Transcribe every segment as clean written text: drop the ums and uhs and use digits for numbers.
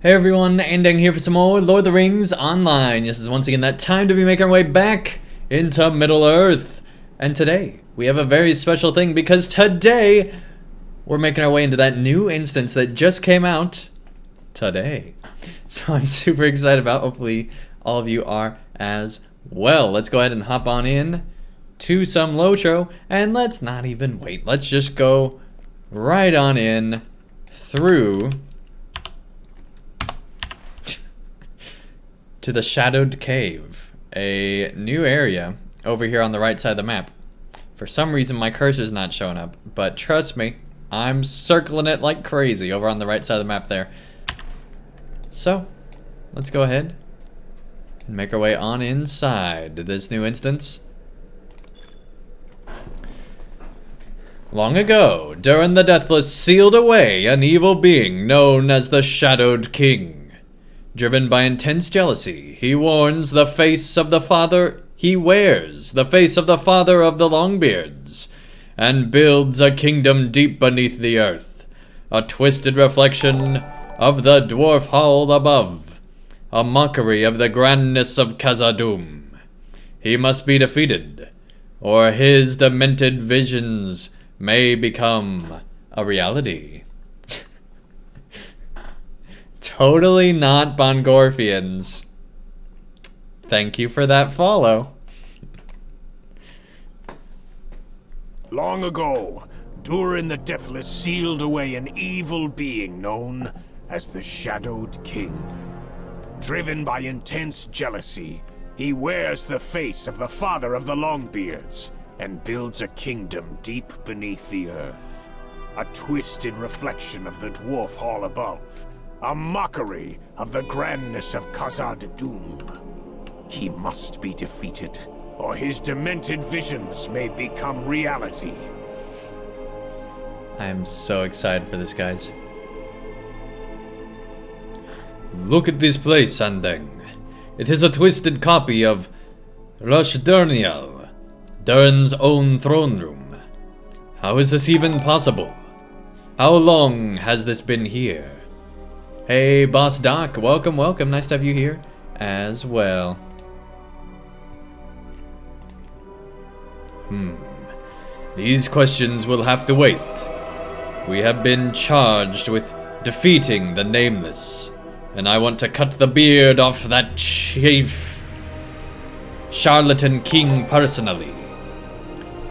Hey everyone, Andang here for some more Lord of the Rings Online. This is once again that time to be making our way back into Middle-earth. And today, we have a very special thing because today, we're making our way into that new instance that just came out today. So I'm super excited about. Hopefully, all of you are as well. Let's go ahead and hop on in to some LOTRO. And let's not even wait. Let's just go right on in through to the Shadowed Cave, a new area over here on the right side of the map. For some reason my cursor's not showing up, but trust me, I'm circling it like crazy over on the right side of the map there. So, let's go ahead and make our way on inside this new instance. Long ago, Durin the Deathless sealed away an evil being known as the Shadowed King. Driven by intense jealousy, he wears the face of the father of the Longbeards, and builds a kingdom deep beneath the earth, a twisted reflection of the dwarf hall above, a mockery of the grandness of Khazad-dûm. He must be defeated, or his demented visions may become a reality. Totally not Bongorfians. Thank you for that follow. Long ago, Durin the Deathless sealed away an evil being known as the Shadowed King. Driven by intense jealousy, he wears the face of the father of the Longbeards and builds a kingdom deep beneath the earth. A twisted reflection of the dwarf hall above. A mockery of the grandness of Khazad-dûm. He must be defeated, or his demented visions may become reality. I am so excited for this, guys. Look at this place, Andang. It is a twisted copy of Rash'durnial, Durin's own throne room. How is this even possible? How long has this been here? Hey, Boss Doc, welcome, welcome. Nice to have you here as well. These questions will have to wait. We have been charged with defeating the Nameless, and I want to cut the beard off that chief charlatan king personally.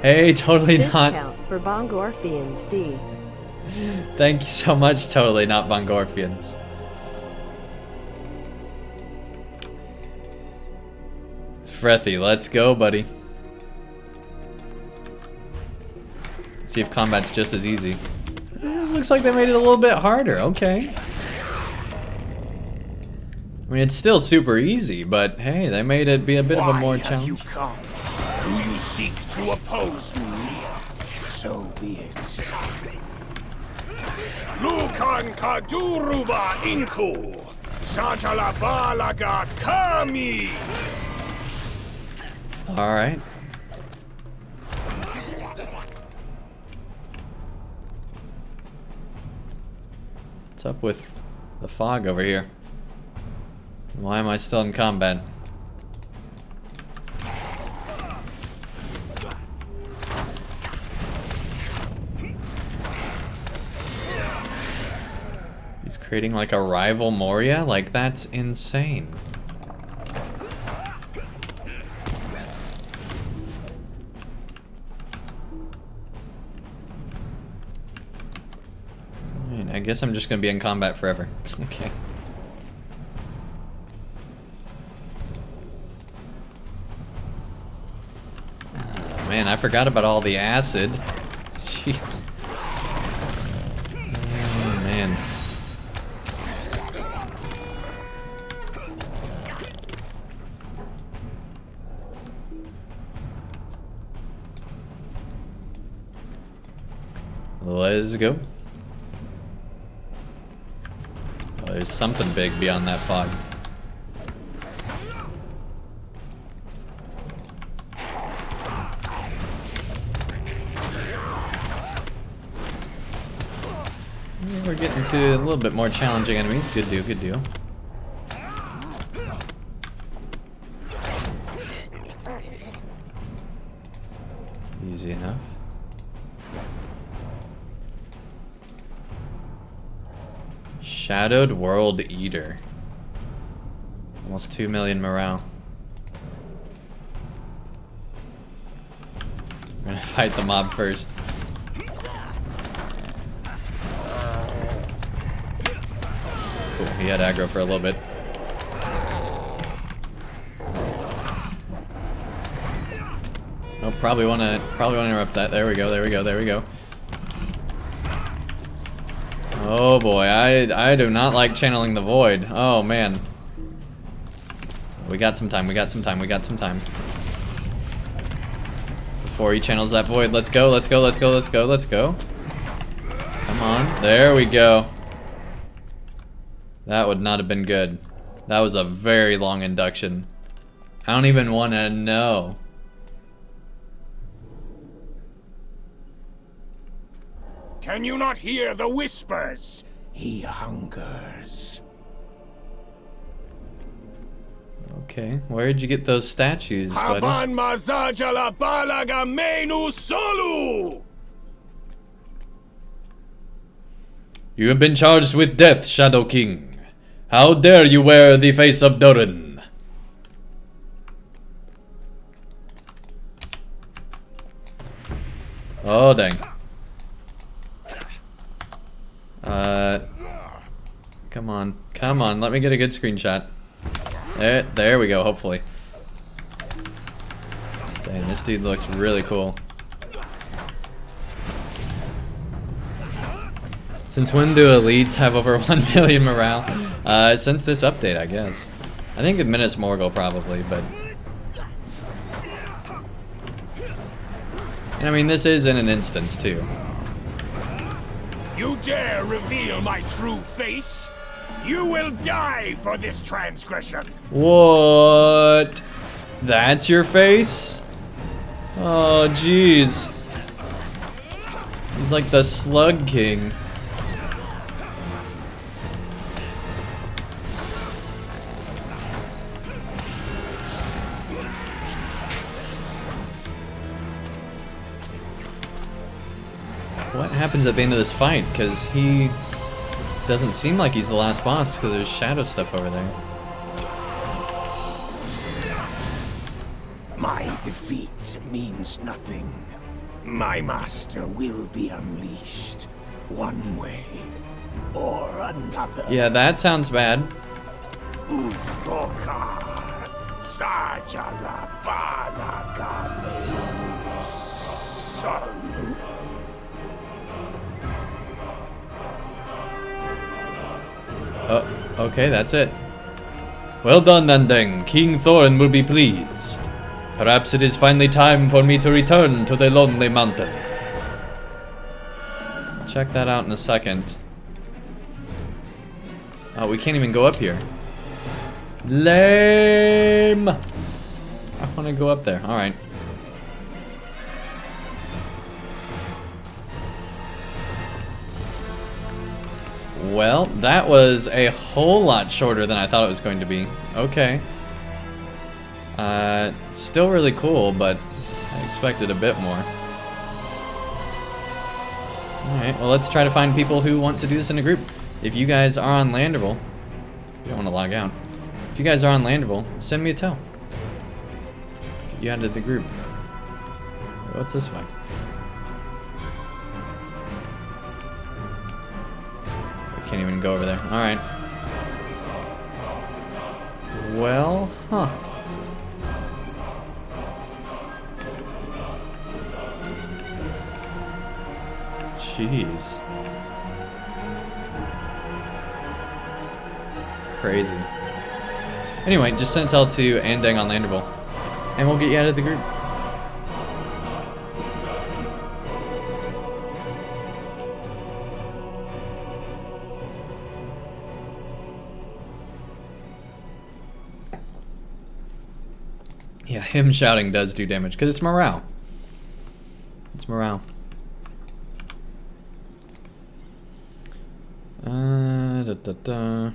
Hey, totally not. Discount for Bongorfians, D. Thank you so much, totally not Bongorfians. Frethy, let's go, buddy. Let's see if combat's just as easy. Looks like they made it a little bit harder, okay. I mean, it's still super easy, but hey, they made it be a bit of a more challenge. Why have you come? Do you seek to oppose me? So be it. Lukan Kaduruba Inku Satalabalaga Kami. Alright. What's up with the fog over here? Why am I still in combat? He's creating like a rival Moria? Like, that's insane. Alright, I guess I'm just gonna be in combat forever. Okay. Man, I forgot about all the acid. Jeez. Oh, man. Let's go. Oh, there's something big beyond that fog. We're getting into a little bit more challenging enemies. Good deal, good deal. Easy enough. Shadowed World Eater. Almost 2 million morale. We're gonna fight the mob first. Cool, he had aggro for a little bit. Oh, probably wanna interrupt that. There we go, there we go, there we go. Oh boy, I do not like channeling the void. Oh man. We got some time, we got some time, we got some time. Before he channels that void, let's go, let's go, let's go, let's go, let's go. Come on, there we go. That would not have been good. That was a very long induction. I don't even want to know. Can you not hear the whispers? He hungers. Okay, where'd you get those statues, buddy? Askâd-mazal balaga menu solu! You have been charged with death, Shadow King. How dare you wear the face of Durin? Oh, dang. Come on, come on, let me get a good screenshot. There we go, hopefully. Dang, this dude looks really cool. Since when do elites have over 1 million morale? Since this update, I guess. I think Adminis Morgul probably, but... And I mean, this is in an instance, too. You dare reveal my true face? You will die for this transgression. What? That's your face? Oh, jeez. He's like the Slug King. What happens at the end of this fight? Because he doesn't seem like he's the last boss because there's shadow stuff over there. My defeat means nothing. My master will be unleashed one way or another. Yeah, that sounds bad. Oh, okay, that's it. Well done, Andang. King Thorin will be pleased. Perhaps it is finally time for me to return to the Lonely Mountain. Check that out in a second. Oh, we can't even go up here. Lame! I want to go up there. Alright. Well, that was a whole lot shorter than I thought it was going to be. Okay. Still really cool, but I expected a bit more. Alright, well let's try to find people who want to do this in a group. If you guys are on Landerville, you don't want to log out. If you guys are on Landerville, send me a tell. Get you added to the group. What's this way? I can't even go over there. Alright. Well, huh. Jeez. Crazy. Anyway, just send tell to Andang on Landerville, and we'll get you out of the group. Yeah, him shouting does do damage, because it's morale. It's morale. da, da.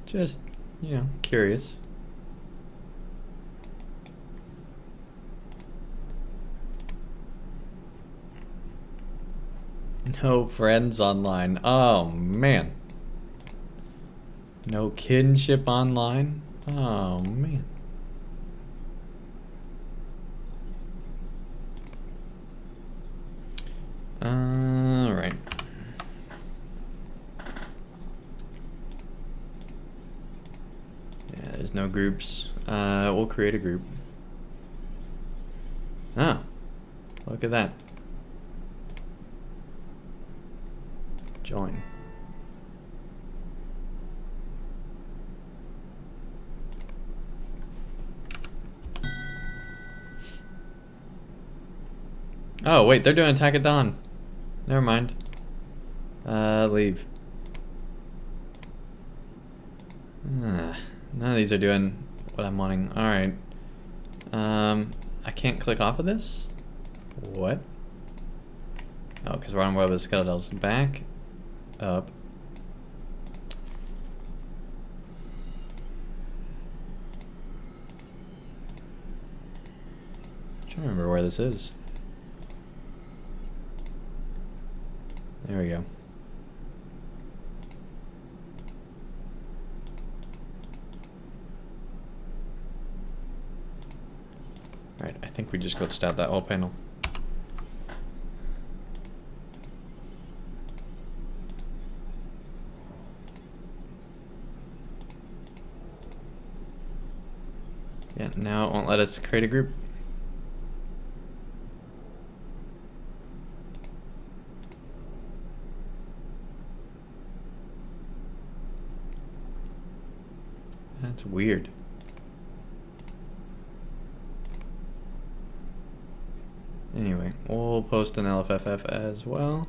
Just, you know, curious. No friends online. Oh, man. No kinship online. Oh, man. Alright. Yeah, there's no groups. We'll create a group. Oh, look at that. Join. Oh, wait, they're doing Attack at Dawn. Never mind. Leave. None of these are doing what I'm wanting. Alright. I can't click off of this? What? Oh, because we're on Web of Skeletals. Back up. I'm trying to remember where this is. There we go. Alright, I think we just glitched out that whole panel. Yeah, now it won't let us create a group. That's weird. Anyway, we'll post an LFFF as well.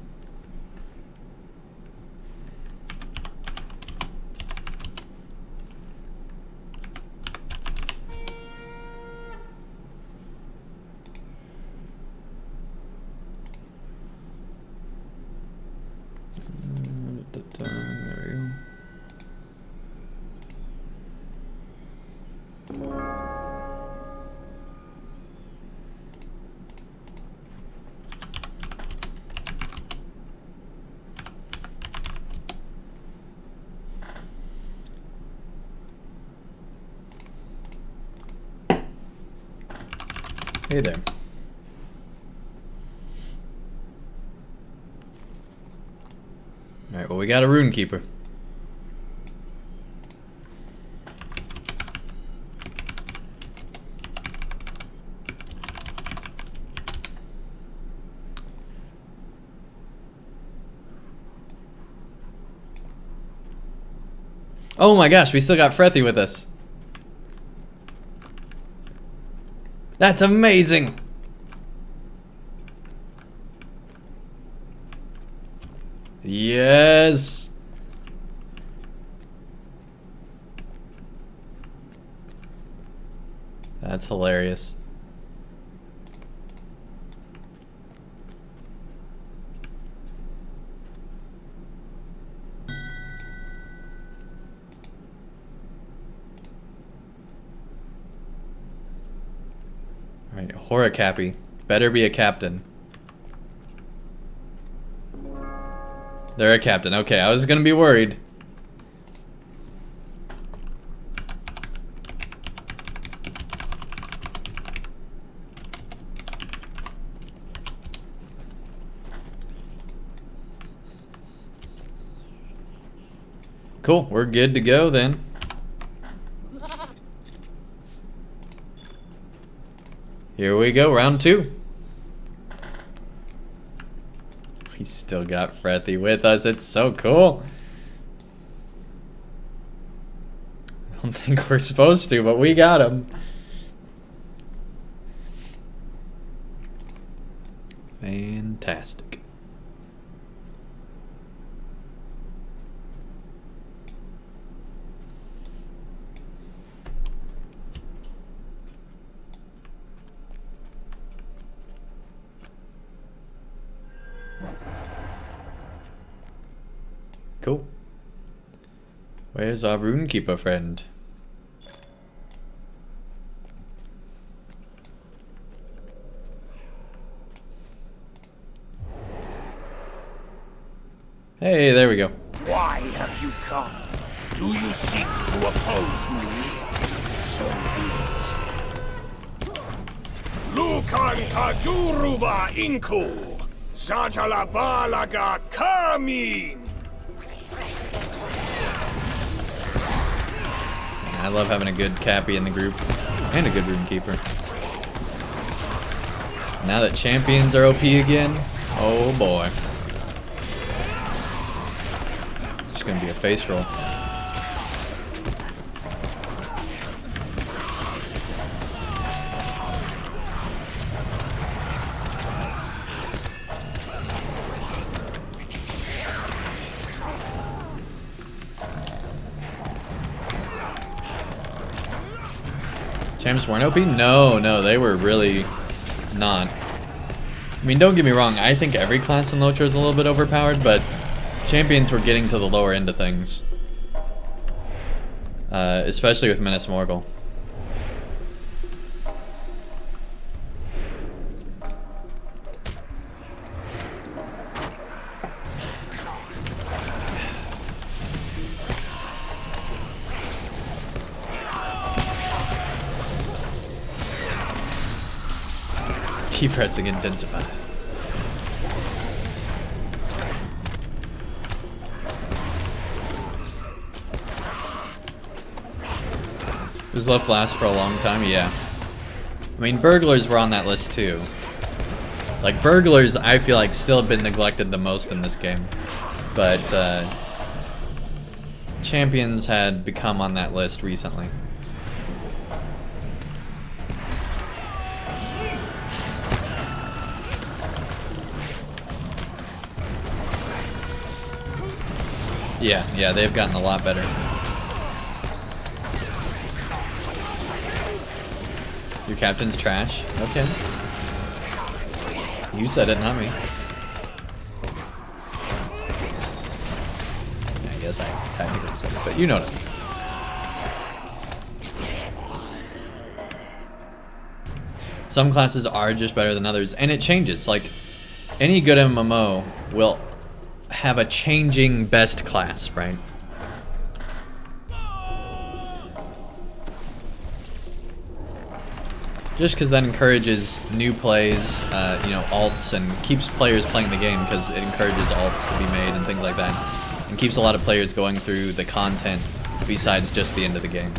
There we go. Hey there. Alright, well, we got a Rune Keeper. Oh my gosh, we still got Frethy with us. That's amazing! Yes! That's hilarious. Alright, Horikappy. Better be a captain. They're a captain. Okay, I was gonna be worried. Cool, we're good to go then. Here we go, round 2. We still got Frethy with us. It's so cool. I don't think we're supposed to, but we got him. Fantastic. Cool. Where's our runekeeper friend? Hey, there we go. Why have you come? Do you seek to oppose me? So be it. Lukan kaduruba inku, zajalabalaga kamin. I love having a good Cappy in the group and a good runekeeper. Now that champions are OP again, oh boy. It's gonna be a face roll. Champs weren't OP? No, they were really not. I mean, don't get me wrong, I think every class in LOTRO is a little bit overpowered, but champions were getting to the lower end of things. Especially with Minas Morgul. Key pressing intensifies. Was left last for a long time? Yeah. I mean, burglars were on that list too. Like, burglars, I feel like, still have been neglected the most in this game. But, champions had become on that list recently. Yeah, they've gotten a lot better. Your captain's trash? Okay. You said it, not me. I guess I technically said it, but you know what I mean. Some classes are just better than others, and it changes. Like, any good MMO will have a changing best class, right? Just because that encourages new plays, you know, alts, and keeps players playing the game because it encourages alts to be made and things like that. And keeps a lot of players going through the content besides just the end of the game.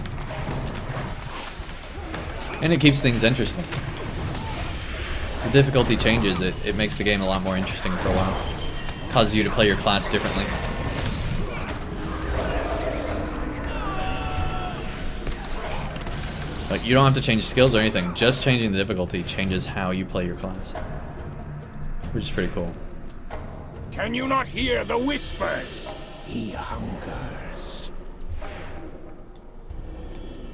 And it keeps things interesting. The difficulty changes, it makes the game a lot more interesting for a while. Causes you to play your class differently. Like, you don't have to change skills or anything, just changing the difficulty changes how you play your class. Which is pretty cool. Can you not hear the whispers? He hungers.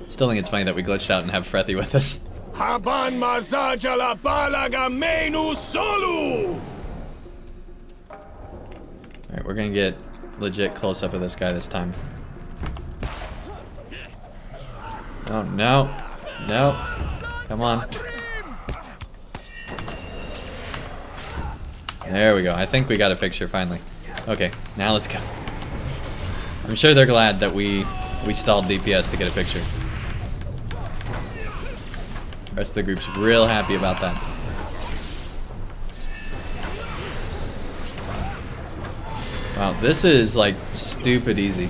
Still think it's funny that we glitched out and have Frethy with us. Haban mazajala balaga menu solu! Alright, we're gonna get legit close up of this guy this time. Oh, no. No. Come on. There we go. I think we got a picture finally. Okay, now let's go. I'm sure they're glad that we stalled DPS to get a picture. The rest of the group's real happy about that. Wow, this is like stupid easy.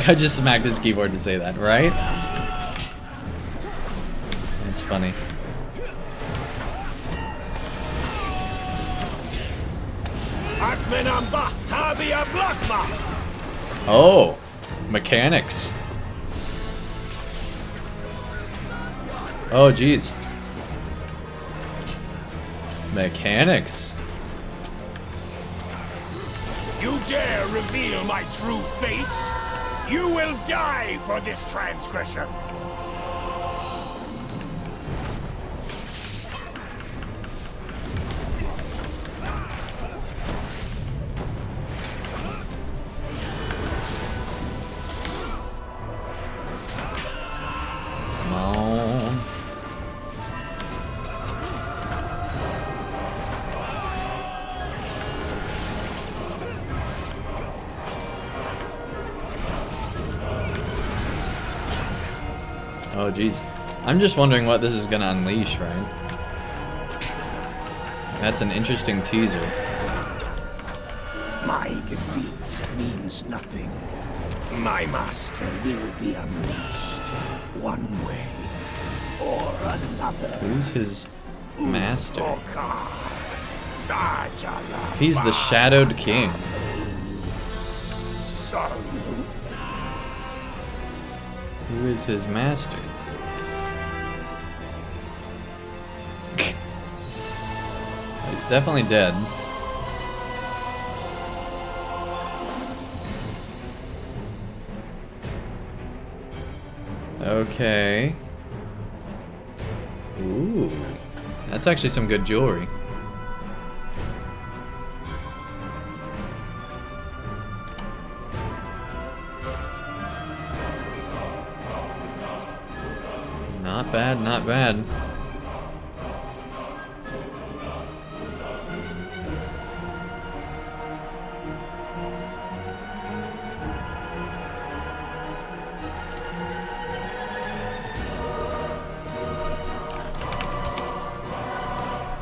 I just smacked his keyboard to say that, right? That's funny. Oh, mechanics. Oh, jeez. Mechanics. You dare reveal my true face? You will die for this transgression. Come on. Oh, geez. I'm just wondering what this is gonna unleash, right? That's an interesting teaser. My defeat means nothing. My master will be unleashed one way or another. Who's his master? If He's the Shadowed King. Who is his master? He's definitely dead. Okay. Ooh. That's actually some good jewelry. Not bad, not bad.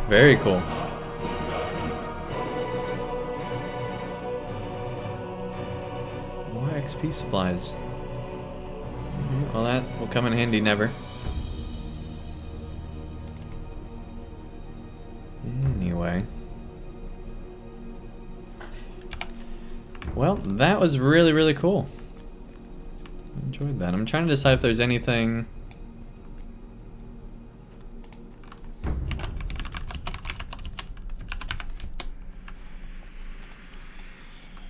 Very cool. More XP supplies. Well, that will come in handy never. Anyway. Well, that was really, really cool. I enjoyed that. I'm trying to decide if there's anything...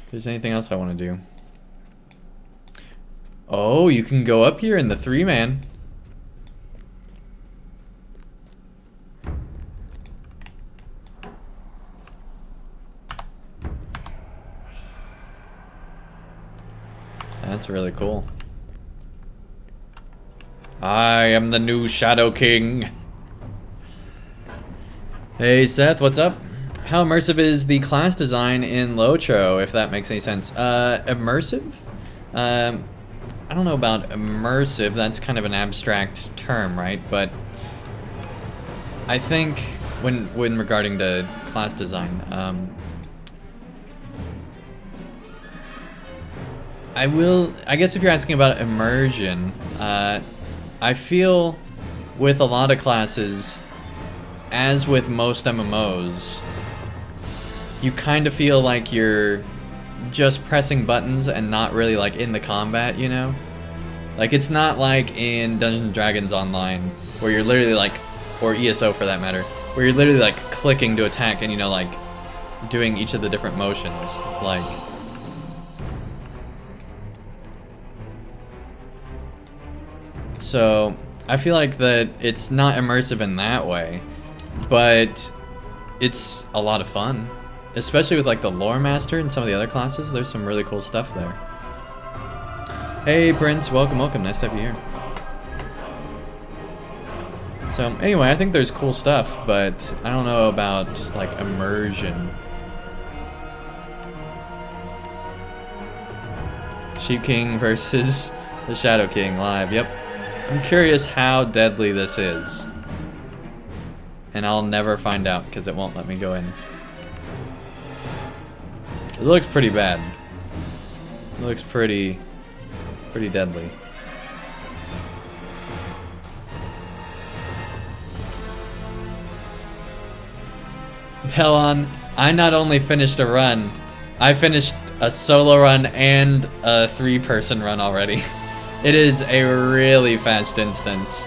If there's anything else I want to do. Oh, you can go up here in the 3-man. That's really cool. I am the new Shadow King. Hey Seth, what's up? How immersive is the class design in LOTRO, if that makes any sense? Immersive? I don't know about immersive, that's kind of an abstract term, right? But I think when regarding to class design, I guess if you're asking about immersion, I feel with a lot of classes, as with most MMOs, you kind of feel like you're just pressing buttons and not really like in the combat, you know? Like it's not like in Dungeons & Dragons Online where you're literally like, or ESO for that matter, where you're literally like clicking to attack and, you know, like doing each of the different motions, like... So, I feel like that it's not immersive in that way, but it's a lot of fun. Especially with like the Lore Master and some of the other classes, there's some really cool stuff there. Hey Prince, welcome, welcome, nice to have you here. So anyway, I think there's cool stuff, but I don't know about like immersion. Sheep King versus the Shadow King live, yep. I'm curious how deadly this is. And I'll never find out because it won't let me go in. It looks pretty bad. It looks pretty deadly. Pelon, I not only finished a run, I finished a solo run and a 3-person run already. It is a really fast instance.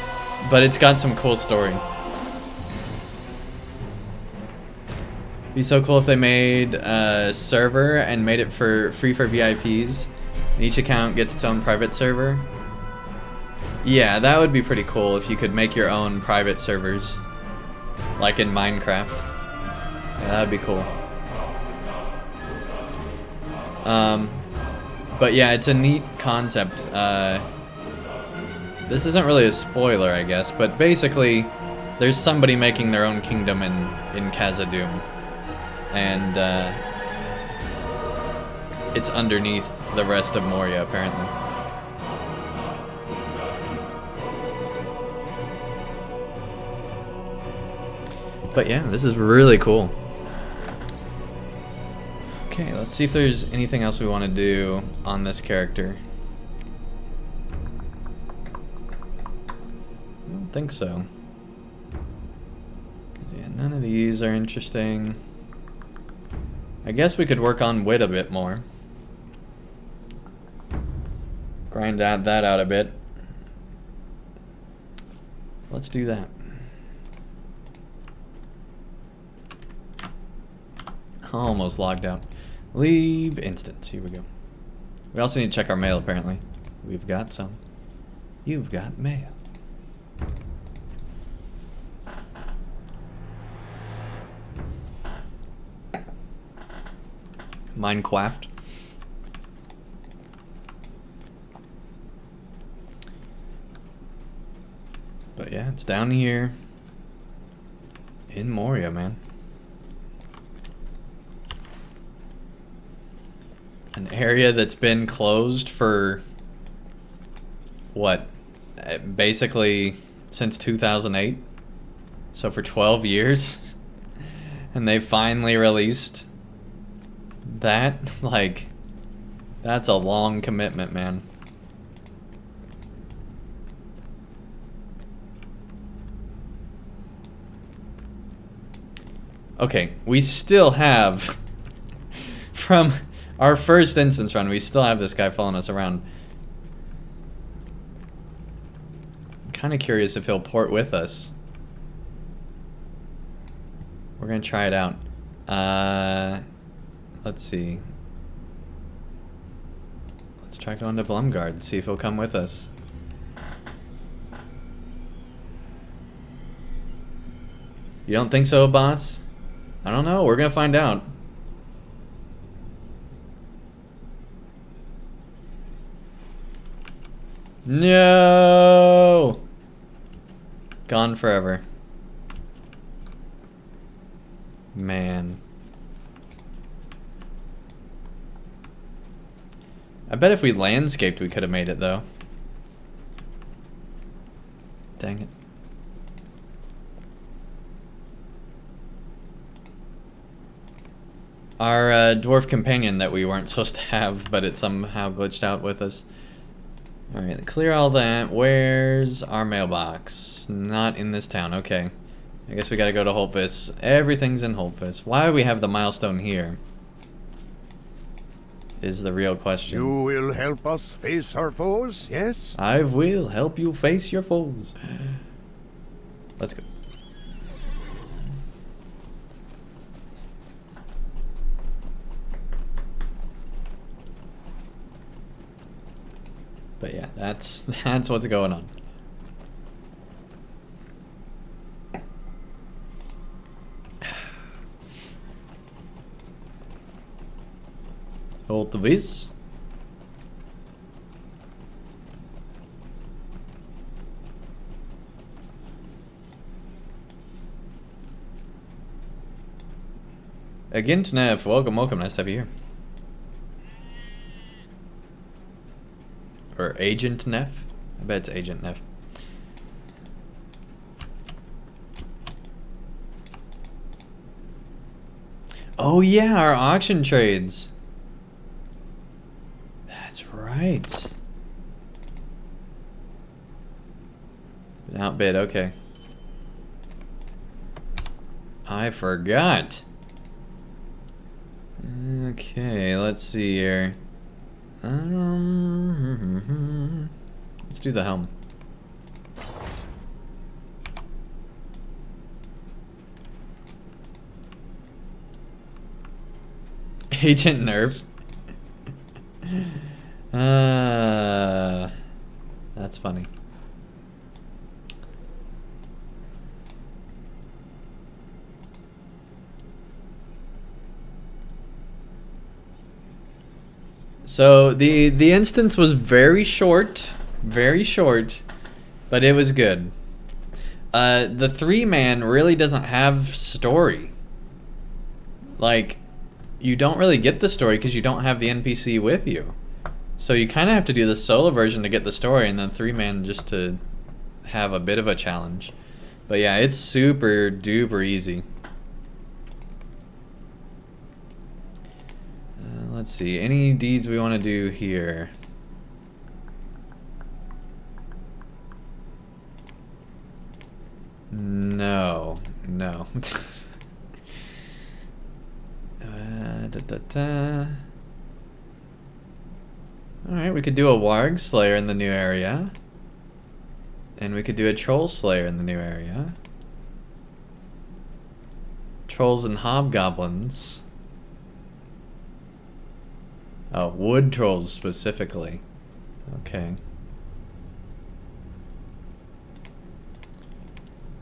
But it's got some cool story. Be so cool if they made a server and made it free for VIPs. And each account gets its own private server. Yeah, that would be pretty cool if you could make your own private servers. Like in Minecraft. Yeah, that'd be cool. But yeah, it's a neat concept. This isn't really a spoiler, I guess, but basically, there's somebody making their own kingdom in Khazad-dûm. And it's underneath the rest of Moria, apparently. But yeah, this is really cool. Okay, let's see if there's anything else we want to do on this character. I don't think so. 'Cause, yeah, none of these are interesting. I guess we could work on wit a bit more. Grind that out a bit. Let's do that. Almost logged out. Leave instance. Here we go. We also need to check our mail, apparently. We've got some. You've got mail. Minecraft. But yeah, it's down here in Moria, man. An area that's been closed for what? Basically since 2008. So for 12 years. And they finally released that. Like, that's a long commitment, man. Okay, we still have from our first instance run, we still have this guy following us around. I'm kind of curious if he'll port with us. We're gonna try it out. Let's see. Let's try going to Blumgard, see if he'll come with us. You don't think so, boss? I don't know, we're gonna find out. No! Gone forever. Man. I bet if we landscaped, we could have made it, though. Dang it. Our dwarf companion that we weren't supposed to have, but it somehow glitched out with us. Alright, clear all that. Where's our mailbox? Not in this town, okay. I guess we gotta go to Holtvis. Everything's in Holtvis. Why do we have the milestone here? Is the real question. You will help us face our foes, yes? I will help you face your foes. Let's go. But yeah, that's what's going on. Hold the vis. Again, Neff, welcome, nice to have you here. Or Agent Neff? I bet it's Agent Neff. Oh yeah, our auction trades. That's right. Been outbid, okay. I forgot. Okay, let's see here. Let's do the helm. Agent Nerf. That's funny. So the instance was very short, but it was good. The 3-man really doesn't have story. Like, you don't really get the story because you don't have the NPC with you. So you kind of have to do the solo version to get the story, and then 3-man just to have a bit of a challenge. But yeah, it's super duper easy. Let's see, any deeds we want to do here? No. Alright, we could do a Warg Slayer in the new area. And we could do a Troll Slayer in the new area. Trolls and Hobgoblins. Oh, wood trolls specifically. Okay.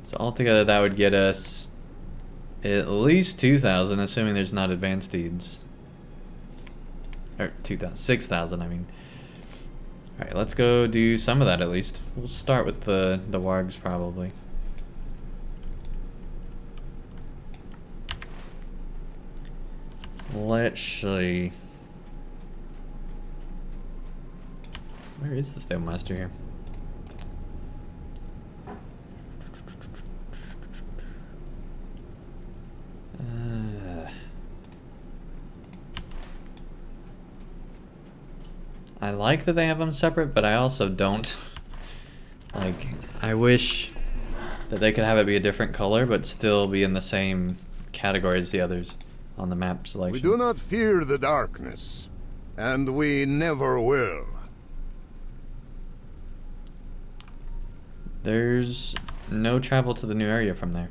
So altogether that would get us at least 2,000, assuming there's not advanced deeds. Or 2,000, 6,000 I mean. Alright, let's go do some of that at least. We'll start with the wargs probably. Let's see. Where is the Stable Master here? I like that they have them separate, but I also don't. Like, I wish that they could have it be a different color, but still be in the same category as the others on the map selection. We do not fear the darkness, and we never will. There's no travel to the new area from there.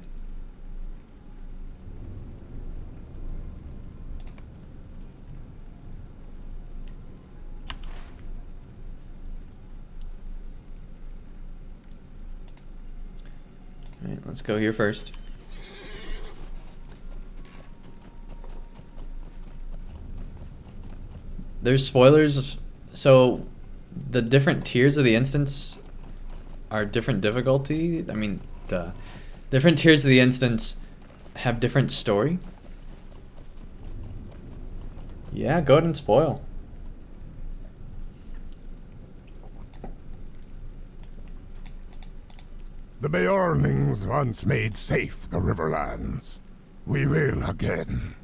Alright, let's go here first. There's spoilers, so the different tiers of the instance are different difficulty. I mean, different tiers of the instance have different story. Yeah, go ahead and spoil. The Beornings once made safe the Riverlands. We will again.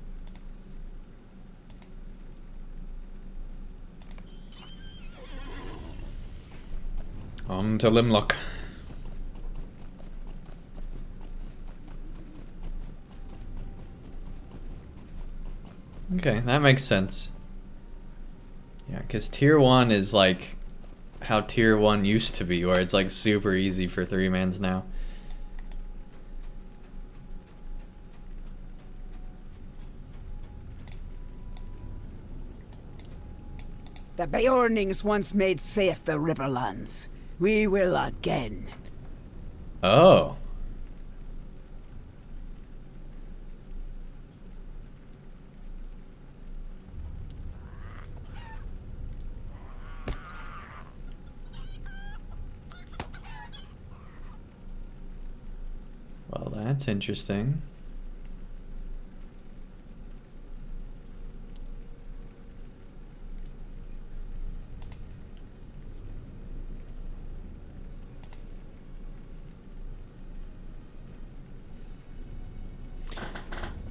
On to Limlock. Okay, that makes sense. Yeah, because tier 1 is like how tier 1 used to be, where it's like super easy for 3-mans now. The Beornings once made safe the Riverlands. We will again. Oh. Well, that's interesting.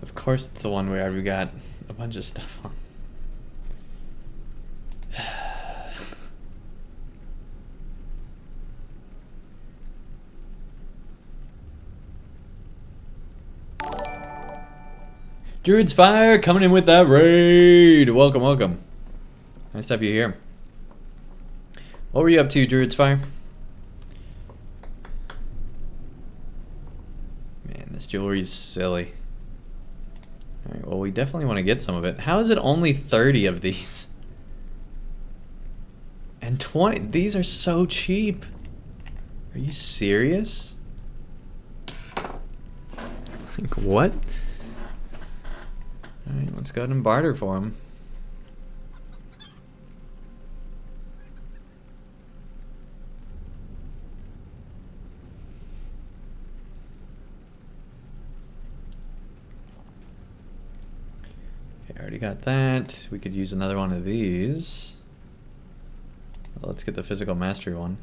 Of course it's the one we already got a bunch of stuff on. Druid's Fire coming in with that raid. Welcome, welcome. Nice to have you here. What were you up to, Druid's Fire? Man, this jewelry's silly. Alright, well, we definitely want to get some of it. How is it only 30 of these? And 20. These are so cheap. Are you serious? Like, what? Alright, let's go ahead and barter for them. Okay, I already got that. We could use another one of these. Let's get the physical mastery one.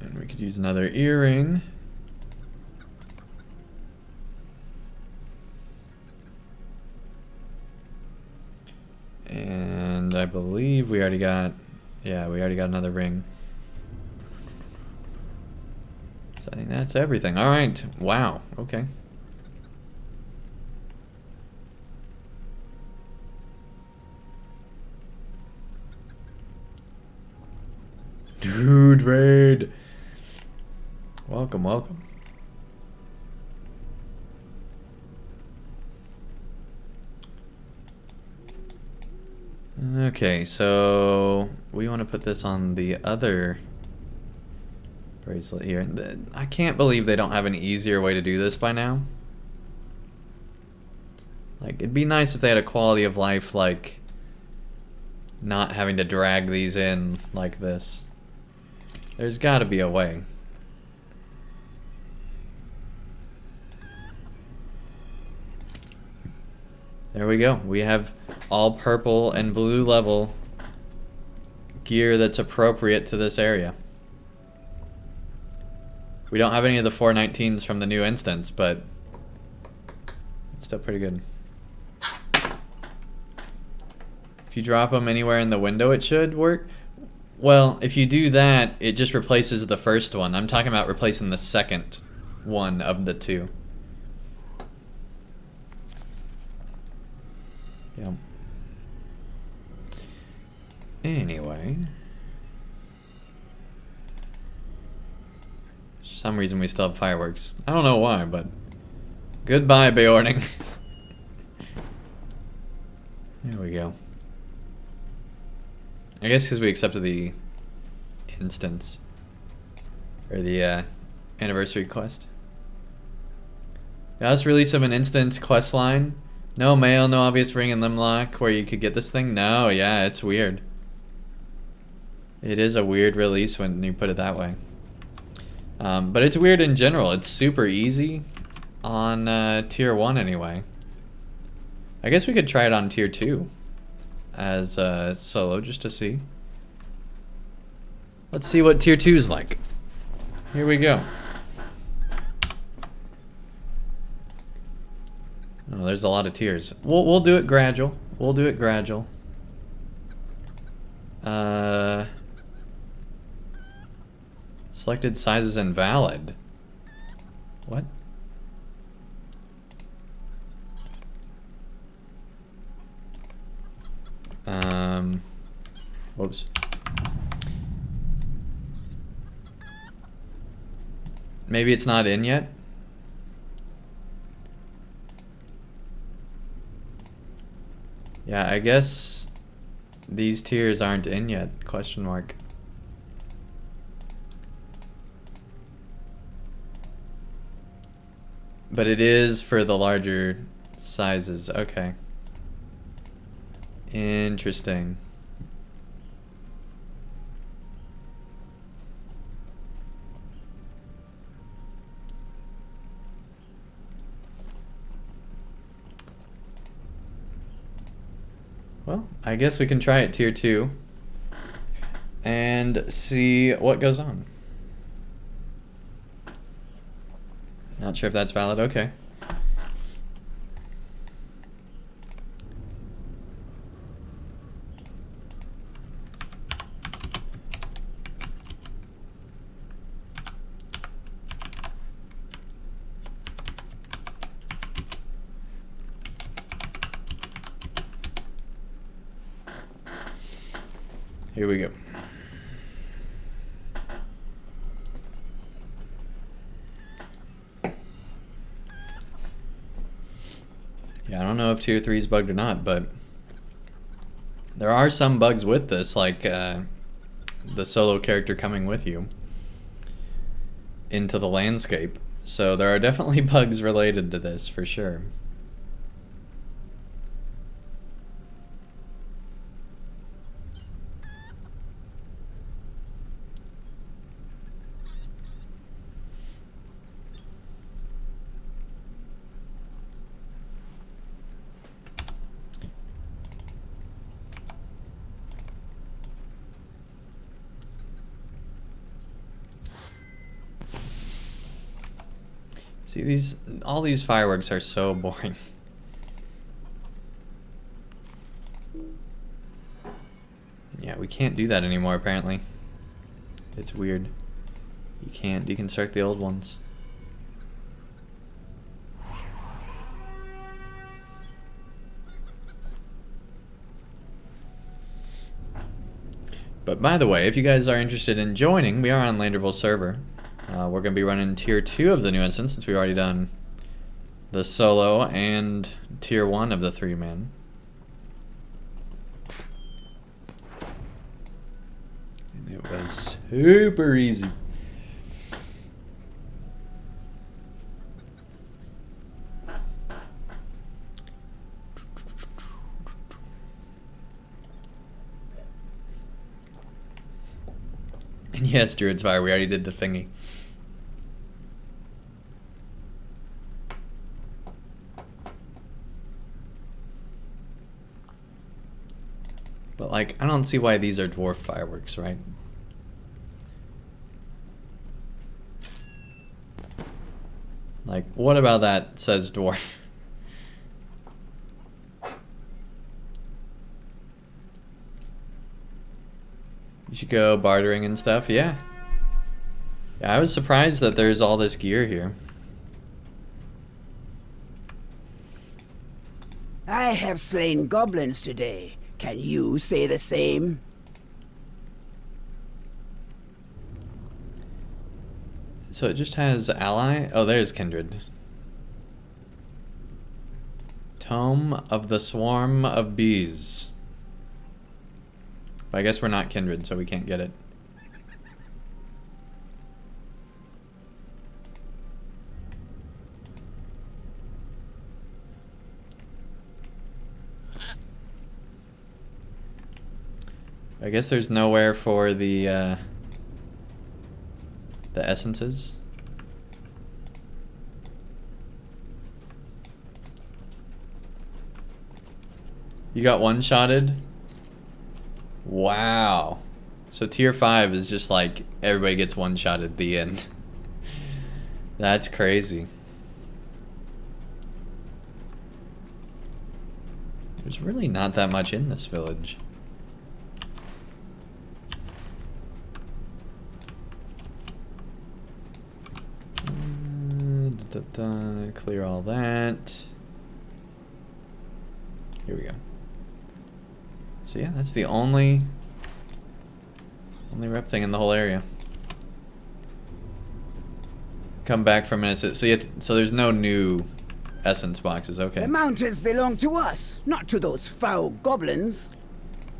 And we could use another earring. And I believe we already got, yeah, we already got another ring. So I think that's everything. All right. Wow. Okay. Dude, raid. Welcome, welcome. Okay, so we want to put this on the other bracelet here. I can't believe they don't have an easier way to do this by now. Like, it'd be nice if they had a quality of life, like, not having to drag these in like this. There's gotta be a way. There we go. We have all purple and blue level gear that's appropriate to this area. We don't have any of the 419s from the new instance, but it's still pretty good. If you drop them anywhere in the window, it should work. Well, if you do that, it just replaces the first one. I'm talking about replacing the second one of the two. Yeah. Anyway. For some reason we still have fireworks. I don't know why, but... Goodbye, Beorning. There we go. I guess because we accepted the instance. Or the anniversary quest. Last release of an instance quest line. No mail, no obvious ring and limlock where you could get this thing? No, yeah, it's weird. It is a weird release when you put it that way. But it's weird in general. It's super easy on tier 1 anyway. I guess we could try it on tier 2 as solo just to see. Let's see what tier 2's like. Here we go. Oh, there's a lot of tiers. We'll do it gradual. We'll do it gradual. Selected sizes invalid. What? Whoops. Maybe it's not in yet? Yeah, I guess these tiers aren't in yet, question mark. But it is for the larger sizes, okay. Interesting. Well, I guess we can try it tier 2 and see what goes on. Not sure if that's valid. Okay. Here we go. know if tier 3 is bugged or not, but there are some bugs with this, like the solo character coming with you into the landscape. So there are definitely bugs related to this for sure. See, all these fireworks are so boring. Yeah, we can't do that anymore apparently. It's weird. You can't deconstruct the old ones. But by the way, if you guys are interested in joining, we are on Landerville server. We're going to be running tier 2 of the new instance since we've already done the solo and tier 1 of the 3-man. And it was super easy. And yes, Druid's Fire, we already did the thingy. But, like, I don't see why these are dwarf fireworks, right? Like, what about that says dwarf? You should go bartering and stuff, yeah. Yeah, I was surprised that there's all this gear here. I have slain goblins today. Can you say the same? So it just has ally? Oh, there's kindred. Tome of the Swarm of Bees. But I guess we're not kindred, so we can't get it. I guess there's nowhere for the essences. You got one-shotted? Wow. So tier 5 is just like everybody gets one-shot at the end. That's crazy. There's really not that much in this village. Clear all that. Here we go. So yeah, that's the only rep thing in the whole area. Come back for a minute. So there's no new essence boxes. Okay. The mountains belong to us, not to those foul goblins.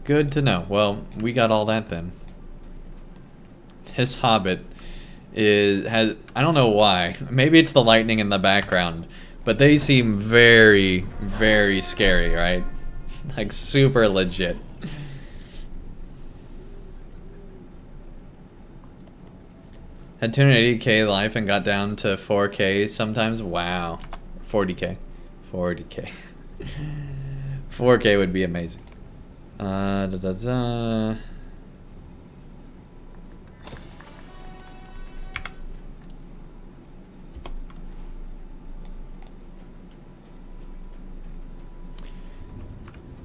Good to know. Well, we got all that then. This hobbit has I don't know why. Maybe it's the lightning in the background, but they seem very, very scary, right? Like super legit. Had 280k life and got down to 4k sometimes. Wow. 40k. 40k. 4k would be amazing.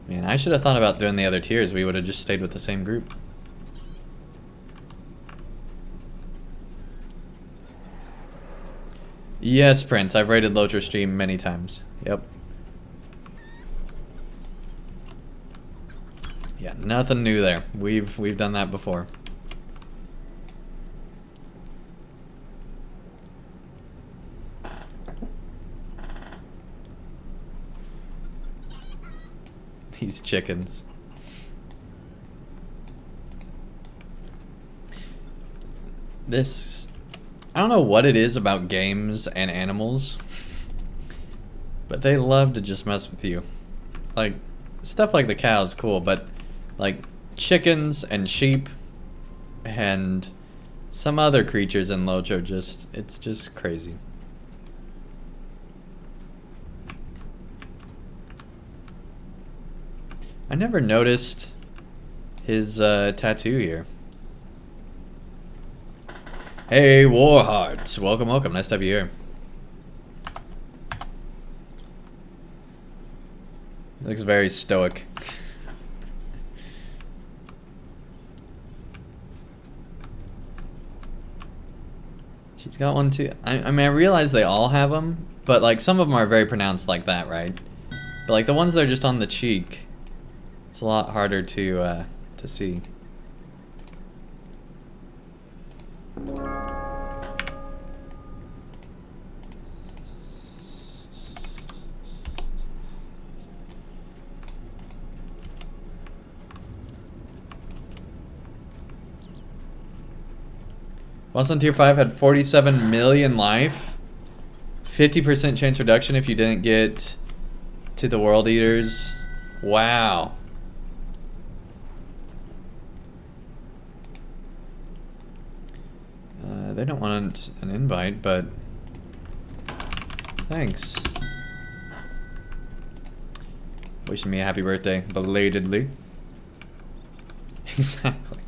Man, I should have thought about doing the other tiers. We would have just stayed with the same group. Yes, Prince. I've rated LOTRO stream many times. Yep. Yeah, nothing new there. We've done that before. These chickens. This... I don't know what it is about games and animals, but they love to just mess with you. Like, stuff like the cow's cool, but like chickens and sheep and some other creatures in LOTRO just, it's just crazy. I never noticed his tattoo here. Hey, Warhearts. Welcome, welcome. Nice to have you here. He looks very stoic. She's got one too. I mean, I realize they all have them, but like some of them are very pronounced like that, right? But like the ones that are just on the cheek, it's a lot harder to see. Boss on tier 5 had 47 million life. 50% chance reduction if you didn't get to the World Eaters. Wow. They don't want an invite, but thanks. Wishing me a happy birthday, belatedly. Exactly.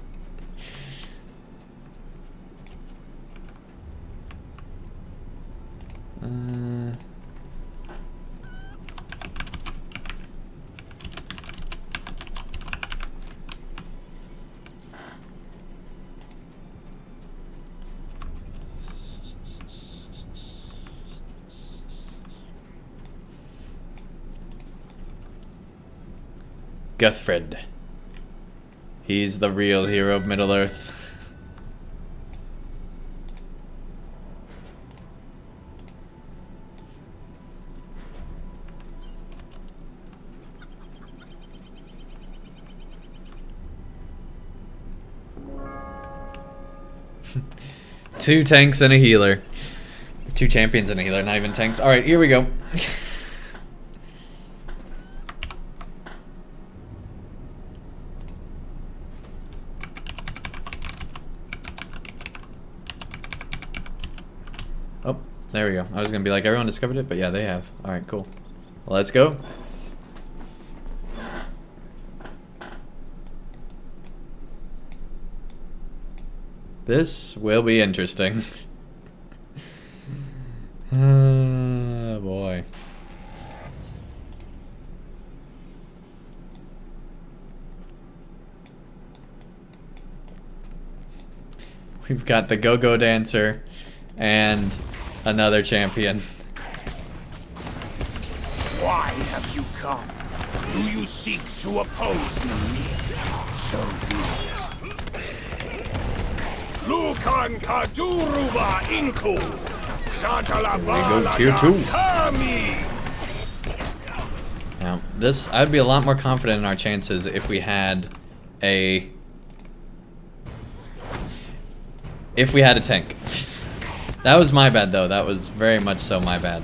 Guthfred. He's the real hero of Middle-earth. Two tanks and a healer. Two champions and a healer, not even tanks. Alright, here we go. Oh, there we go. I was gonna be like, everyone discovered it, but yeah, they have. Alright, cool. Well, let's go. This will be interesting. Oh boy. We've got the go-go dancer and another champion. Why have you come? Do you seek to oppose me? So be it. Lukan Kaduruba Inku! Satalabala tier 2. Kami! Now, this, I'd be a lot more confident in our chances if we had a... If we had a tank. That was my bad, though. That was very much so my bad.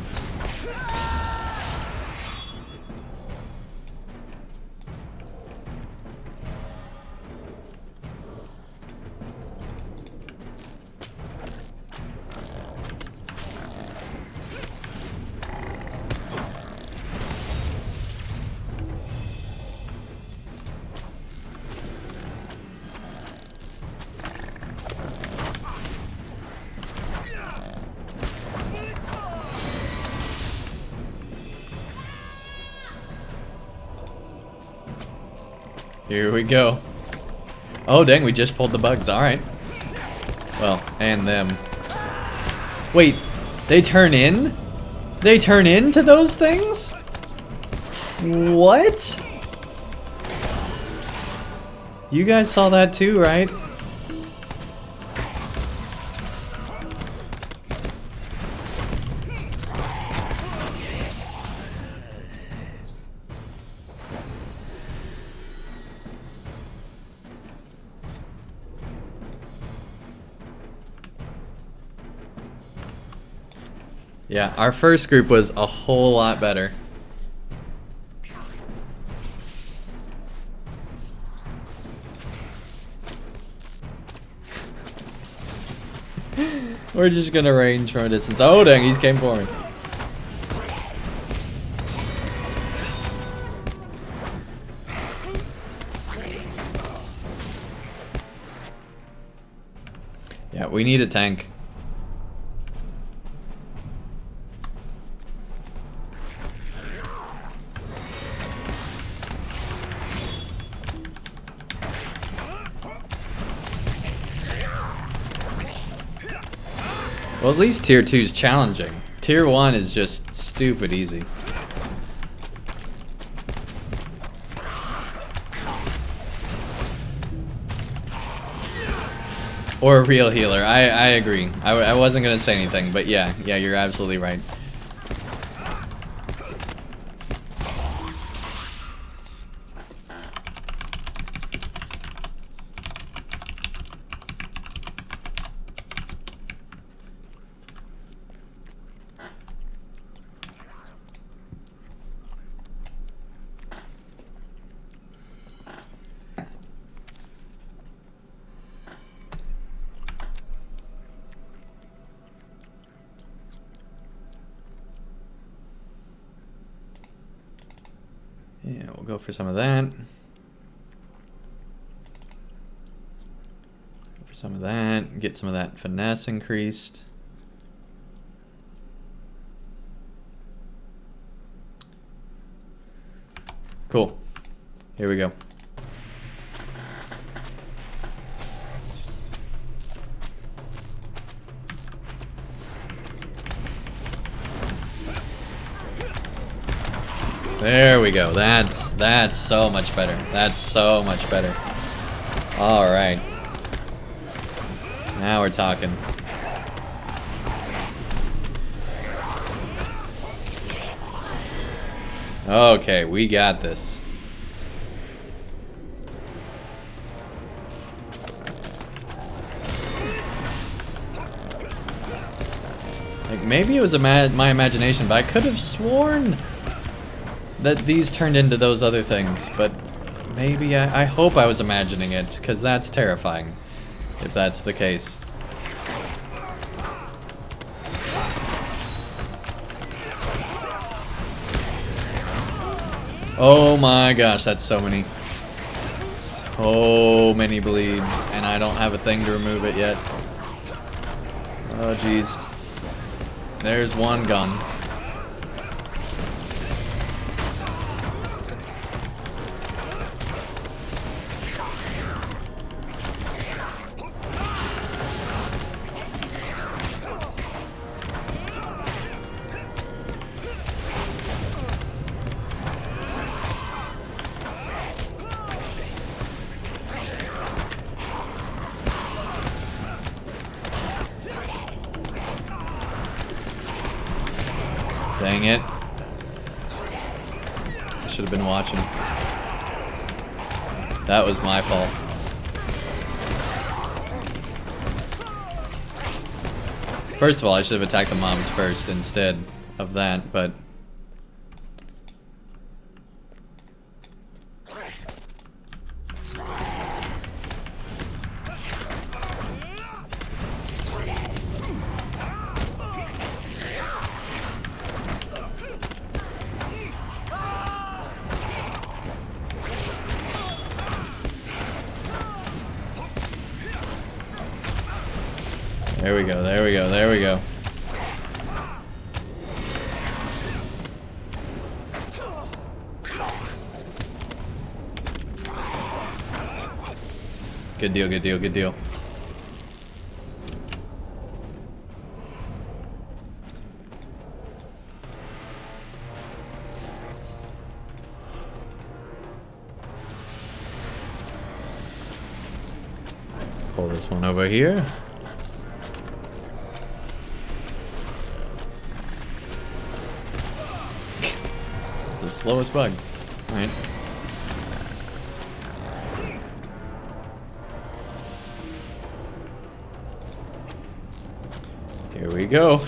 Here we go. Oh dang, we just pulled the bugs. Alright. Well, and them. Wait, they turn in? They turn into those things? What? You guys saw that too, right? Yeah, our first group was a whole lot better. We're just gonna range from a distance. Oh dang, he's came for me. Yeah, we need a tank. Well, at least tier 2 is challenging. Tier 1 is just stupid easy. Or a real healer. I agree. I wasn't gonna say anything, but yeah, you're absolutely right. Yeah, we'll go for some of that. Go for some of that. Get some of that finesse increased. Cool. Here we go. There we go. That's so much better. That's so much better. All right. Now we're talking. Okay, we got this. Like maybe it was my imagination, but I could have sworn that these turned into those other things, but maybe I hope I was imagining it, because that's terrifying, if that's the case. Oh my gosh, that's so many bleeds, and I don't have a thing to remove it yet. Oh jeez. There's one gone. Dang it. I should have been watching. That was my fault. First of all, I should have attacked the mobs first instead of that, but... There we go, there we go, there we go. Good deal, good deal, good deal. Pull this one over here. The slowest bug. Alright. Here we go.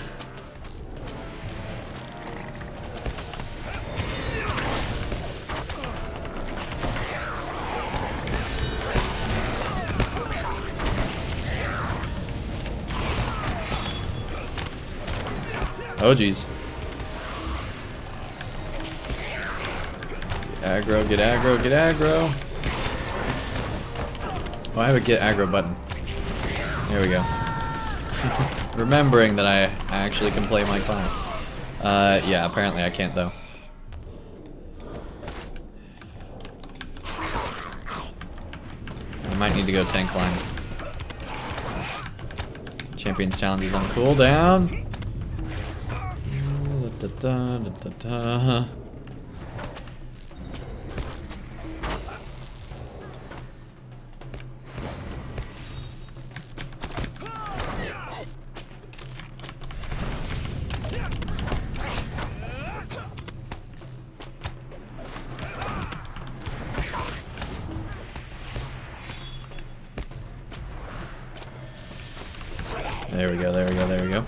Oh, jeez. Get aggro, get aggro, get aggro. Oh, I have a get aggro button. There we go. Remembering that I actually can play my class. Yeah, apparently I can't though. I might need to go tank line. Champions challenge is on cooldown. There we go, there we go, there we go.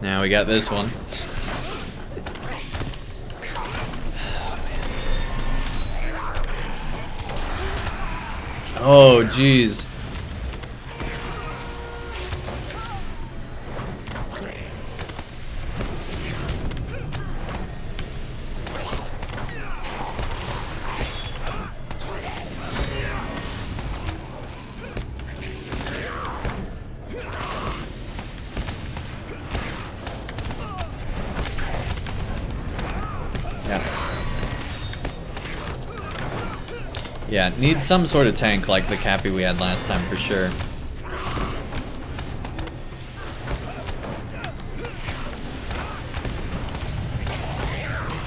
Now we got this one. Oh, jeez. Yeah, need some sort of tank like the Cappy we had last time for sure.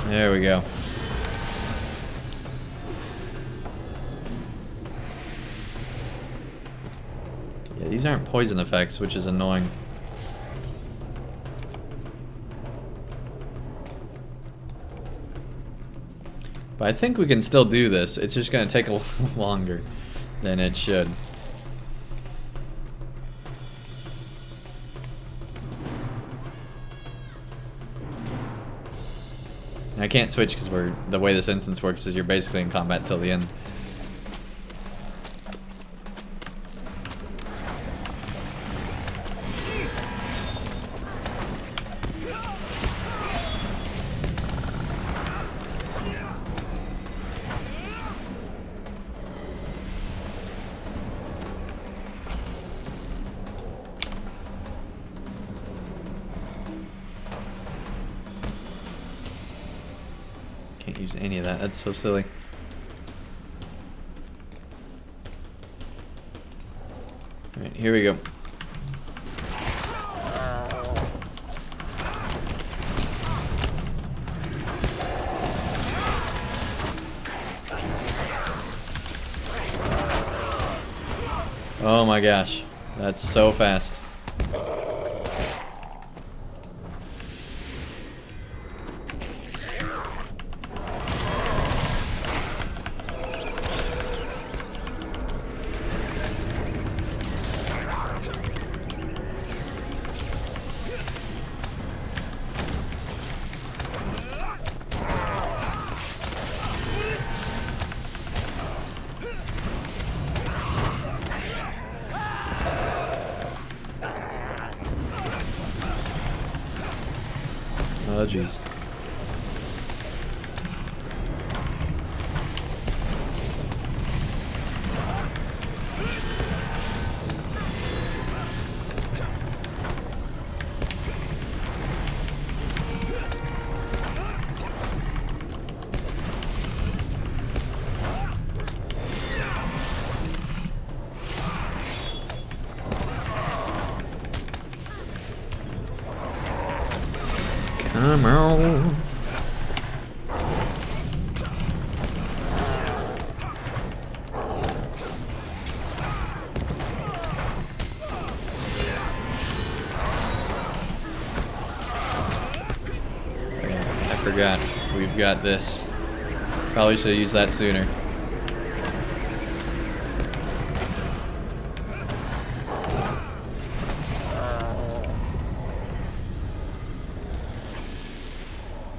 There we go. Yeah, these aren't poison effects, which is annoying. But I think we can still do this. It's just going to take a little longer than it should. And I can't switch because the way this instance works is you're basically in combat till the end. Can't use any of that. That's so silly. Alright, here we go. Oh my gosh. That's so fast. Oh, jeez. Come on. I forgot. We've got this. Probably should have used that sooner.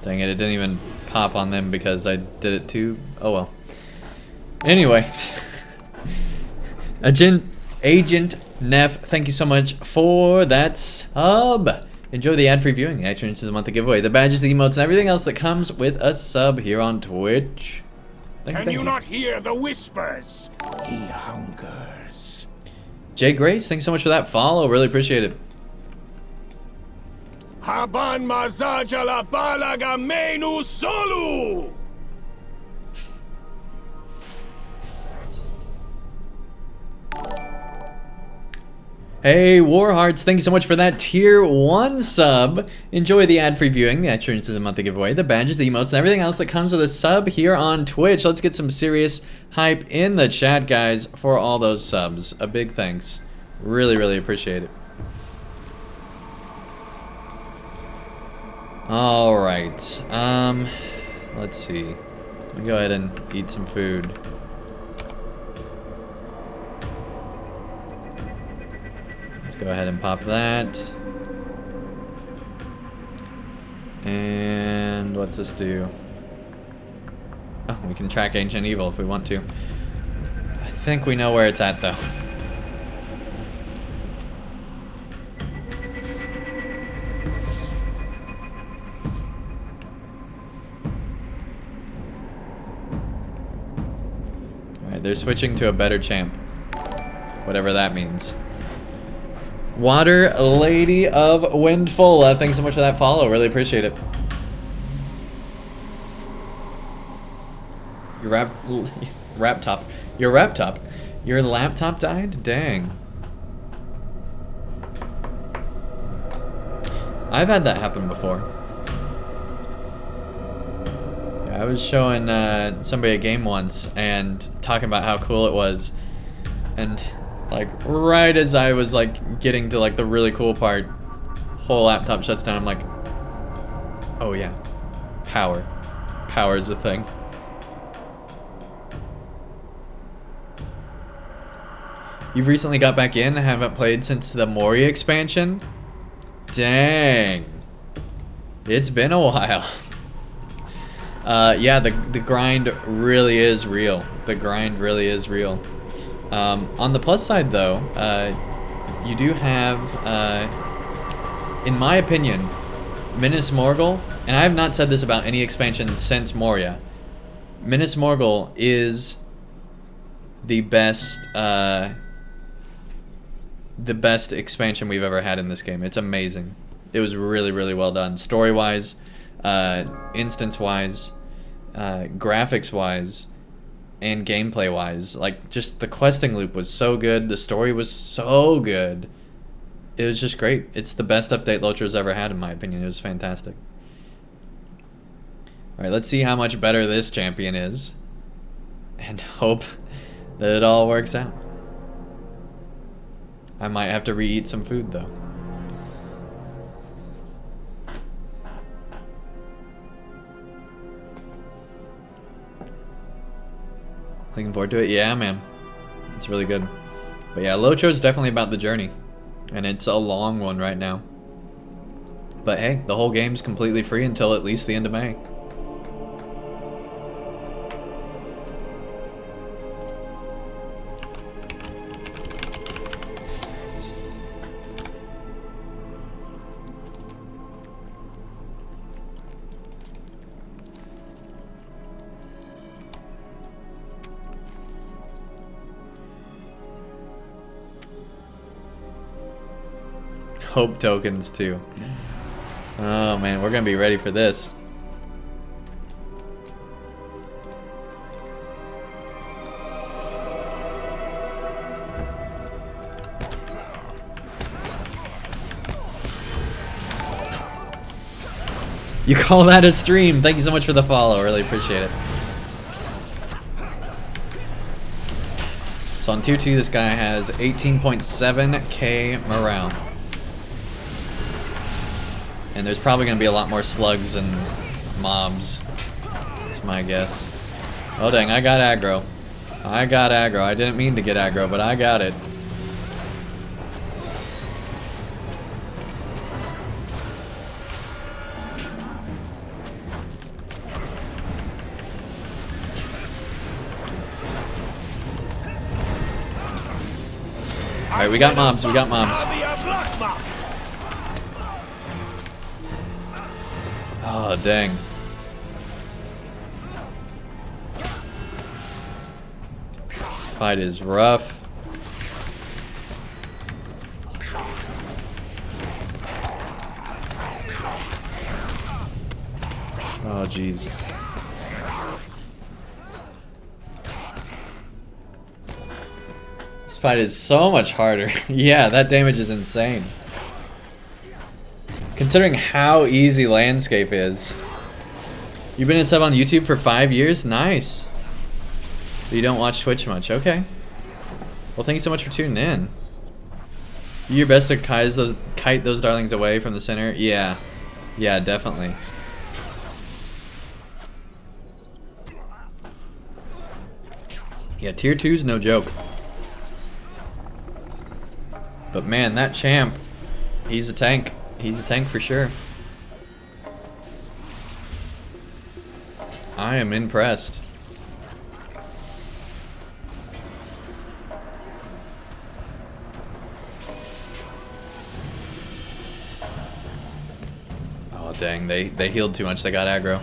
Dang it, it didn't even pop on them because I did it too. Oh well. Anyway. Agent Neff, thank you so much for that sub. Enjoy the ad-free viewing, the extra inches a month giveaway, the badges, the emotes, and everything else that comes with a sub here on Twitch. Can you not hear the whispers? He hungers. Jay Grace, thanks so much for that follow. Really appreciate it. Askâd-mazal la balaga menu solu. Hey, Warhearts, thank you so much for that tier 1 sub. Enjoy the ad-free viewing, the extra inches a monthly giveaway, the badges, the emotes, and everything else that comes with a sub here on Twitch. Let's get some serious hype in the chat, guys, for all those subs. A big thanks. Really, really appreciate it. All right. Let's see. Let me go ahead and eat some food. Let's go ahead and pop that. And what's this do? Oh, we can track Ancient Evil if we want to. I think we know where it's at, though. Alright, they're switching to a better champ. Whatever that means. Water Lady of Windfall, thanks so much for that follow. Really appreciate it. Your laptop died? Dang. I've had that happen before. Yeah, I was showing somebody a game once and talking about how cool it was, and like right as I was like getting to like the really cool part, whole laptop shuts down. I'm like, oh yeah, power is the thing. You've recently got back in, haven't played since the Moria expansion? Dang, it's been a while. Yeah, the grind really is real. The grind really is real. On the plus side, though, you do have, in my opinion, Minas Morgul, and I have not said this about any expansion since Moria, Minas Morgul is the best expansion we've ever had in this game. It's amazing. It was really, really well done. Story-wise, instance-wise, graphics-wise, and gameplay-wise. Like, just the questing loop was so good. The story was so good. It was just great. It's the best update LOTRO's ever had, in my opinion. It was fantastic. Alright, let's see how much better this champion is. And hope that it all works out. I might have to re-eat some food, though. Looking forward to it? Yeah, man. It's really good. But yeah, LOTRO is definitely about the journey. And it's a long one right now. But hey, the whole game's completely free until at least the end of May. Hope tokens too. Oh man, we're gonna be ready for this. You call that a stream? Thank you so much for the follow. Really appreciate it. So on tier 2, this guy has 18.7k morale. And there's probably going to be a lot more slugs and mobs. That's my guess. Oh dang, I got aggro. I got aggro. I didn't mean to get aggro, but I got it. Alright, we got mobs, we got mobs. Oh, dang. This fight is rough. Oh, jeez. This fight is so much harder. Yeah, that damage is insane. Considering how easy Landscape is. You've been a sub on YouTube for 5 years? Nice. But you don't watch Twitch much. Okay. Well, thank you so much for tuning in. You do your best to kite those darlings away from the center? Yeah. Yeah, definitely. Yeah, tier 2's no joke. But man, that champ, he's a tank. He's a tank for sure. I am impressed. Oh dang, they healed too much, they got aggro.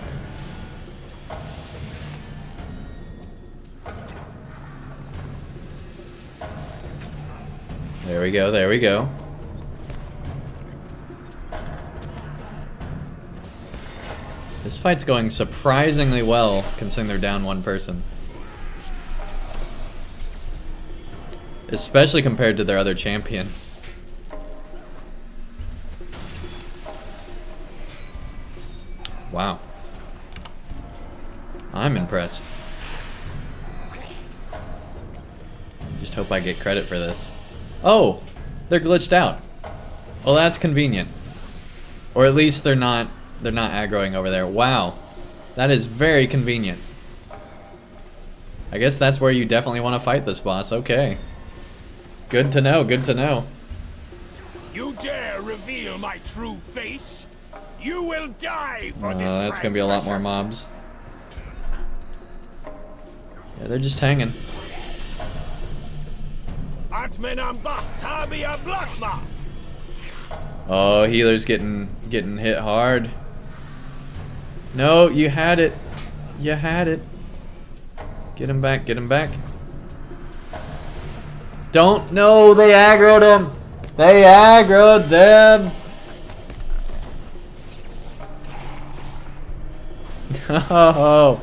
There we go, there we go. This fight's going surprisingly well, considering they're down one person. Especially compared to their other champion. Wow. I'm impressed. Just hope I get credit for this. Oh! They're glitched out. Well, that's convenient. Or at least they're not aggroing over there. Wow. That is very convenient. I guess that's where you definitely want to fight this boss. Okay. Good to know, good to know. You dare reveal my true face? You will die for this. That's gonna be a lot more mobs. Yeah, they're just hanging. Oh, healer's getting hit hard. No, you had it. You had it. Get him back, get him back. Don't, no, they aggroed him. They aggroed them. No.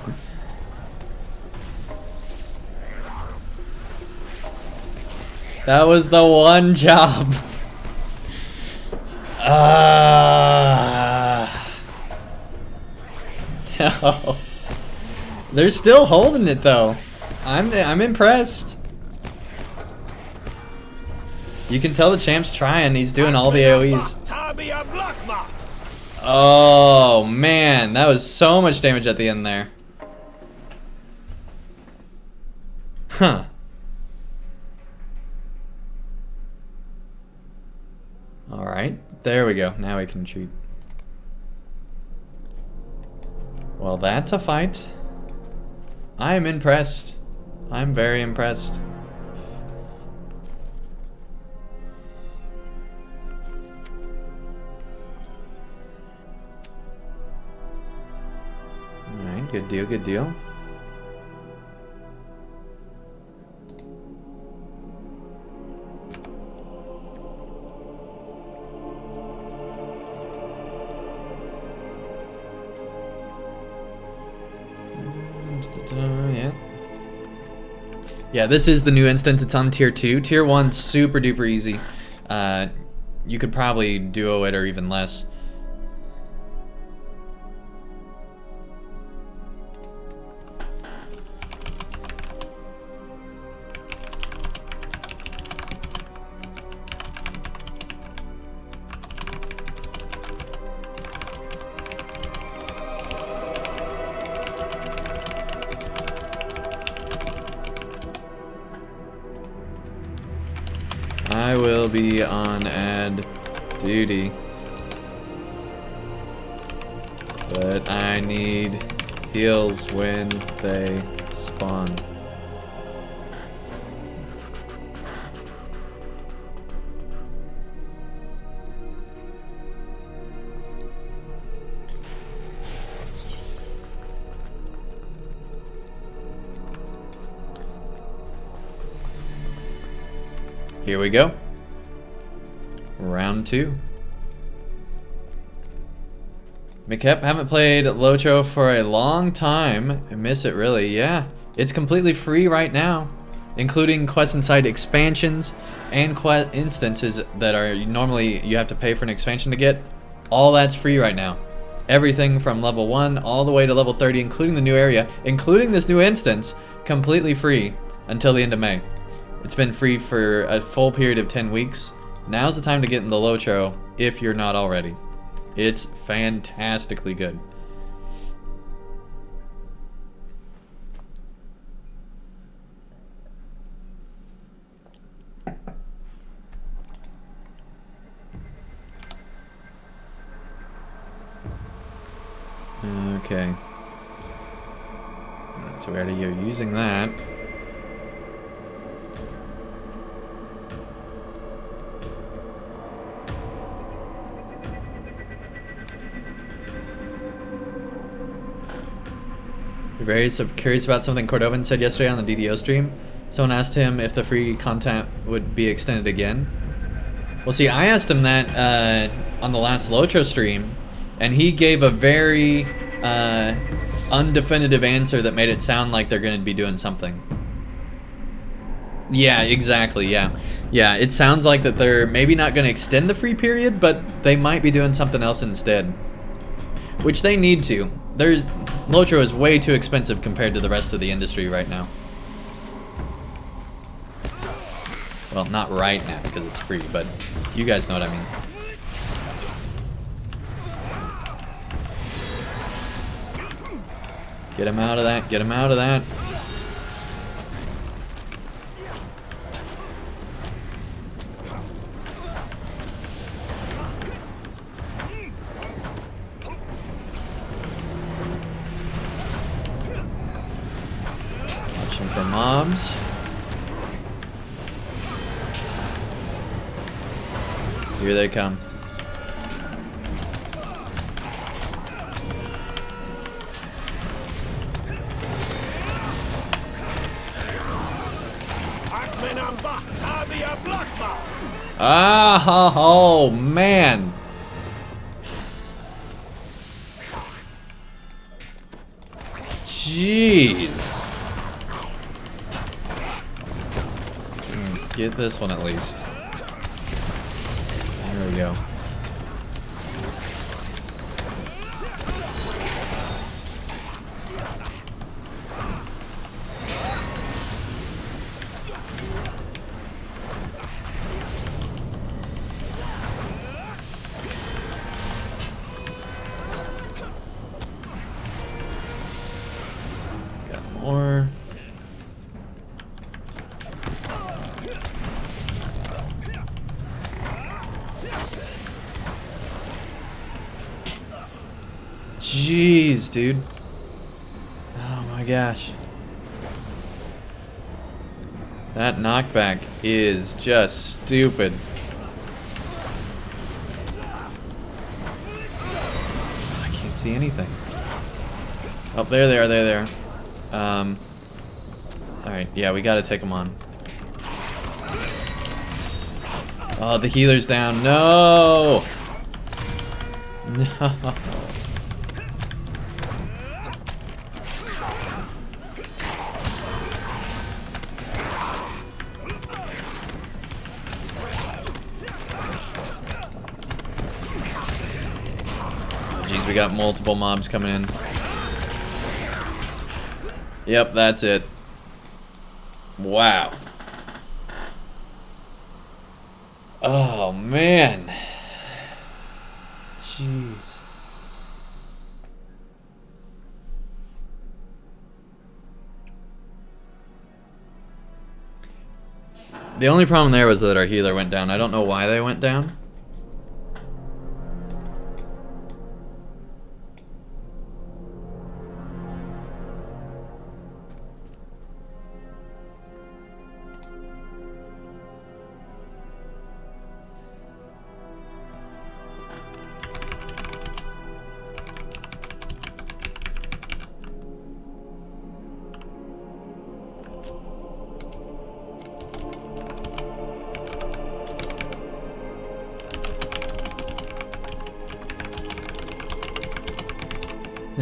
That was the one job. No. They're still holding it though. I'm impressed. You can tell the champ's trying. He's doing all the AoEs. Oh man, that was so much damage at the end there. Huh. Alright, there we go. Now we can retreat. Well, that's a fight. I'm impressed. I'm very impressed. Alright, good deal, good deal. Yeah, this is the new instance. It's on tier 2. Tier 1's super duper easy. You could probably duo it or even less. I will be on ad duty, but I need heals when they spawn. Here we go. Round 2. McKep, haven't played LOTRO for a long time. I miss it really, yeah. It's completely free right now, including quest inside expansions and quest instances that are normally you have to pay for an expansion to get. All that's free right now. Everything from level 1 all the way to level 30, including the new area, including this new instance, completely free until the end of May. It's been free for a full period of 10 weeks. Now's the time to get in the LOTRO if you're not already. It's fantastically good. Okay. So we already are using that. You're very curious about something Cordovan said yesterday on the DDO stream. Someone asked him if the free content would be extended again. Well, see, I asked him that on the last LOTRO stream, and he gave a very undefinitive answer that made it sound like they're going to be doing something. Yeah, exactly, yeah. Yeah, it sounds like that they're maybe not going to extend the free period, but they might be doing something else instead. Which they need to. LOTRO is way too expensive compared to the rest of the industry right now. Well, not right now because it's free, but you guys know what I mean. Get him out of that, get him out of that. Watching for mobs. Here they come. Ah, oh man. Jeez. Get this one at least. There we go. Got more. Jeez, dude. Oh my gosh. That knockback is just stupid. I can't see anything. Oh, there they are, there they are. Alright, yeah, we gotta take them on. Oh, the healer's down. No! No. Jeez, we got multiple mobs coming in. Yep, that's it. Wow. Oh, man. Jeez. The only problem there was that our healer went down. I don't know why they went down.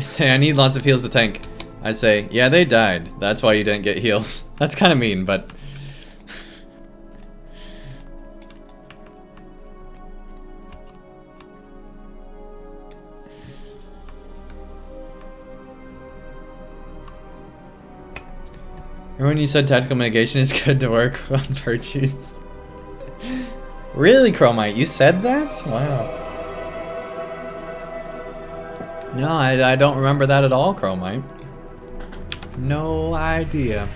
say, I need lots of heals to tank. I say, yeah, they died. That's why you didn't get heals. That's kind of mean, but... Remember when you said tactical mitigation is good to work on virtues? Really, Chromite? You said that? Wow. No, I don't remember that at all, Chromite. No idea.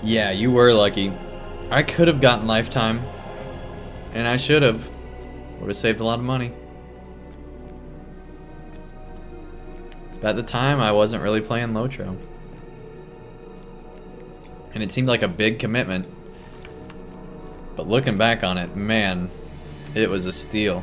Yeah, you were lucky. I could have gotten lifetime. And I should have. Would have saved a lot of money. But at the time, I wasn't really playing LOTRO. And it seemed like a big commitment. But looking back on it, man, it was a steal.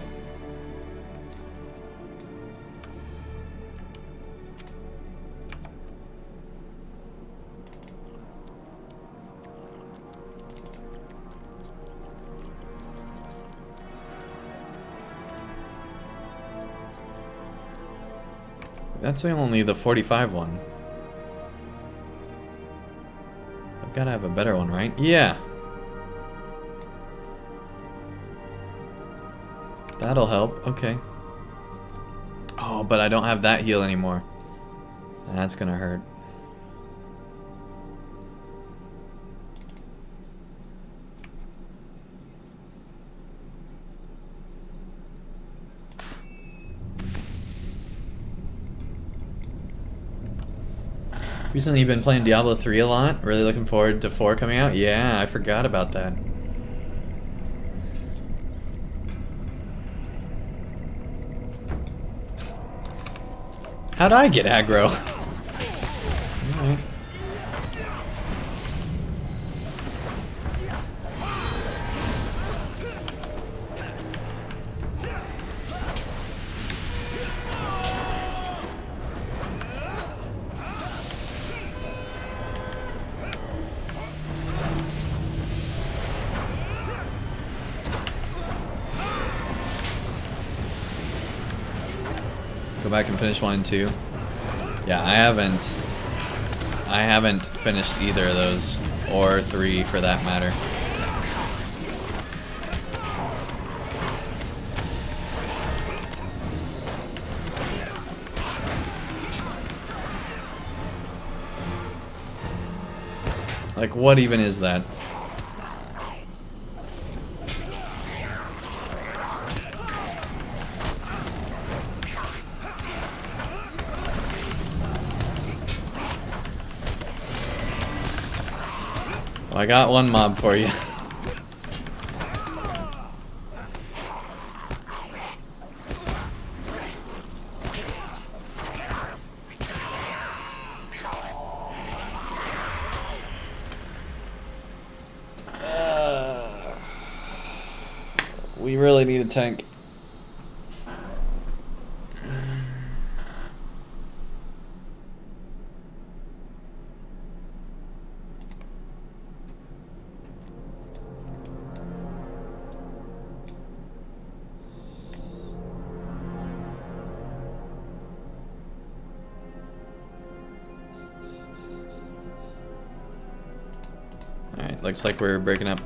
That's only the 45 one. I've got to have a better one, right? Yeah. That'll help. Okay. Oh, but I don't have that heal anymore. That's gonna hurt. Recently you've been playing Diablo 3 a lot. Really looking forward to 4 coming out. Yeah, I forgot about that. How'd I get aggro? Alright. Go back and finish 1 and 2. Yeah, I haven't finished either of those, or 3 for that matter. Like, what even is that? Well, I got one mob for you. We really need a tank. Alright, looks like we're breaking up.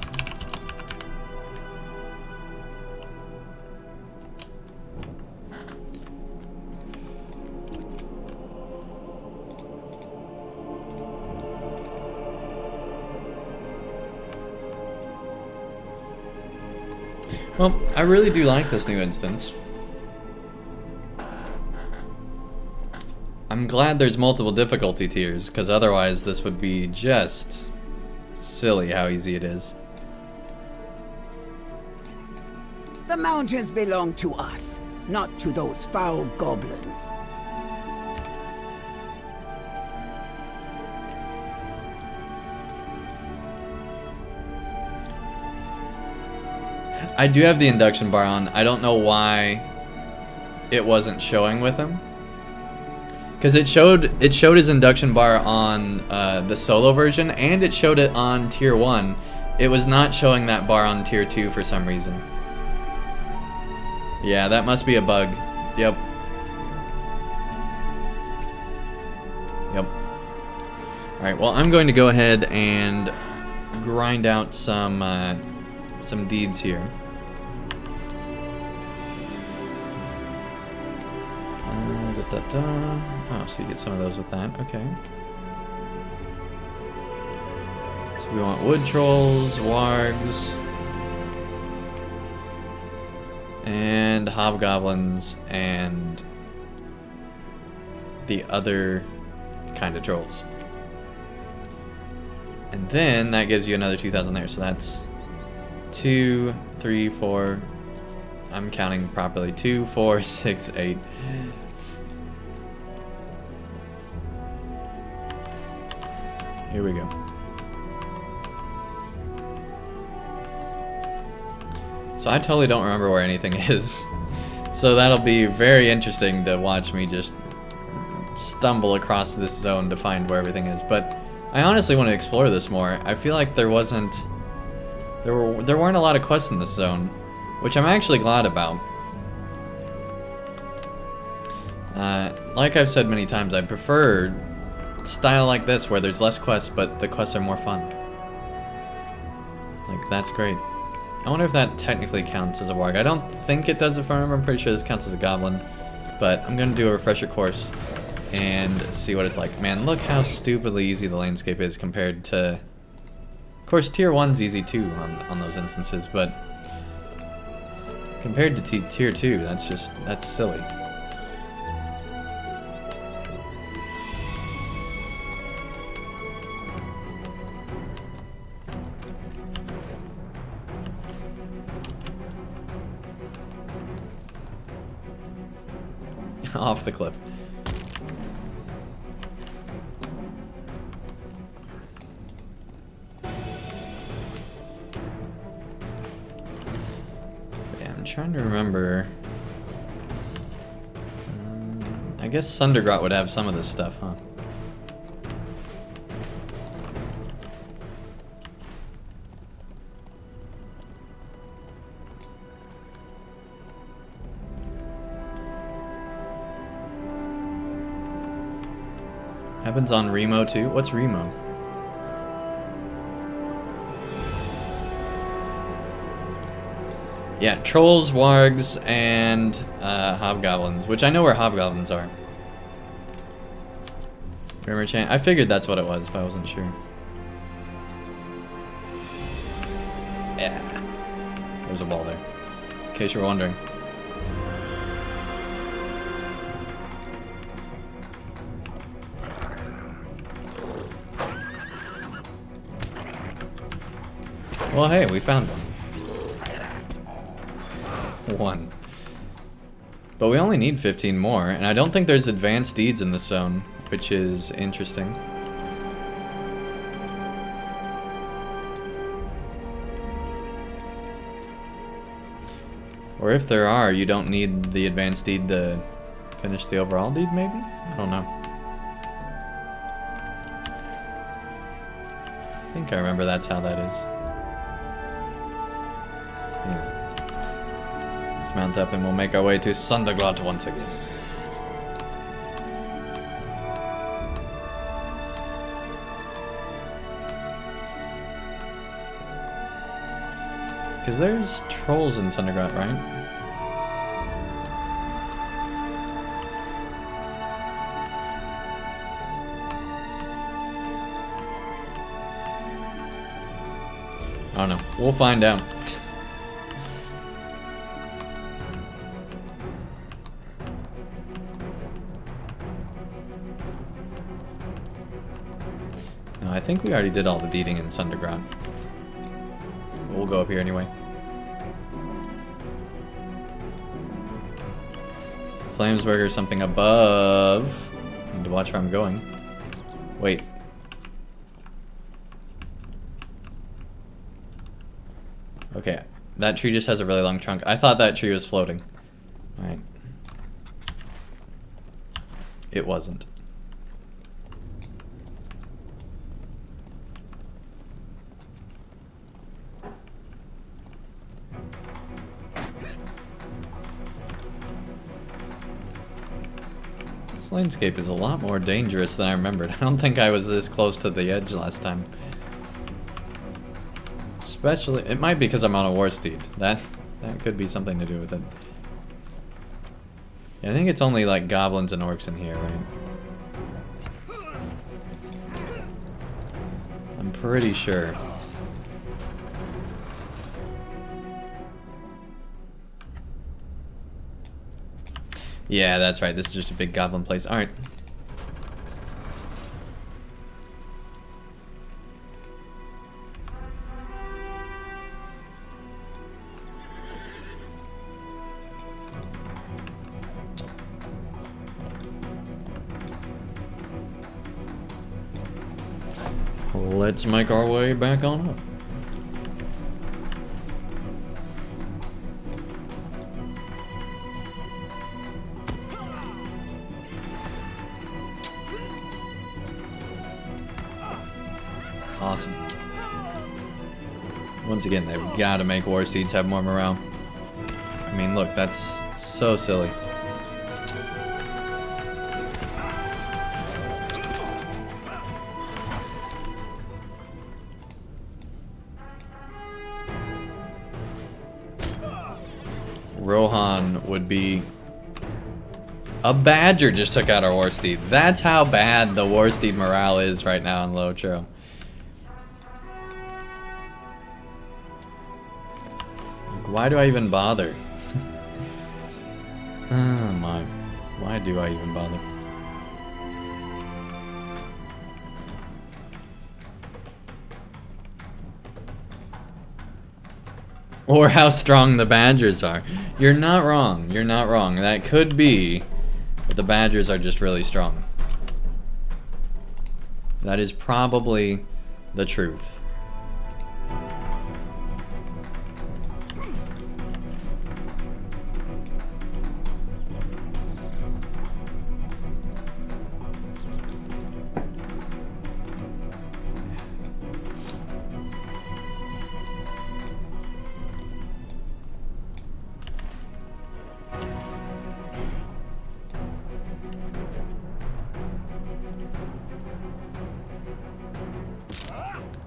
Well, I really do like this new instance. I'm glad there's multiple difficulty tiers, because otherwise this would be just silly how easy it is. The mountains belong to us, not to those foul goblins. I do have the induction bar on. I don't know why it wasn't showing with him. Because it showed his induction bar on the solo version, and it showed it on tier 1, It was not showing that bar on tier 2 for some reason. Yeah, that must be a bug. Yep. Yep. Alright, well, I'm going to go ahead and grind out some deeds here. Oh, so you get some of those with that. Okay. So we want wood trolls, wargs, and hobgoblins, and the other kind of trolls. And then that gives you another 2,000 there. So that's 2, 3, 4. I'm counting properly. 2, 4, 6, 8. Here we go. So I totally don't remember where anything is. So that'll be very interesting to watch me just stumble across this zone to find where everything is. But I honestly want to explore this more. I feel like there weren't a lot of quests in this zone, which I'm actually glad about. Like I've said many times, I prefer style like this where there's less quests, but the quests are more fun. Like, that's great. I wonder if that technically counts as a warg. I don't think it does, if I remember. I'm pretty sure this counts as a goblin. But I'm going to do a refresher course and see what it's like. Man, look how stupidly easy the landscape is compared to... Of course, tier 1's easy too on those instances, but... compared to tier 2, that's silly. Off the cliff. Yeah, I'm trying to remember. I guess Sundergrot would have some of this stuff, huh? Happens on Remo too? What's Remo? Yeah, trolls, wargs, and hobgoblins, which I know where hobgoblins are. I figured that's what it was, but I wasn't sure. Yeah. There's a wall there, in case you're wondering. Well, hey, we found one. But we only need 15 more, and I don't think there's advanced deeds in this zone, which is interesting. Or if there are, you don't need the advanced deed to finish the overall deed, maybe? I don't know. I think I remember that's how that is. Anyway, let's mount up and we'll make our way to Sundergrot once again. Because there's trolls in Sundergrot, right? I don't know. We'll find out. No, I think we already did all the deeding in Sundergrot. We'll go up here anyway. Flamesburger or something above. Need to watch where I'm going. Wait. Okay, that tree just has a really long trunk. I thought that tree was floating. Alright. It wasn't. This landscape is a lot more dangerous than I remembered. I don't think I was this close to the edge last time. Especially, it might be because I'm on a war steed. That could be something to do with it. Yeah, I think it's only like goblins and orcs in here, right? I'm pretty sure. Yeah, that's right. This is just a big goblin place. Alright. Let's make our way back on up. Awesome. Once again, they've got to make war steeds have more morale. I mean, look, that's so silly. Rohan would be... A badger just took out our war steed. That's how bad the war steed morale is right now in LOTRO. Why do I even bother? Oh my. Why do I even bother? Or how strong the badgers are. You're not wrong. You're not wrong. That could be that the badgers are just really strong. That is probably the truth.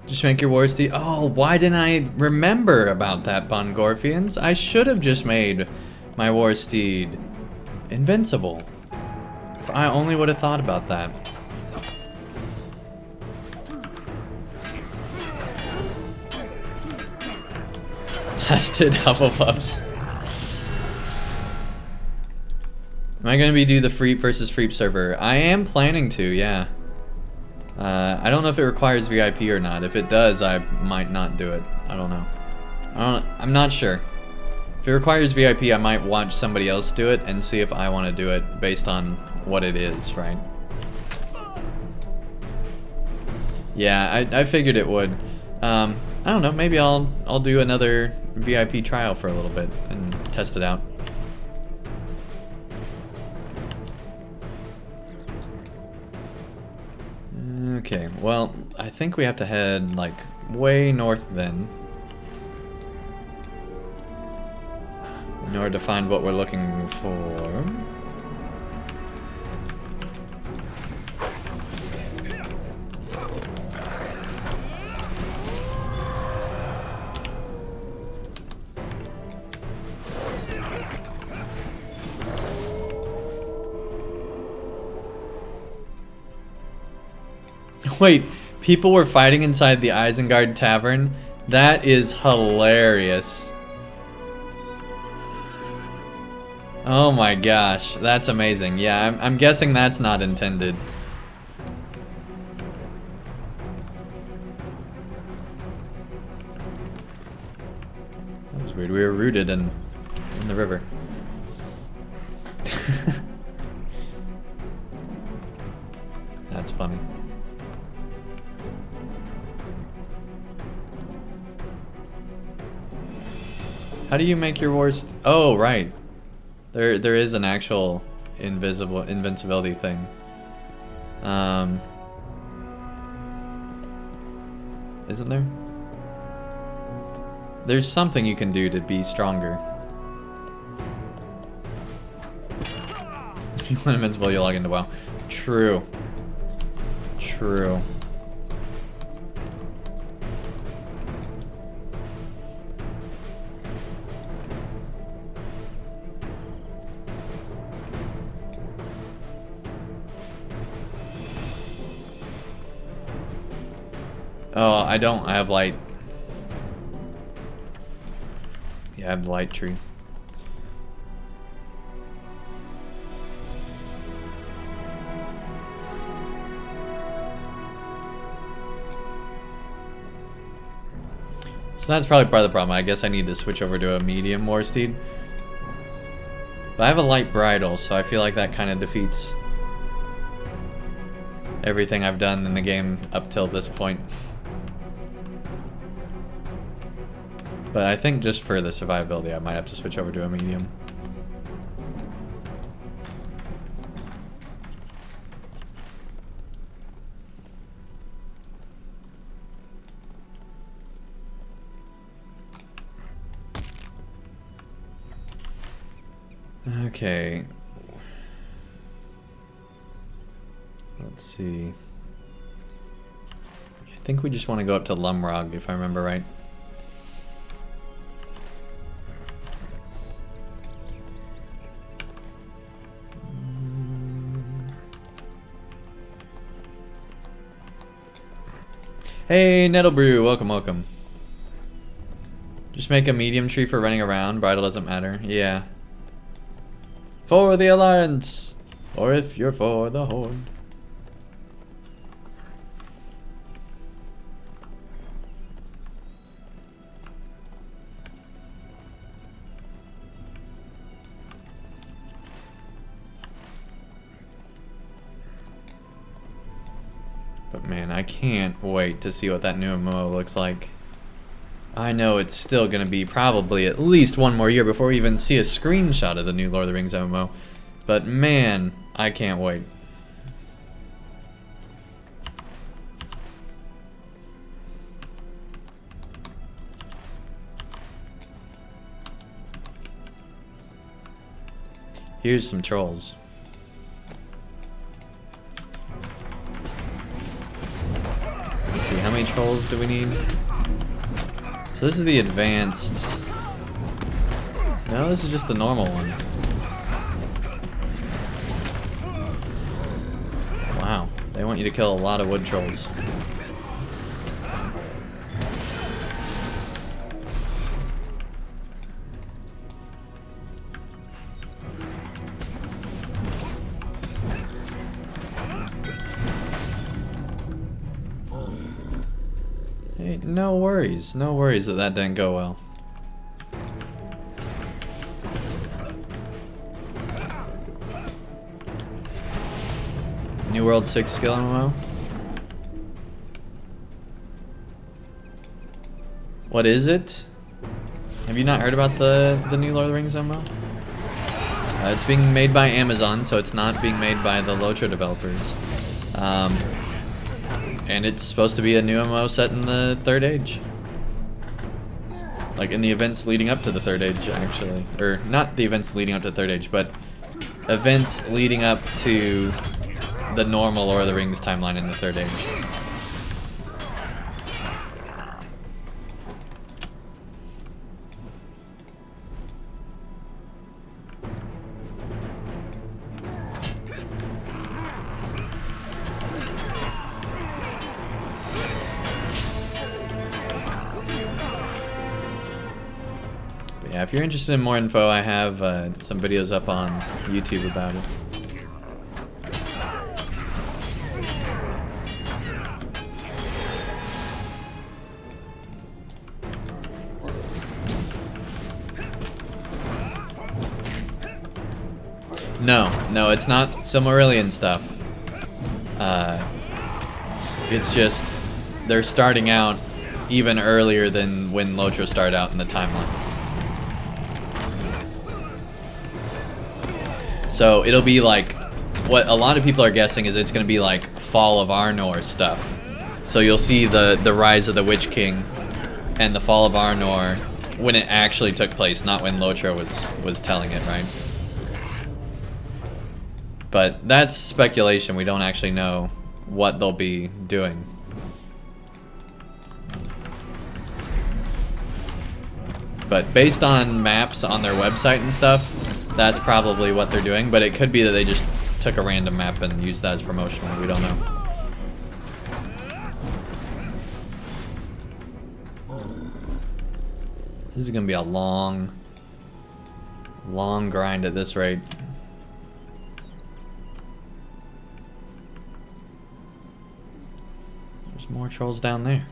Just make your war steed. Oh, why didn't I remember about that, Bongorfians? I should have just made my war steed invincible. If I only would have thought about that. Blasted Hufflepuffs. Am I gonna do the Freep versus Freep server? I am planning to, yeah. I don't know if it requires VIP or not. If it does, I might not do it. I don't know. I'm not sure. If it requires VIP, I might watch somebody else do it and see if I want to do it based on what it is, right? Yeah, I figured it would. I don't know. Maybe I'll do another VIP trial for a little bit and test it out. Okay, well, I think we have to head, like, way north then. In order to find what we're looking for. Wait, people were fighting inside the Isengard Tavern? That is hilarious. Oh my gosh, that's amazing. Yeah, I'm guessing that's not intended. That was weird. We were rooted in the river. That's funny. How do you make your wars? Oh, right. There is an actual invincibility thing. Isn't there? There's something you can do to be stronger. You want invincible, you log into WoW. True. True. Oh, I don't. I have light. Yeah, I have the light tree. So that's probably part of the problem. I guess I need to switch over to a medium war steed. But I have a light bridle, so I feel like that kind of defeats everything I've done in the game up till this point. But I think just for the survivability, I might have to switch over to a medium. Okay. Let's see. I think we just want to go up to Lumrog, if I remember right. Hey, Nettlebrew, welcome, welcome. Just make a medium tree for running around. Bridle doesn't matter. Yeah. For the Alliance! Or if you're for the Horde. But man, I can't wait to see what that new MMO looks like. I know it's still going to be probably at least one more year before we even see a screenshot of the new Lord of the Rings MMO. But man, I can't wait. Here's some trolls. Let's see, how many trolls do we need? So this is the advanced. No, this is just the normal one. Wow, they want you to kill a lot of wood trolls. Hey, no worries that that didn't go well. New World 6 skill MMO? What is it? Have you not heard about the new Lord of the Rings MMO? It's being made by Amazon, so it's not being made by the LOTRO developers. And it's supposed to be a new MMO set in the Third Age. Like in the events leading up to the Third Age, actually. Or not the events leading up to the Third Age, but events leading up to the normal Lord of the Rings timeline in the Third Age. Yeah, if you're interested in more info, I have some videos up on YouTube about it. No, it's not Silmarillion stuff. It's just they're starting out even earlier than when LOTRO started out in the timeline. So it'll be like, what a lot of people are guessing is it's going to be like Fall of Arnor stuff. So you'll see the rise of the Witch King and the Fall of Arnor when it actually took place, not when LOTRO was telling it, right? But that's speculation. We don't actually know what they'll be doing. But based on maps on their website and stuff, that's probably what they're doing. But it could be that they just took a random map and used that as promotional. We don't know. This is gonna be a long grind at this rate. There's more trolls down there.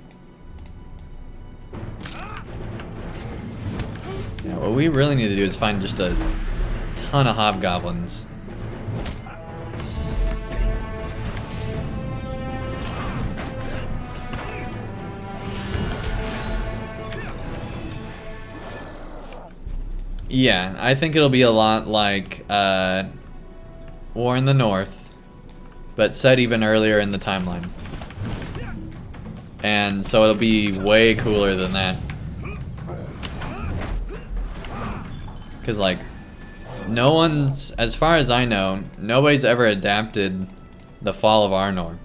Yeah, what we really need to do is find just a ton of hobgoblins. Yeah, I think it'll be a lot like War in the North, but set even earlier in the timeline. And so it'll be way cooler than that. Because, like, no one's, as far as I know, nobody's ever adapted the Fall of Arnor.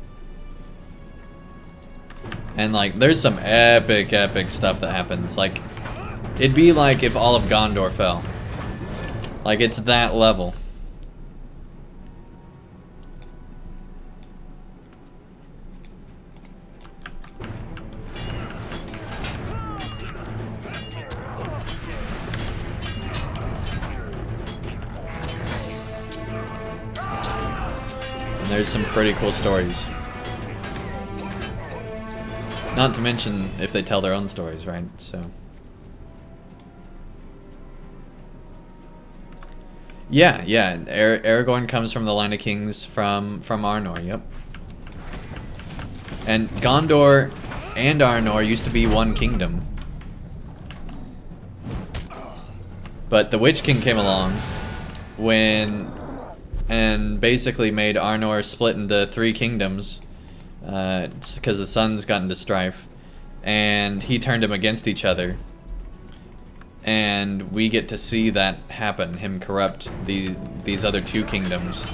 And, like, there's some epic stuff that happens. Like, it'd be like if all of Gondor fell. Like, it's that level. And there's some pretty cool stories. Not to mention if they tell their own stories, right? So... Yeah. Aragorn comes from the line of kings from Arnor, yep. And Gondor and Arnor used to be one kingdom. But the Witch King came along and basically made Arnor split into 3 kingdoms because the sons got into strife, and he turned them against each other. And we get to see that happen, him corrupt these other 2 kingdoms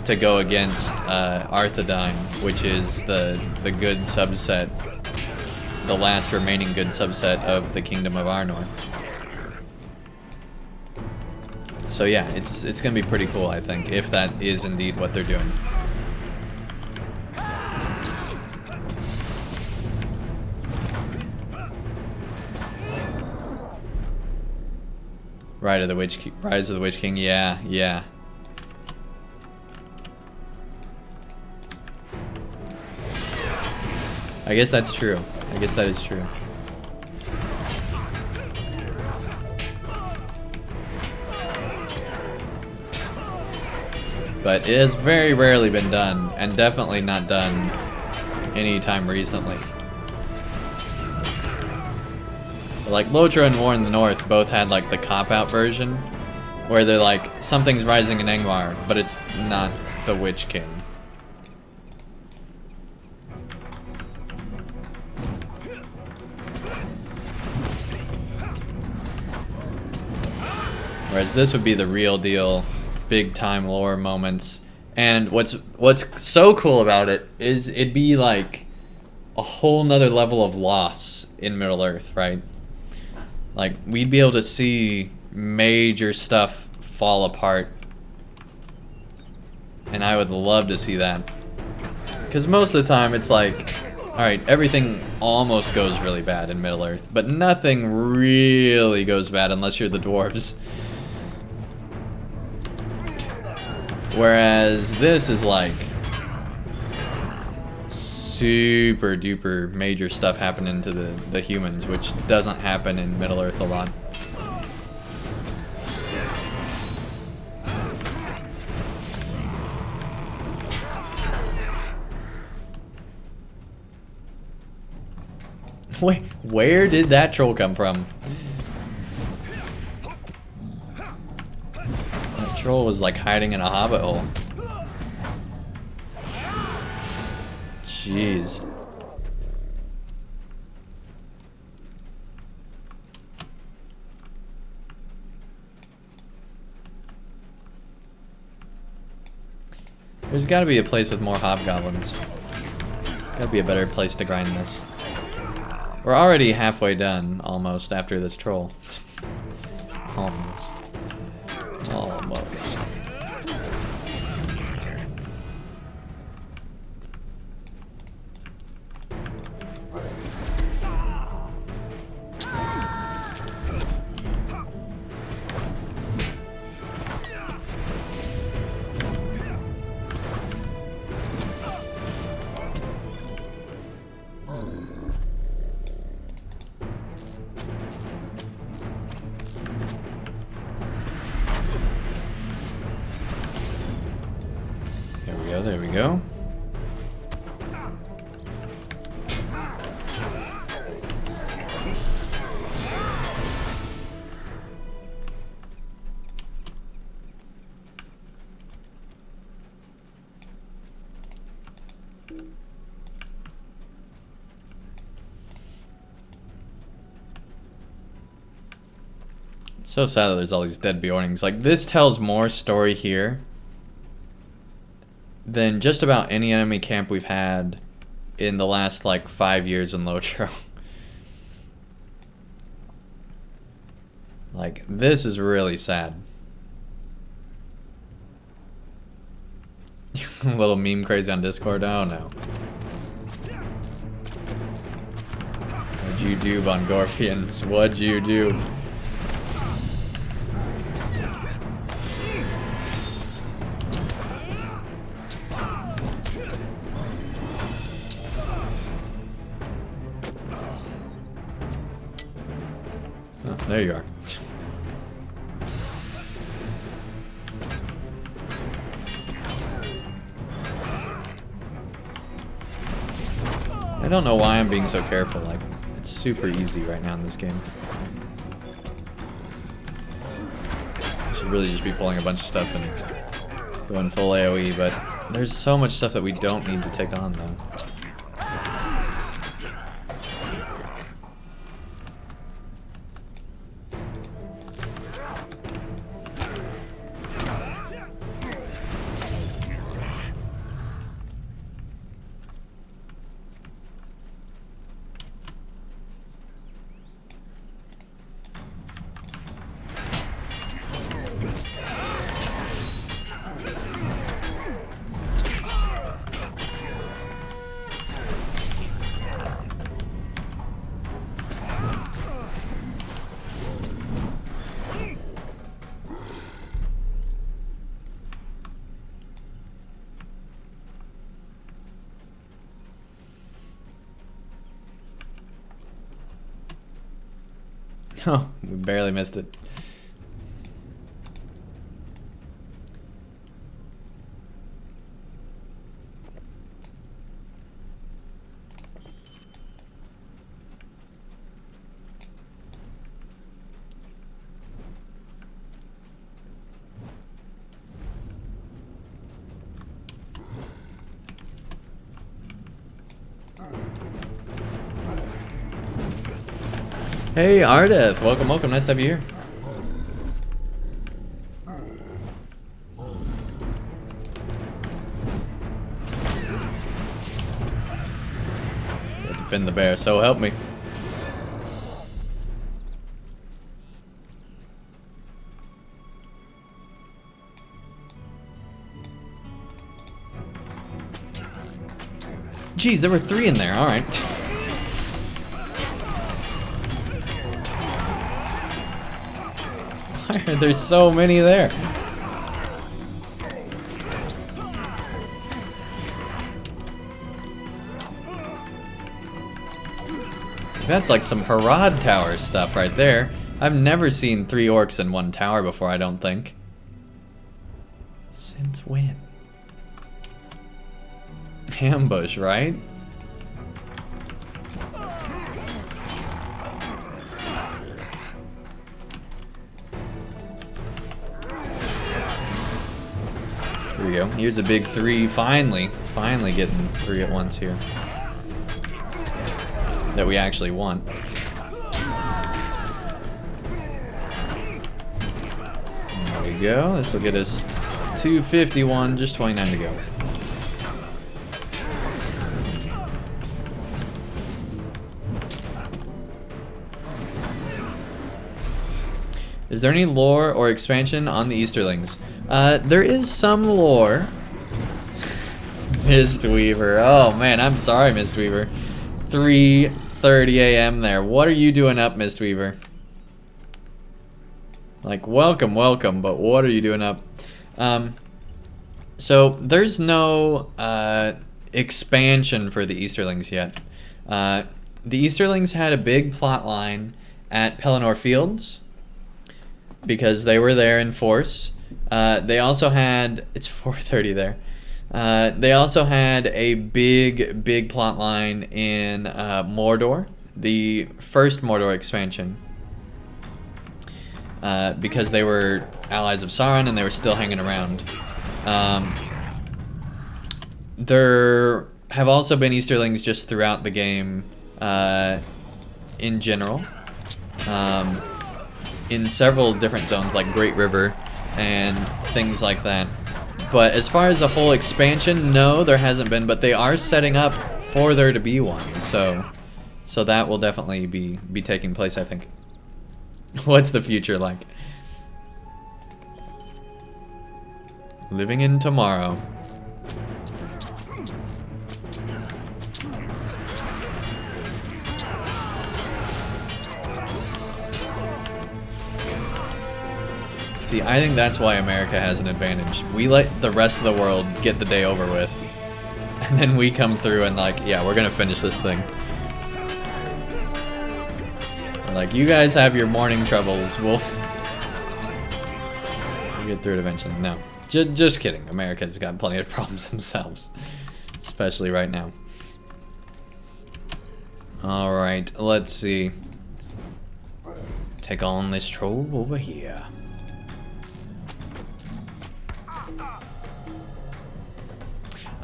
to go against Arthedain, which is the good subset, the last remaining good subset of the Kingdom of Arnor. So yeah, it's gonna be pretty cool, I think, if that is indeed what they're doing. Rise of the Witch King, yeah. I guess that's true. I guess that is true. But it has very rarely been done, and definitely not done anytime recently. Like, LOTRO and War in the North both had, like, the cop-out version, where they're like, something's rising in Angmar, but it's not the Witch King. Whereas this would be the real deal, big-time lore moments. And what's so cool about it is it'd be, like, a whole nother level of loss in Middle-earth, right? Like, we'd be able to see major stuff fall apart. And I would love to see that. Because most of the time it's like, alright, everything almost goes really bad in Middle-earth, but nothing really goes bad unless you're the dwarves. Whereas this is like super duper major stuff happening to the humans, which doesn't happen in Middle-earth a lot. Wait, where did that troll come from? That troll was like hiding in a hobbit hole. Jeez. There's gotta be a place with more hobgoblins. Gotta be a better place to grind this. We're already halfway done, almost, after this troll. Almost. Almost. There we go. It's so sad that there's all these dead Bjornings. Like, this tells more story here than just about any enemy camp we've had in the last, like, 5 years in LOTRO. Like, this is really sad. A little meme crazy on Discord? Oh no. What'd you do, Bongorfians? What'd you do? Oh, there you are. I don't know why I'm being so careful. Like, it's super easy right now in this game. I should really just be pulling a bunch of stuff and going full AoE, but there's so much stuff that we don't need to take on, though. Oh, we barely missed it. Hey, Ardeth, welcome, welcome. Nice to have you here. Gotta defend the bear, so help me. Jeez, there were 3 in there, alright. There's so many there. That's like some Harad Tower stuff right there. I've never seen 3 orcs in 1 tower before, I don't think. Since when? Ambush, right? Here we go. Here's a big 3. Finally getting 3 at once here. That we actually want. There we go. This will get us 251, just 29 to go. Is there any lore or expansion on the Easterlings? There is some lore. Mistweaver. Oh man, I'm sorry, Mistweaver. 3:30 a.m. there. What are you doing up, Mistweaver? Like, welcome, welcome, but what are you doing up? So there's no expansion for the Easterlings yet. The Easterlings had a big plot line at Pelennor Fields because they were there in force. They also had, it's 4:30 there. They also had a big plot line in Mordor, the first Mordor expansion, because they were allies of Sauron and they were still hanging around. There have also been Easterlings just throughout the game in general, in several different zones like Great River and things like that. But as far as a whole expansion, no, there hasn't been, but they are setting up for there to be one, so that will definitely be taking place, I think. What's the future like? Living in tomorrow. See, I think that's why America has an advantage. We let the rest of the world get the day over with, and then we come through and like, yeah, we're gonna finish this thing. Like, you guys have your morning troubles, we'll get through it eventually. No, just kidding. America's got plenty of problems themselves, especially right now. All right, let's see. Take on this troll over here.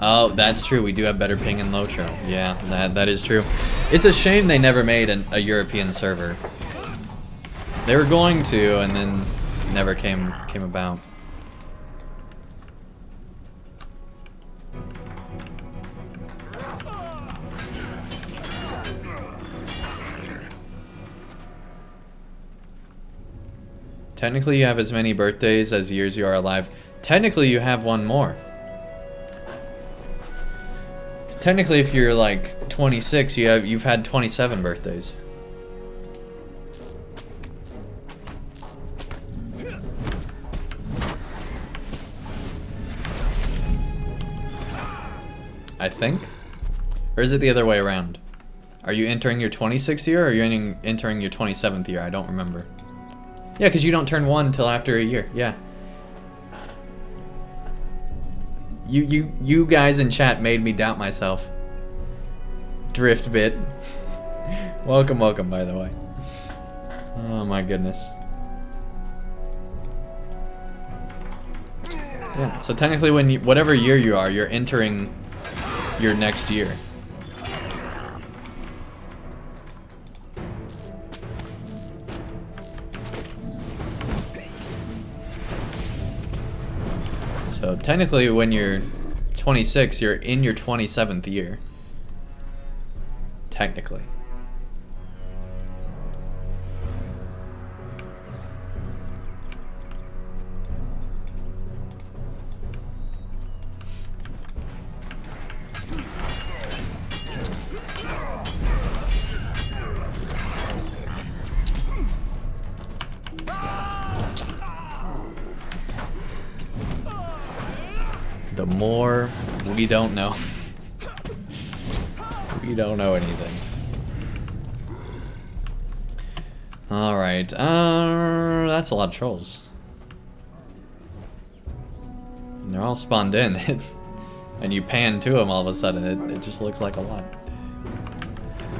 Oh, that's true. We do have better ping in LOTRO. Yeah, that is true. It's a shame they never made a European server. They were going to, and then never came about. Technically, you have as many birthdays as years you are alive. Technically, you have one more. Technically, if you're like 26, you've had 27 birthdays. I think? Or is it the other way around? Are you entering your 26th year or are you entering your 27th year? I don't remember. Yeah, because you don't turn 1 till after a year. Yeah. You guys in chat made me doubt myself. Driftbit. Welcome, by the way. Oh my goodness. Yeah, so technically when whatever year you are, you're entering your next year. So technically when you're 26, you're in your 27th year. Technically. The more we don't know. We don't know anything. Alright, that's a lot of trolls. And they're all spawned in. And you pan to them all of a sudden, it just looks like a lot.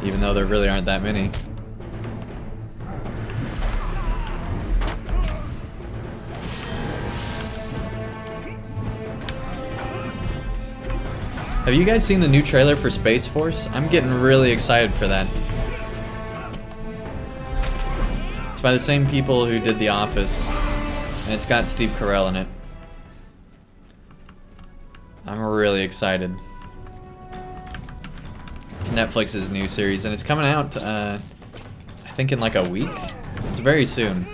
Even though there really aren't that many. Have you guys seen the new trailer for Space Force? I'm getting really excited for that. It's by the same people who did The Office, and it's got Steve Carell in it. I'm really excited. It's Netflix's new series, and it's coming out, I think in like a week. It's very soon.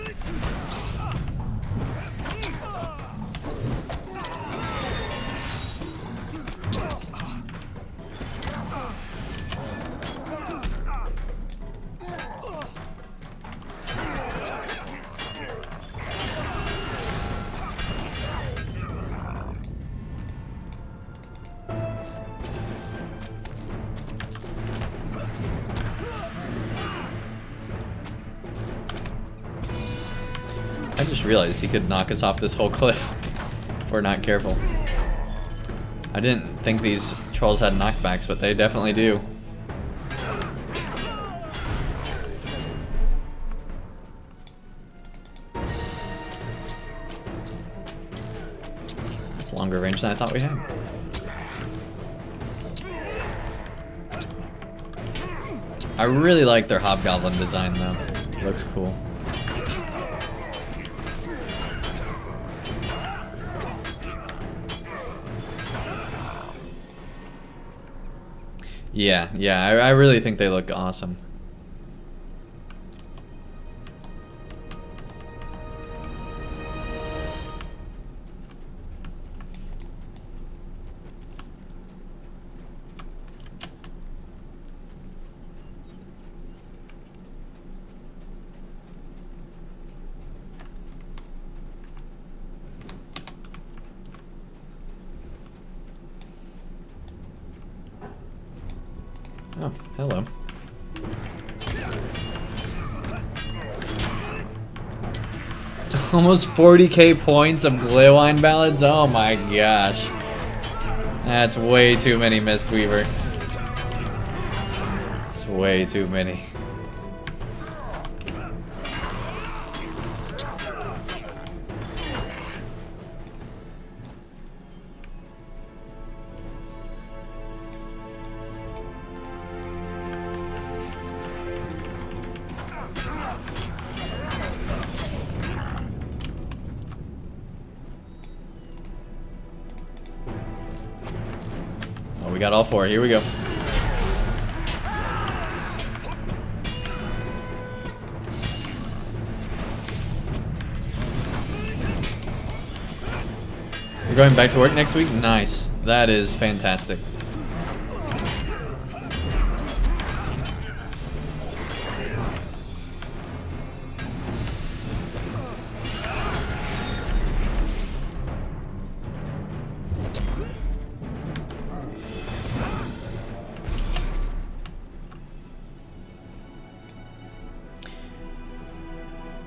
just realized he could knock us off this whole cliff if we're not careful. I didn't think these trolls had knockbacks, but they definitely do. It's longer range than I thought we had. I really like their hobgoblin design though. It looks cool. Yeah, I really think they look awesome. Oh, hello. Almost 40k points of Glywine ballads? Oh my gosh. That's way too many, Mistweaver. It's way too many. We got all four. Here we go. You're going back to work next week? Nice. That is fantastic.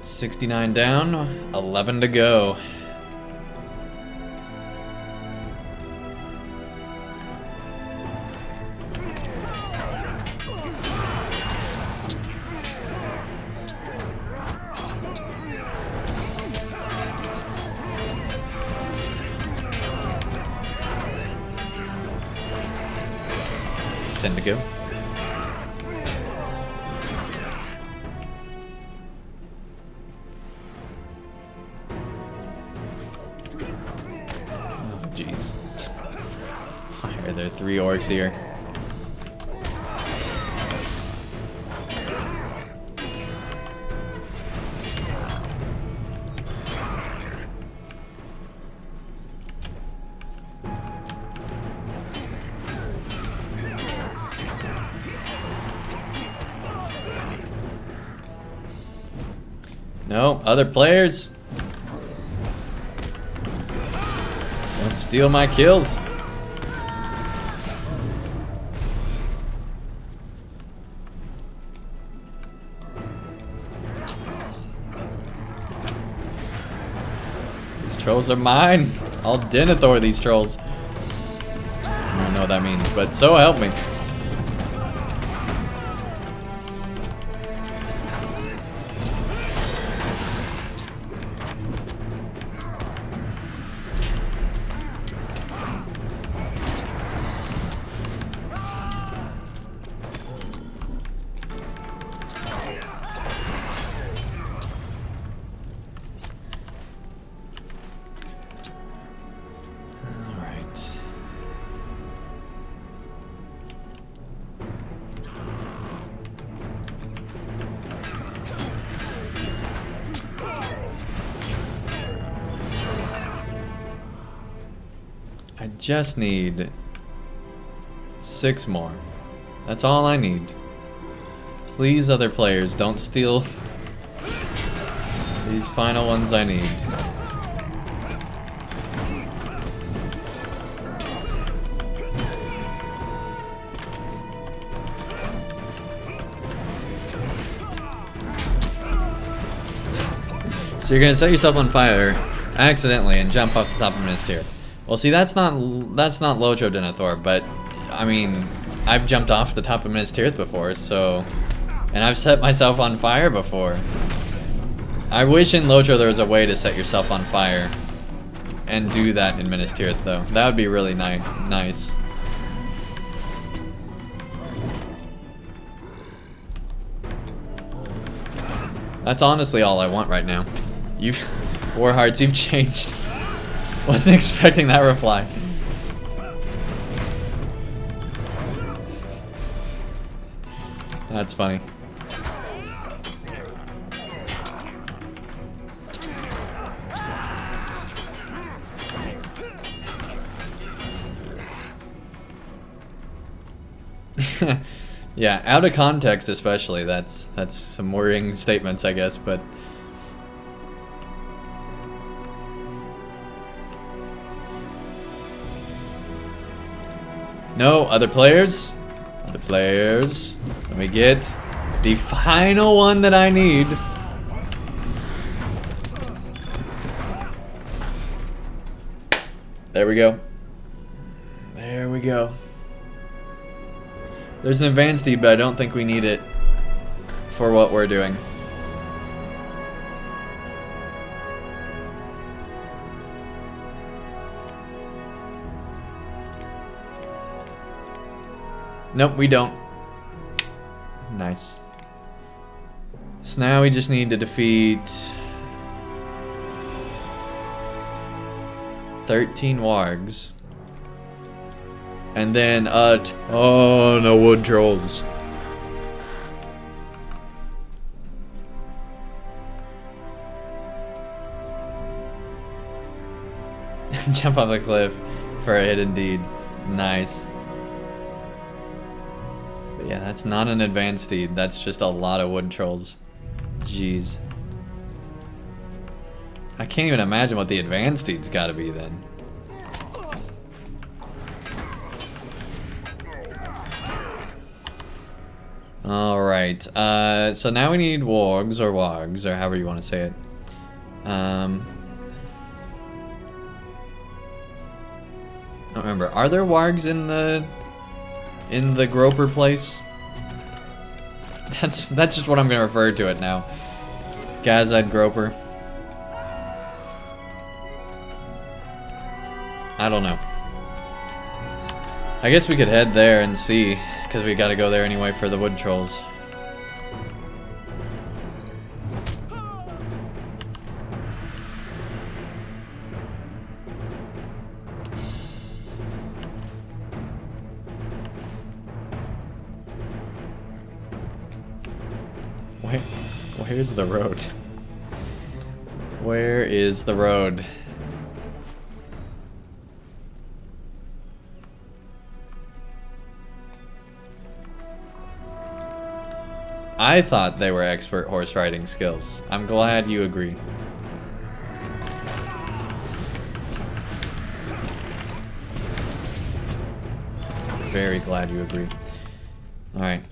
$69 down, 11 to go. Ten to go. Jeez. Why are there 3 orcs here? No, other players. Don't steal my kills. These trolls are mine. I'll Denethor these trolls. I don't know what that means, but so help me. I just need 6 more. That's all I need. Please, other players, don't steal these final ones I need. So you're gonna set yourself on fire accidentally and jump off the top of Minas Tirith. Well, see, that's not LOTRO Denethor, but I mean, I've jumped off the top of Minas Tirith before, so, and I've set myself on fire before. I wish in LOTRO there was a way to set yourself on fire and do that in Minas Tirith, though. That would be really nice. That's honestly all I want right now. Warhearts, you've changed. Wasn't expecting that reply. That's funny. Yeah, out of context especially, that's some worrying statements, I guess, but no, other players. Other players. Let me get the final one that I need. There we go. There we go. There's an advanced deed, but I don't think we need it for what we're doing. Nope, we don't. Nice. So now we just need to defeat 13 wargs. And then a ton of wood trolls. Jump off the cliff for a hidden deed. Nice. But yeah, that's not an advanced deed. That's just a lot of wood trolls. Jeez. I can't even imagine what the advanced deed's gotta be then. Alright, so now we need wargs, or however you want to say it. I don't remember. Are there wargs in the Groper place? That's just what I'm gonna refer to it now. Gazad Groper. I don't know. I guess we could head there and see, because we gotta go there anyway for the wood trolls. Where's the road? Where is the road? I thought they were expert horse riding skills. I'm glad you agree. Very glad you agree. Alright.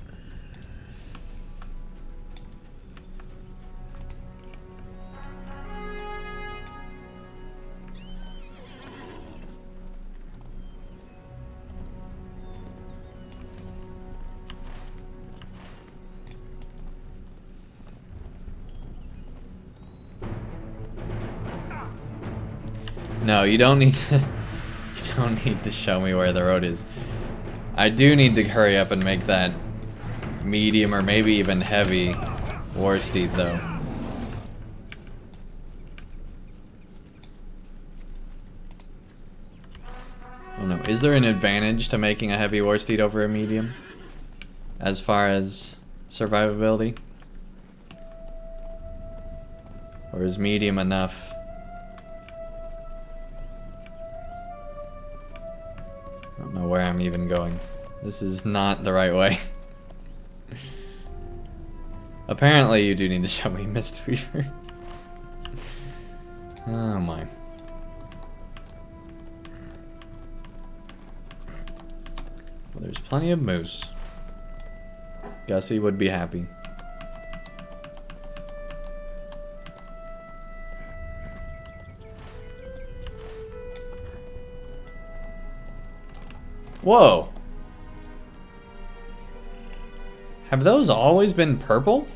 No, you don't need to. You don't need to show me where the road is. I do need to hurry up and make that medium or maybe even heavy war steed, though. Oh no, is there an advantage to making a heavy war steed over a medium, as far as survivability, or is medium enough? I don't know where I'm even going. This is not the right way. Apparently you do need to show me Mistweaver. Oh my. Well, there's plenty of moose. Gussie would be happy. Whoa. Have those always been purple?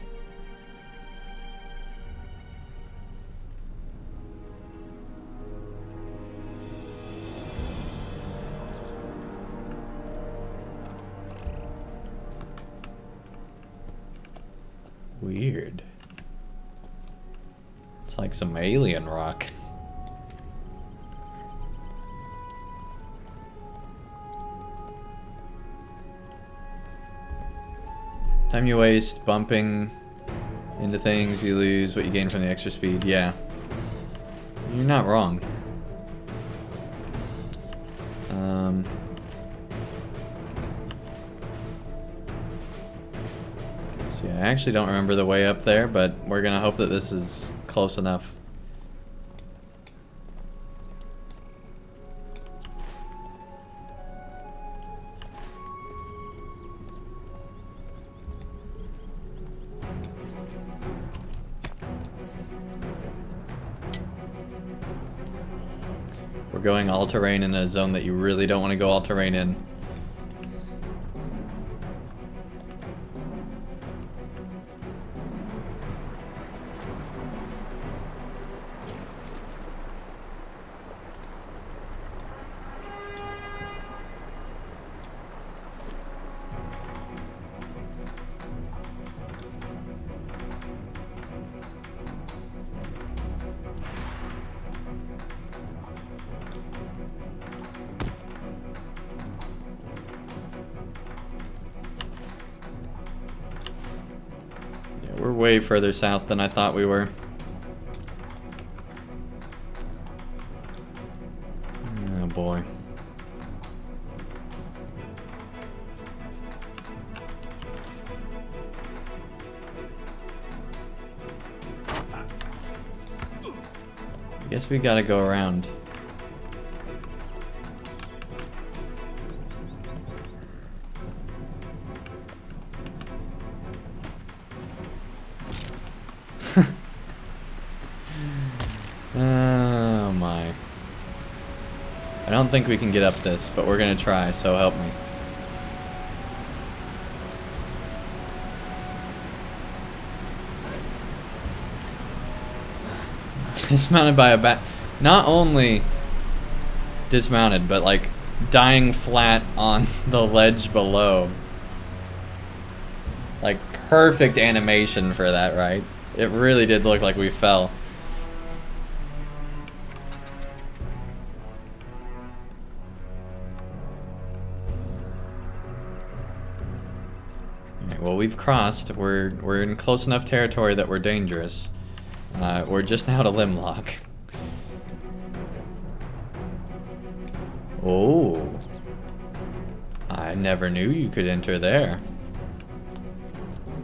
Weird. It's like some alien rock. Time you waste bumping into things, you lose what you gain from the extra speed. Yeah. You're not wrong. So yeah, I actually don't remember the way up there, but we're gonna hope that this is close enough. We're going all-terrain in a zone that you really don't want to go all-terrain in. We're way further south than I thought we were. Oh boy. I guess we gotta go around. Oh my. I don't think we can get up this, but we're gonna try, so help me. Dismounted by a bat. Not only dismounted, but like dying flat on the ledge below. Like perfect animation for that, right? It really did look like we fell. Alright, well, we've crossed. We're in close enough territory that we're dangerous. We're just now to Limlock. Oh. I never knew you could enter there.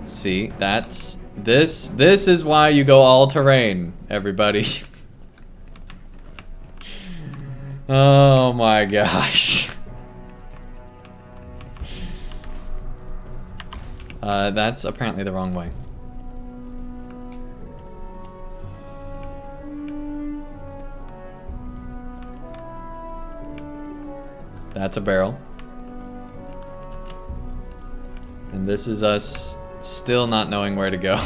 See, that's... This is why you go all-terrain, everybody. Oh my gosh. That's apparently the wrong way. That's a barrel. And this is us still not knowing where to go.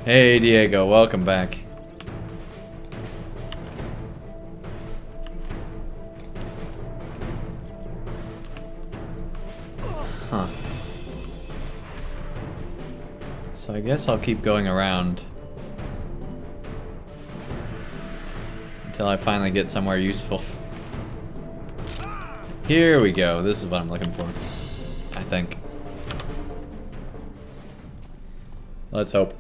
Hey Diego, welcome back. Huh. So I guess I'll keep going around until I finally get somewhere useful. Here we go. This is what I'm looking for, I think. Let's hope.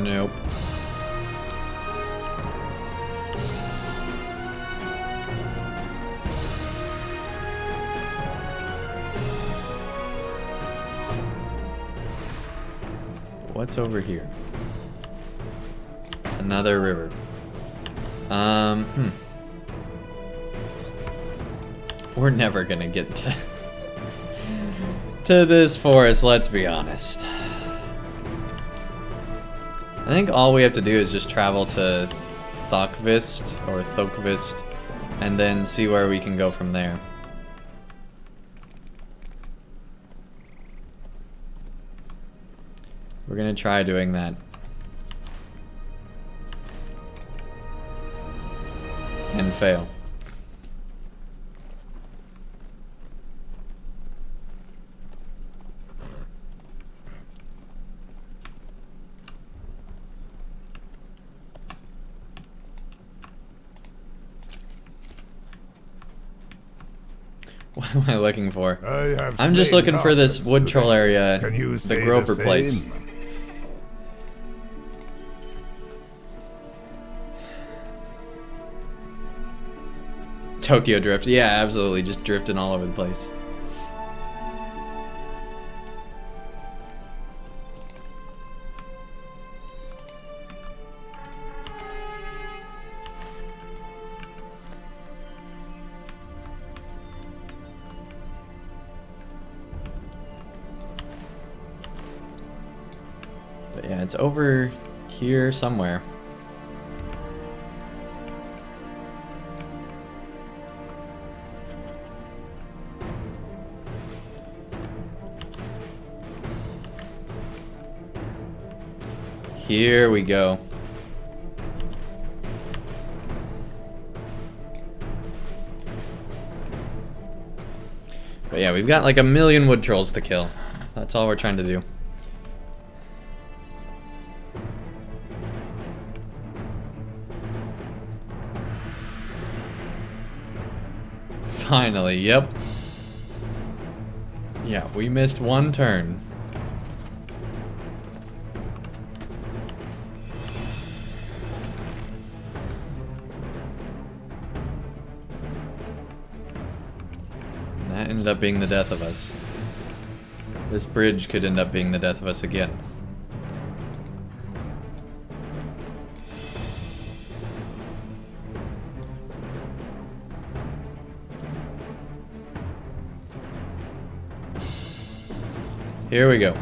Nope. What's over here? Another river. We're never gonna get to this forest, let's be honest. I think all we have to do is just travel to Thokvist, or Thokvist, and then see where we can go from there. We're gonna try doing that. And fail. What am I looking for? I'm just looking for this wood troll area, the Groper place. Tokyo Drift, yeah, absolutely, just drifting all over the place. But yeah, it's over here somewhere. Here we go. But yeah, we've got like 1,000,000 wood trolls to kill. That's all we're trying to do. Finally, yep. Yeah, we missed one turn. That ended up being the death of us. This bridge could end up being the death of us again. Here we go.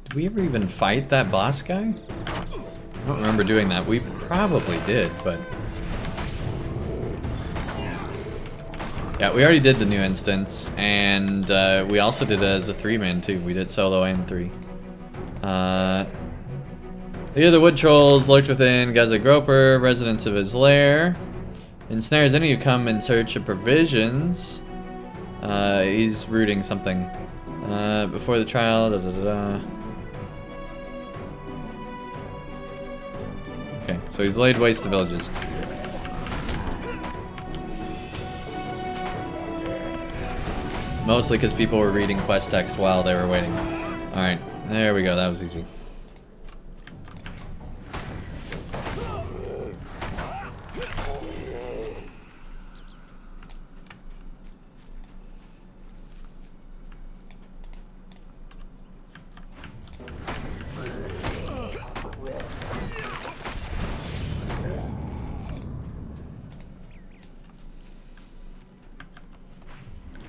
Did we ever even fight that boss guy? I don't remember doing that. We probably did, but... yeah, we already did the new instance, and we also did it as a 3-man too. We did solo and 3. The other wood trolls lurked within Gaza Groper, residents of his lair. Ensnares any who come in search of provisions. He's rooting something. Before the trial, da da da da. Okay, so he's laid waste to villages. Mostly because people were reading quest text while they were waiting. Alright, there we go, that was easy.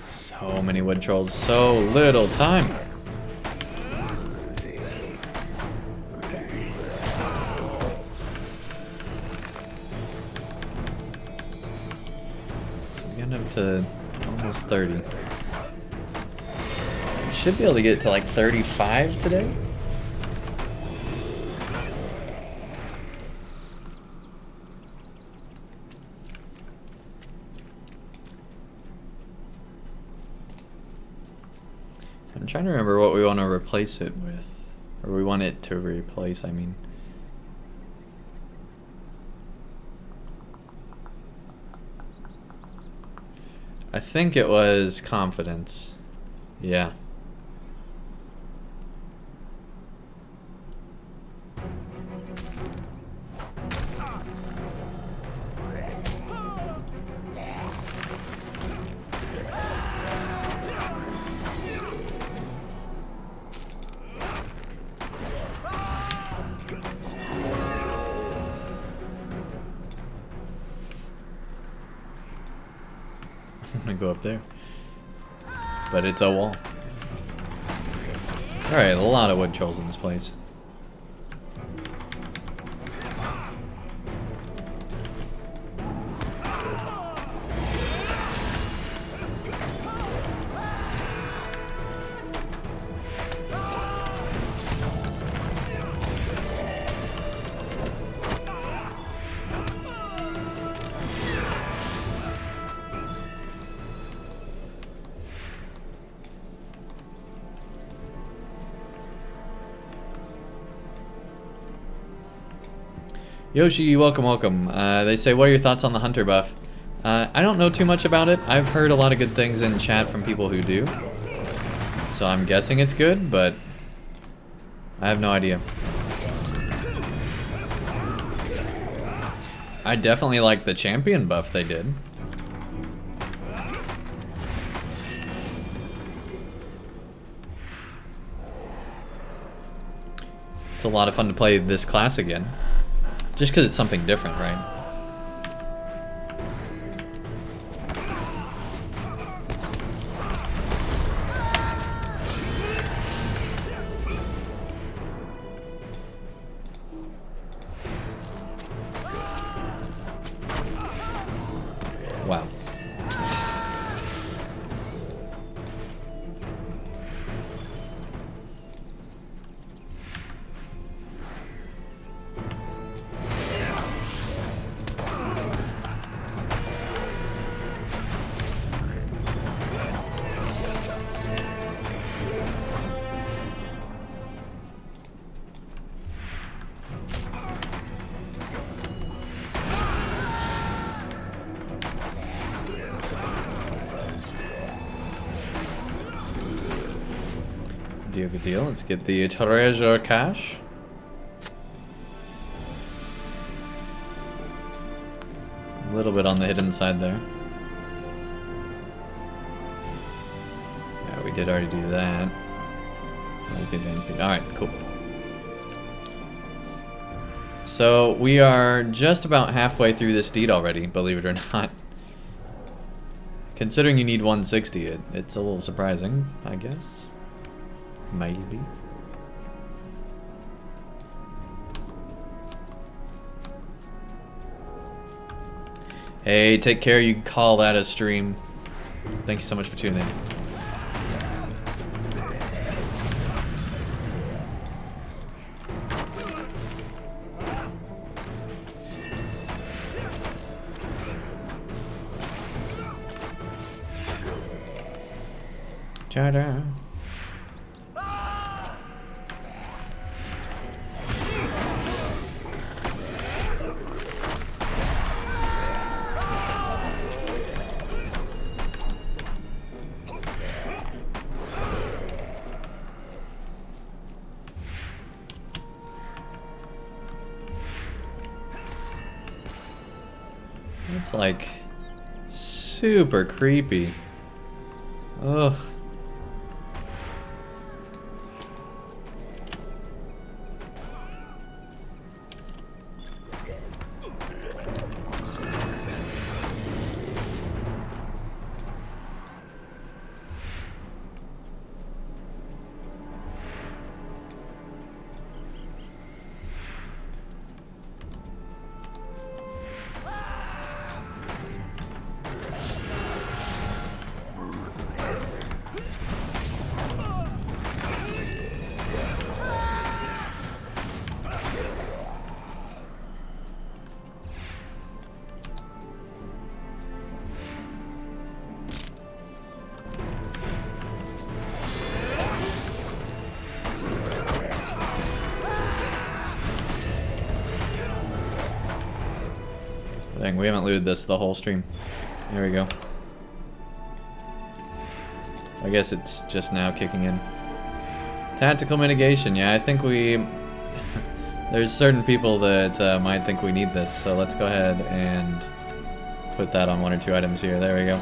So many wood trolls, so little time. So we got up to almost 30. We should be able to get to like 35 today. I'm trying to remember what we want to replace it with. Or we want it to replace, I mean. I think it was confidence. Yeah. I'm gonna go up there. But it's a wall. Alright, a lot of wood trolls in this place. Yoshi, welcome, welcome. They say, what are your thoughts on the hunter buff? I don't know too much about it. I've heard a lot of good things in chat from people who do. So I'm guessing it's good, but I have no idea. I definitely like the champion buff they did. It's a lot of fun to play this class again. Just because it's something different, right? Wow. Good deal. Let's get the treasure cache. A little bit on the hidden side there. Yeah, we did already do that. That was the advanced thing. Alright, cool. So we are just about halfway through this deed already, believe it or not. Considering you need 160, it's a little surprising, I guess. Maybe. Hey, take care. You can call that a stream. Thank you so much for tuning in. Ta-da. It's like super creepy. Ugh. Dang, we haven't looted this the whole stream. There we go. I guess it's just now kicking in. Tactical mitigation, yeah, I think we... There's certain people that might think we need this, so let's go ahead and put that on 1 or 2 items here. There we go.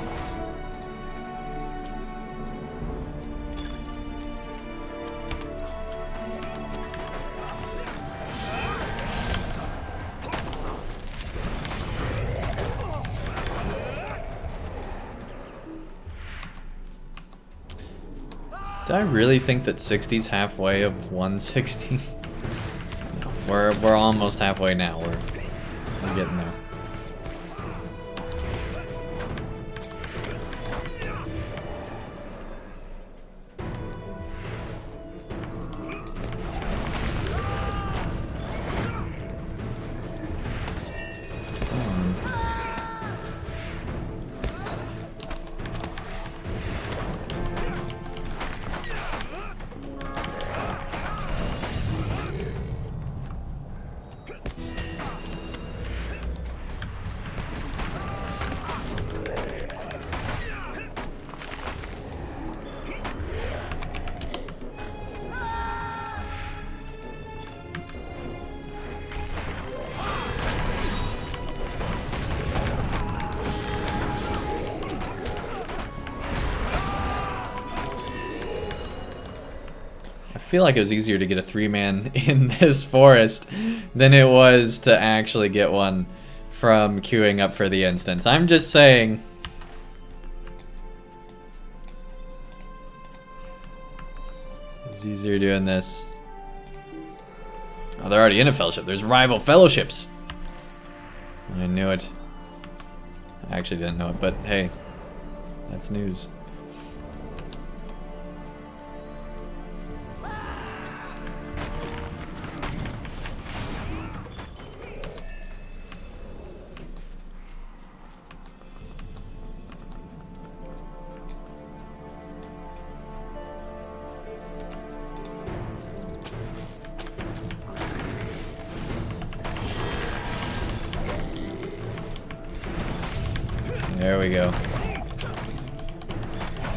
Do I really think that 60's halfway of 160? No, we're almost halfway now. We're getting there. I feel like it was easier to get a 3-man in this forest than it was to actually get one from queuing up for the instance. I'm just saying. It's easier doing this. Oh, they're already in a fellowship. There's rival fellowships. I knew it. I actually didn't know it, but hey, that's news. There we go.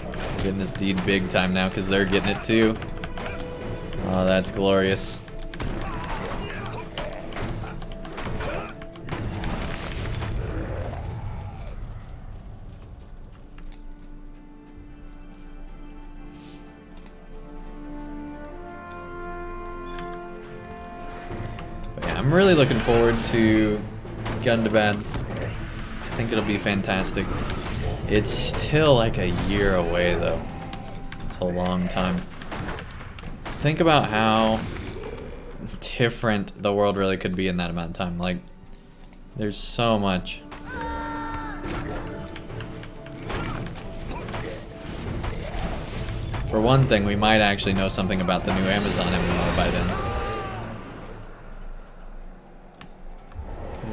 We're getting this deed big time now because they're getting it too. Oh, that's glorious. But yeah, I'm really looking forward to Gun to Bad. I think it'll be fantastic. It's still like a year away though. It's a long time. Think about how different the world really could be in that amount of time. Like, there's so much. For one thing, we might actually know something about the new Amazon MMO by then.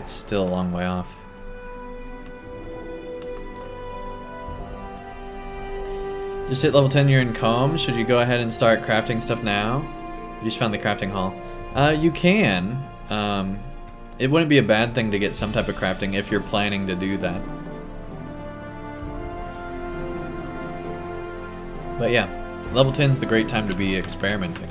It's still a long way off. Just hit level 10, you're in comms. Should you go ahead and start crafting stuff now? You just found the crafting hall. You can. It wouldn't be a bad thing to get some type of crafting if you're planning to do that. But yeah, level 10's the great time to be experimenting.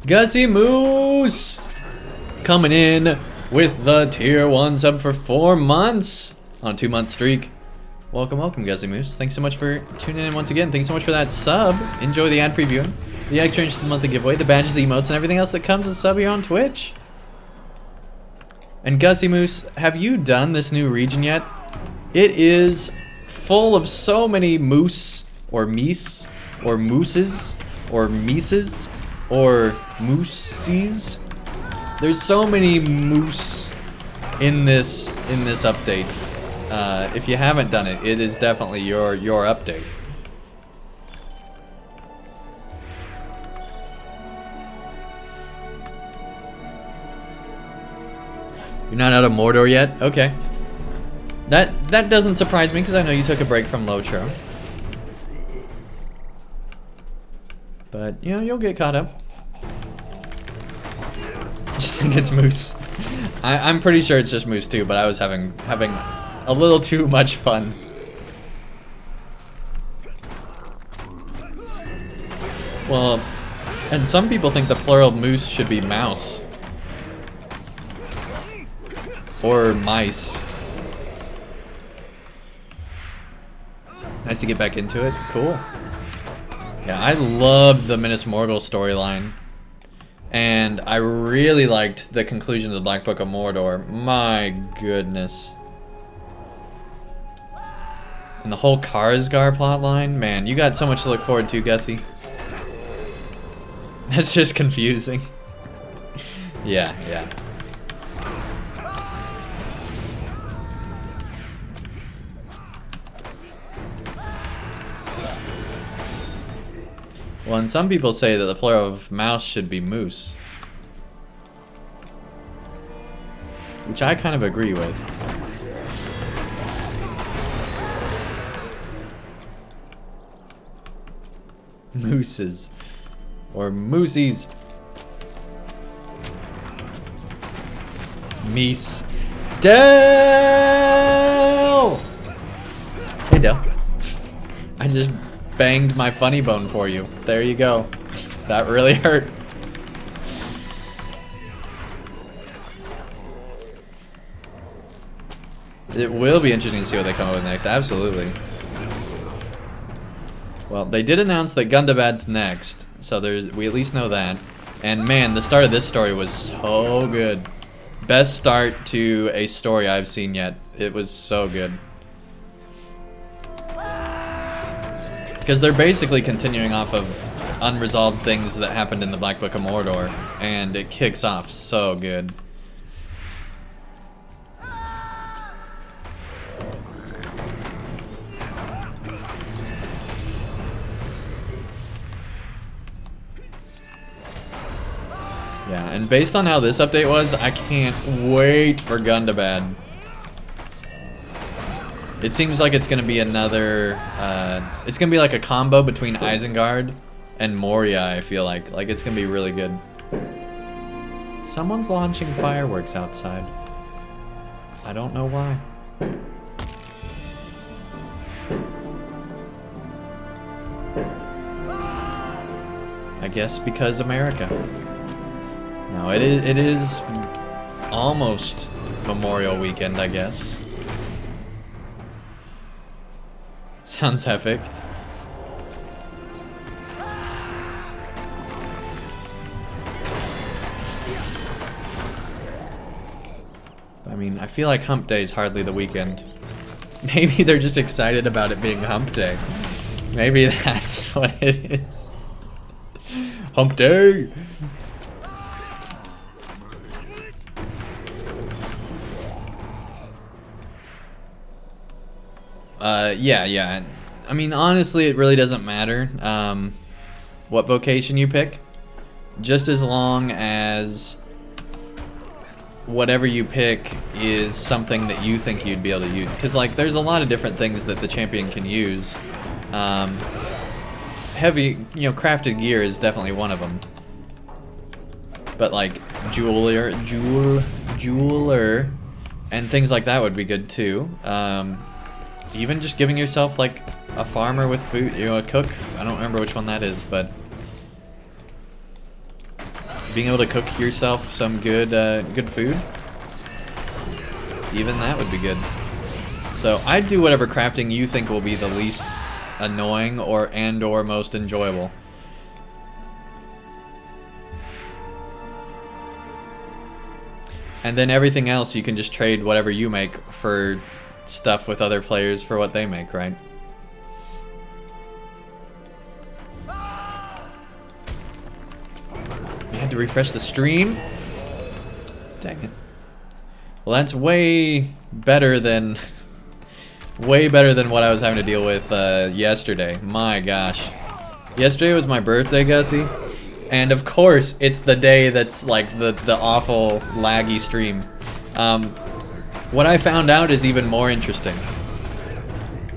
Gussie Moose coming in with the tier 1 sub for 4 months on a 2-month streak. Welcome, welcome, Gussie Moose. Thanks so much for tuning in once again. Thanks so much for that sub. Enjoy the ad-free viewing, the extra inches a monthly giveaway, the badges, the emotes, and everything else that comes with sub here on Twitch. And Gussie Moose, have you done this new region yet? It is full of so many moose, or meese, or mooses, or meeses, or moosies. There's so many moose in this update. If you haven't done it, it is definitely your update. You're not out of Mordor yet? Okay. That doesn't surprise me because I know you took a break from LOTRO. But, you know, you'll get caught up. I just think it's Moose. I'm pretty sure it's just Moose too, but I was having a little too much fun. Well, and some people think the plural moose should be mouse. Or mice. Nice to get back into it. Cool. Yeah, I loved the Minas Morgul storyline. And I really liked the conclusion of the Black Book of Mordor. My goodness. And the whole Karsgar plotline, man, you got so much to look forward to, Gussie. That's just confusing. Yeah. Well, and some people say that the plural of mouse should be moose. Which I kind of agree with. Mooses. Or moosies. Meese. Dell! Hey, Dell. I just banged my funny bone for you. There you go. That really hurt. It will be interesting to see what they come up with next. Absolutely. Well, they did announce that Gundabad's next, so we at least know that. And man, the start of this story was so good. Best start to a story I've seen yet. It was so good. Because they're basically continuing off of unresolved things that happened in the Black Book of Mordor, and it kicks off so good. Yeah, and based on how this update was, I can't wait for Gundabad. It seems like it's going to be another, it's going to be like a combo between Isengard and Moria, I feel like. Like, it's going to be really good. Someone's launching fireworks outside. I don't know why. I guess because America. No, it is almost Memorial Weekend, I guess. Sounds epic. I mean, I feel like Hump Day is hardly the weekend. Maybe they're just excited about it being Hump Day. Maybe that's what it is. Hump Day! Yeah. I mean, honestly, it really doesn't matter what vocation you pick. Just as long as whatever you pick is something that you think you'd be able to use. Because, like, there's a lot of different things that the champion can use. Heavy, crafted gear is definitely one of them. But, like, jeweler, and things like that would be good, too. Even just giving yourself, like, a farmer with food, a cook. I don't remember which one that is, but being able to cook yourself some good food, even that would be good. So I'd do whatever crafting you think will be the least annoying or most enjoyable. And then everything else you can just trade whatever you make for stuff with other players for what they make, right? You had to refresh the stream? Dang it. Well, that's way better than what I was having to deal with yesterday. My gosh. Yesterday was my birthday, Gussie. And of course, it's the day that's like the awful laggy stream. What I found out is even more interesting.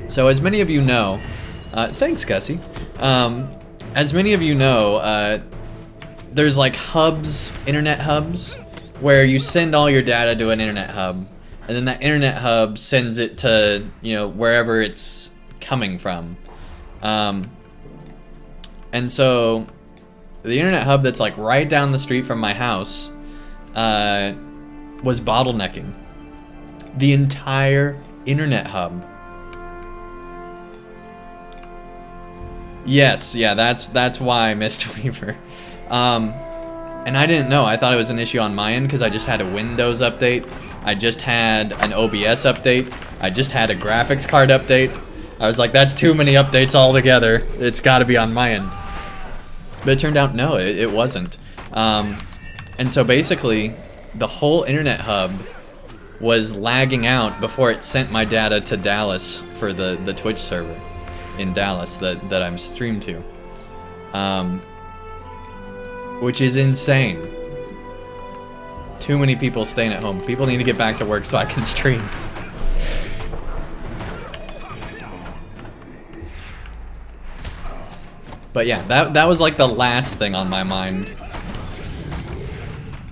So as many of you know, thanks Gussie. As many of you know, there's like hubs, internet hubs, where you send all your data to an internet hub, and then that internet hub sends it to, you know, wherever it's coming from. And so the internet hub that's like right down the street from my house was bottlenecking. The entire internet hub. Yes, yeah, that's why, Mr. Weaver. And I didn't know. I thought it was an issue on my end because I just had a Windows update. I just had an OBS update. I just had a graphics card update. I was like, that's too many updates all together. It's got to be on my end. But it turned out, no, it wasn't. And so basically, the whole internet hub was lagging out before it sent my data to Dallas for the Twitch server in Dallas that I'm streamed to. Which is insane. Too many people staying at home. People need to get back to work so I can stream. But yeah, that was like the last thing on my mind.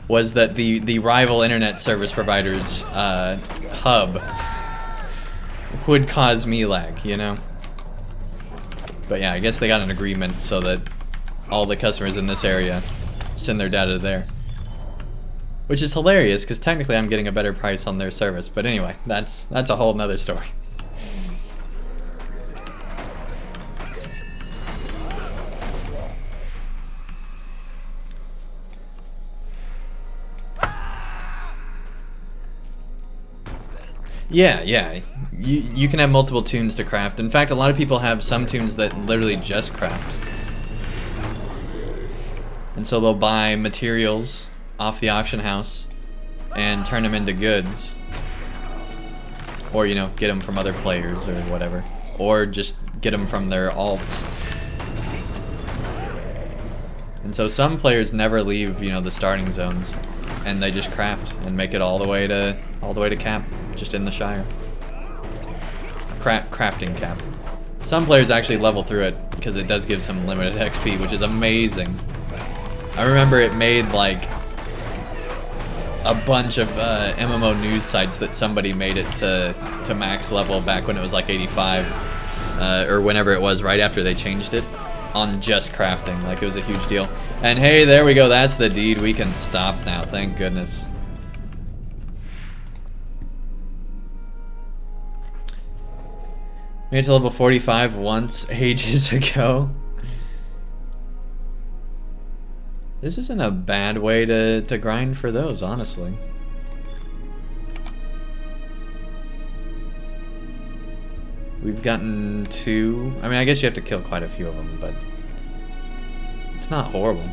Was that the rival internet service provider's hub would cause me lag, you know? But yeah, I guess they got an agreement so that all the customers in this area send their data there. Which is hilarious, because technically I'm getting a better price on their service. But anyway, that's a whole nother story. Yeah. You can have multiple tunes to craft. In fact, a lot of people have some tunes that literally just craft. And so they'll buy materials off the auction house and turn them into goods. Or, you know, get them from other players or whatever. Or just get them from their alts. And so some players never leave, you know, the starting zones. And they just craft and make it all the way to cap, just in the Shire. Crafting cap. Some players actually level through it because it does give some limited XP, which is amazing. I remember it made like a bunch of MMO news sites that somebody made it to max level back when it was like 85, or whenever it was right after they changed it, on just crafting. Like, it was a huge deal. And hey, there we go, that's the deed. We can stop now, thank goodness. Made it to level 45 once ages ago. This isn't a bad way to grind for those, honestly. We've gotten 2. I mean, I guess you have to kill quite a few of them, but it's not horrible.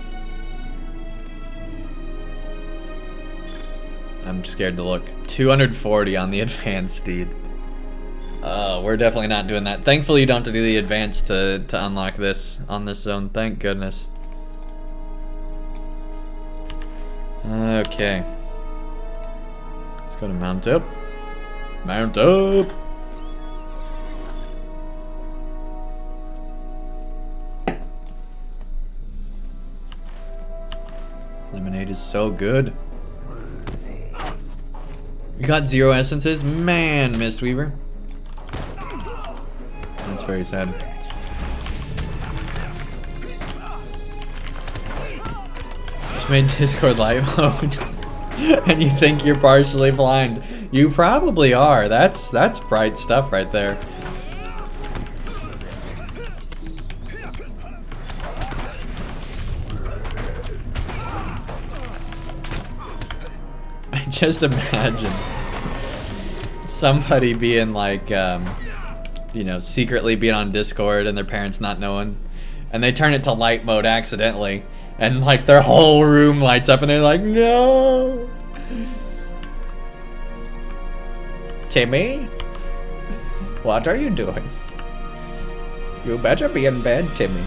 I'm scared to look. 240 on the advanced steed. We're definitely not doing that. Thankfully, you don't have to do the advanced to unlock this on this zone. Thank goodness. Okay. Let's go to Mount Up. Mount Up! Lemonade is so good. You got 0 essences? Man, Mistweaver. That's very sad. Just made Discord light mode. And you think you're partially blind. You probably are. That's bright stuff right there. Just imagine somebody being like, you know, secretly being on Discord and their parents not knowing, and they turn it to light mode accidentally, and like their whole room lights up and they're like, no! Timmy? What are you doing? You better be in bed, Timmy.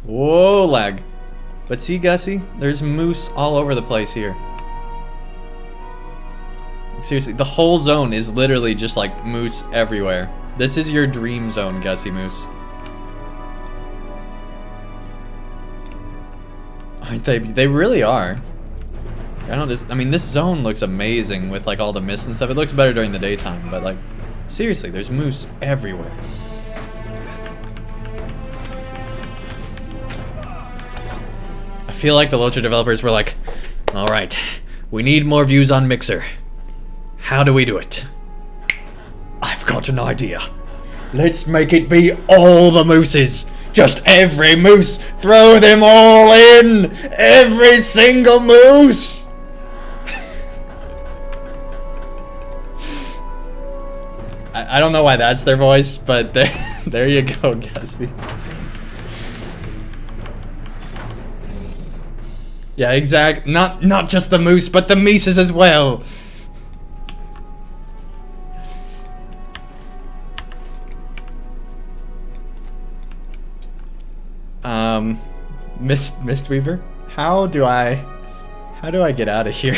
Whoa, lag. But see, Gussie, there's moose all over the place here. Seriously, the whole zone is literally just like moose everywhere. This is your dream zone, Gussie Moose. Aren't they? They really are. I mean, this zone looks amazing with like all the mist and stuff. It looks better during the daytime, but like, seriously, there's moose everywhere. I feel like the LOTRO developers were like, all right, we need more views on Mixer. How do we do it? I've got an idea. Let's make it be all the mooses. Just every moose. Throw them all in. Every single moose. I don't know why that's their voice, but there you go, Gussie. Yeah, exact. Not just the moose, but the Mises as well. Mistweaver? How do I get out of here?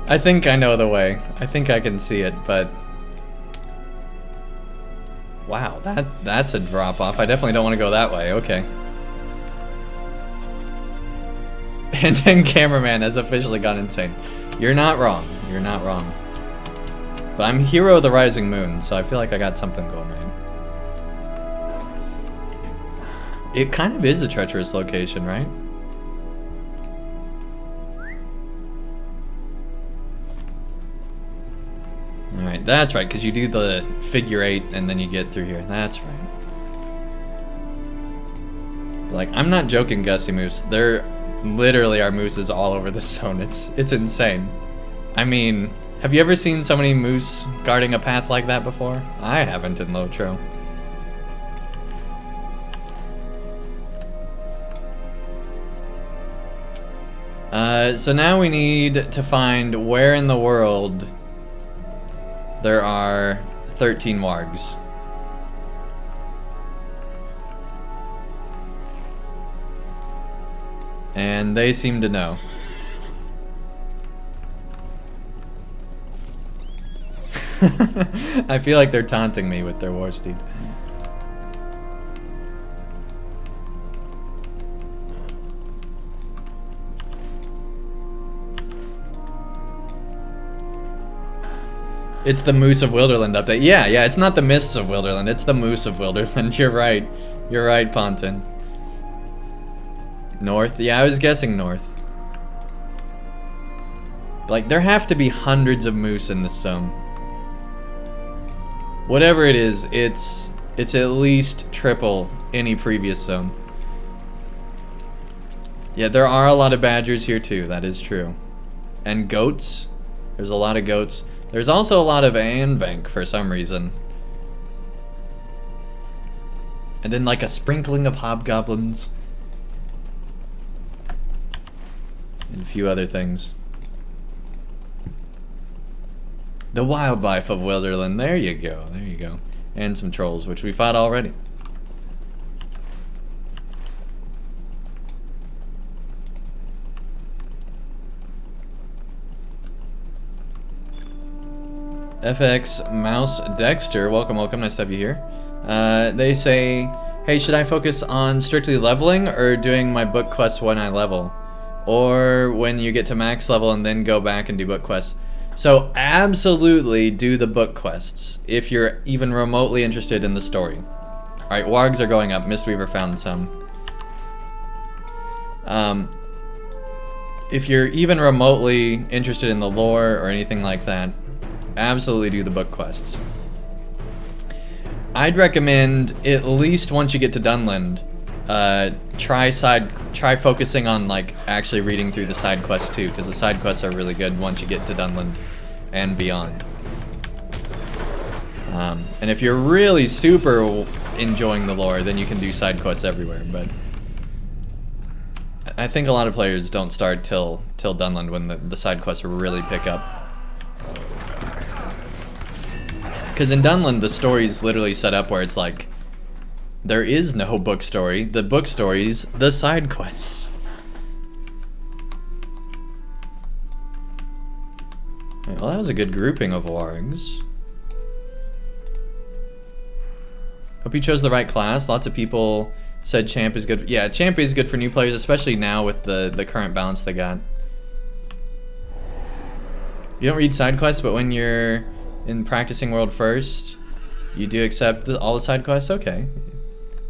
I think I know the way. I think I can see it, but wow, that's a drop off. I definitely don't want to go that way. Okay. And then cameraman has officially gone insane. You're not wrong. You're not wrong. But I'm Hero of the Rising Moon, so I feel like I got something going right. It kind of is a treacherous location, right? Alright, that's right, because you do the figure 8 and then you get through here. That's right. Like, I'm not joking, Gussie Moose. There literally are mooses all over this zone. It's insane. I mean, have you ever seen so many moose guarding a path like that before? I haven't in LOTRO. So now we need to find where in the world there are 13 wargs. And they seem to know. I feel like they're taunting me with their war steed. It's the Moose of Wilderland update. Yeah, it's not the Mists of Wilderland, it's the Moose of Wilderland. You're right. You're right, Ponton. North? Yeah, I was guessing north. Like, there have to be hundreds of moose in this zone. Whatever it is, it's at least triple any previous zone. Yeah, there are a lot of badgers here too, that is true. And goats. There's a lot of goats. There's also a lot of Andang for some reason. And then like a sprinkling of hobgoblins. And a few other things. The wildlife of Wilderland. There you go. There you go. And some trolls, which we fought already. FX Mouse Dexter, welcome, nice to have you here. They say, hey, should I focus on strictly leveling or doing my book quests when I level? Or when you get to max level and then go back and do book quests? So absolutely do the book quests if you're even remotely interested in the story. Alright, wargs are going up. Mistweaver found some. If you're even remotely interested in the lore or anything like that, absolutely do the book quests. I'd recommend, at least once you get to Dunland, try focusing on like actually reading through the side quests too, because the side quests are really good once you get to Dunland and beyond. And if you're really super enjoying the lore, then you can do side quests everywhere, but I think a lot of players don't start till Dunland when the side quests really pick up. Because in Dunland, the story's literally set up where it's like, there is no book story. The book story's the side quests. Right, well, that was a good grouping of wargs. Hope you chose the right class. Lots of people said champ is good. Yeah, champ is good for new players, especially now with the current balance they got. You don't read side quests, but when you're in practicing world first, you do accept all the side quests? Okay.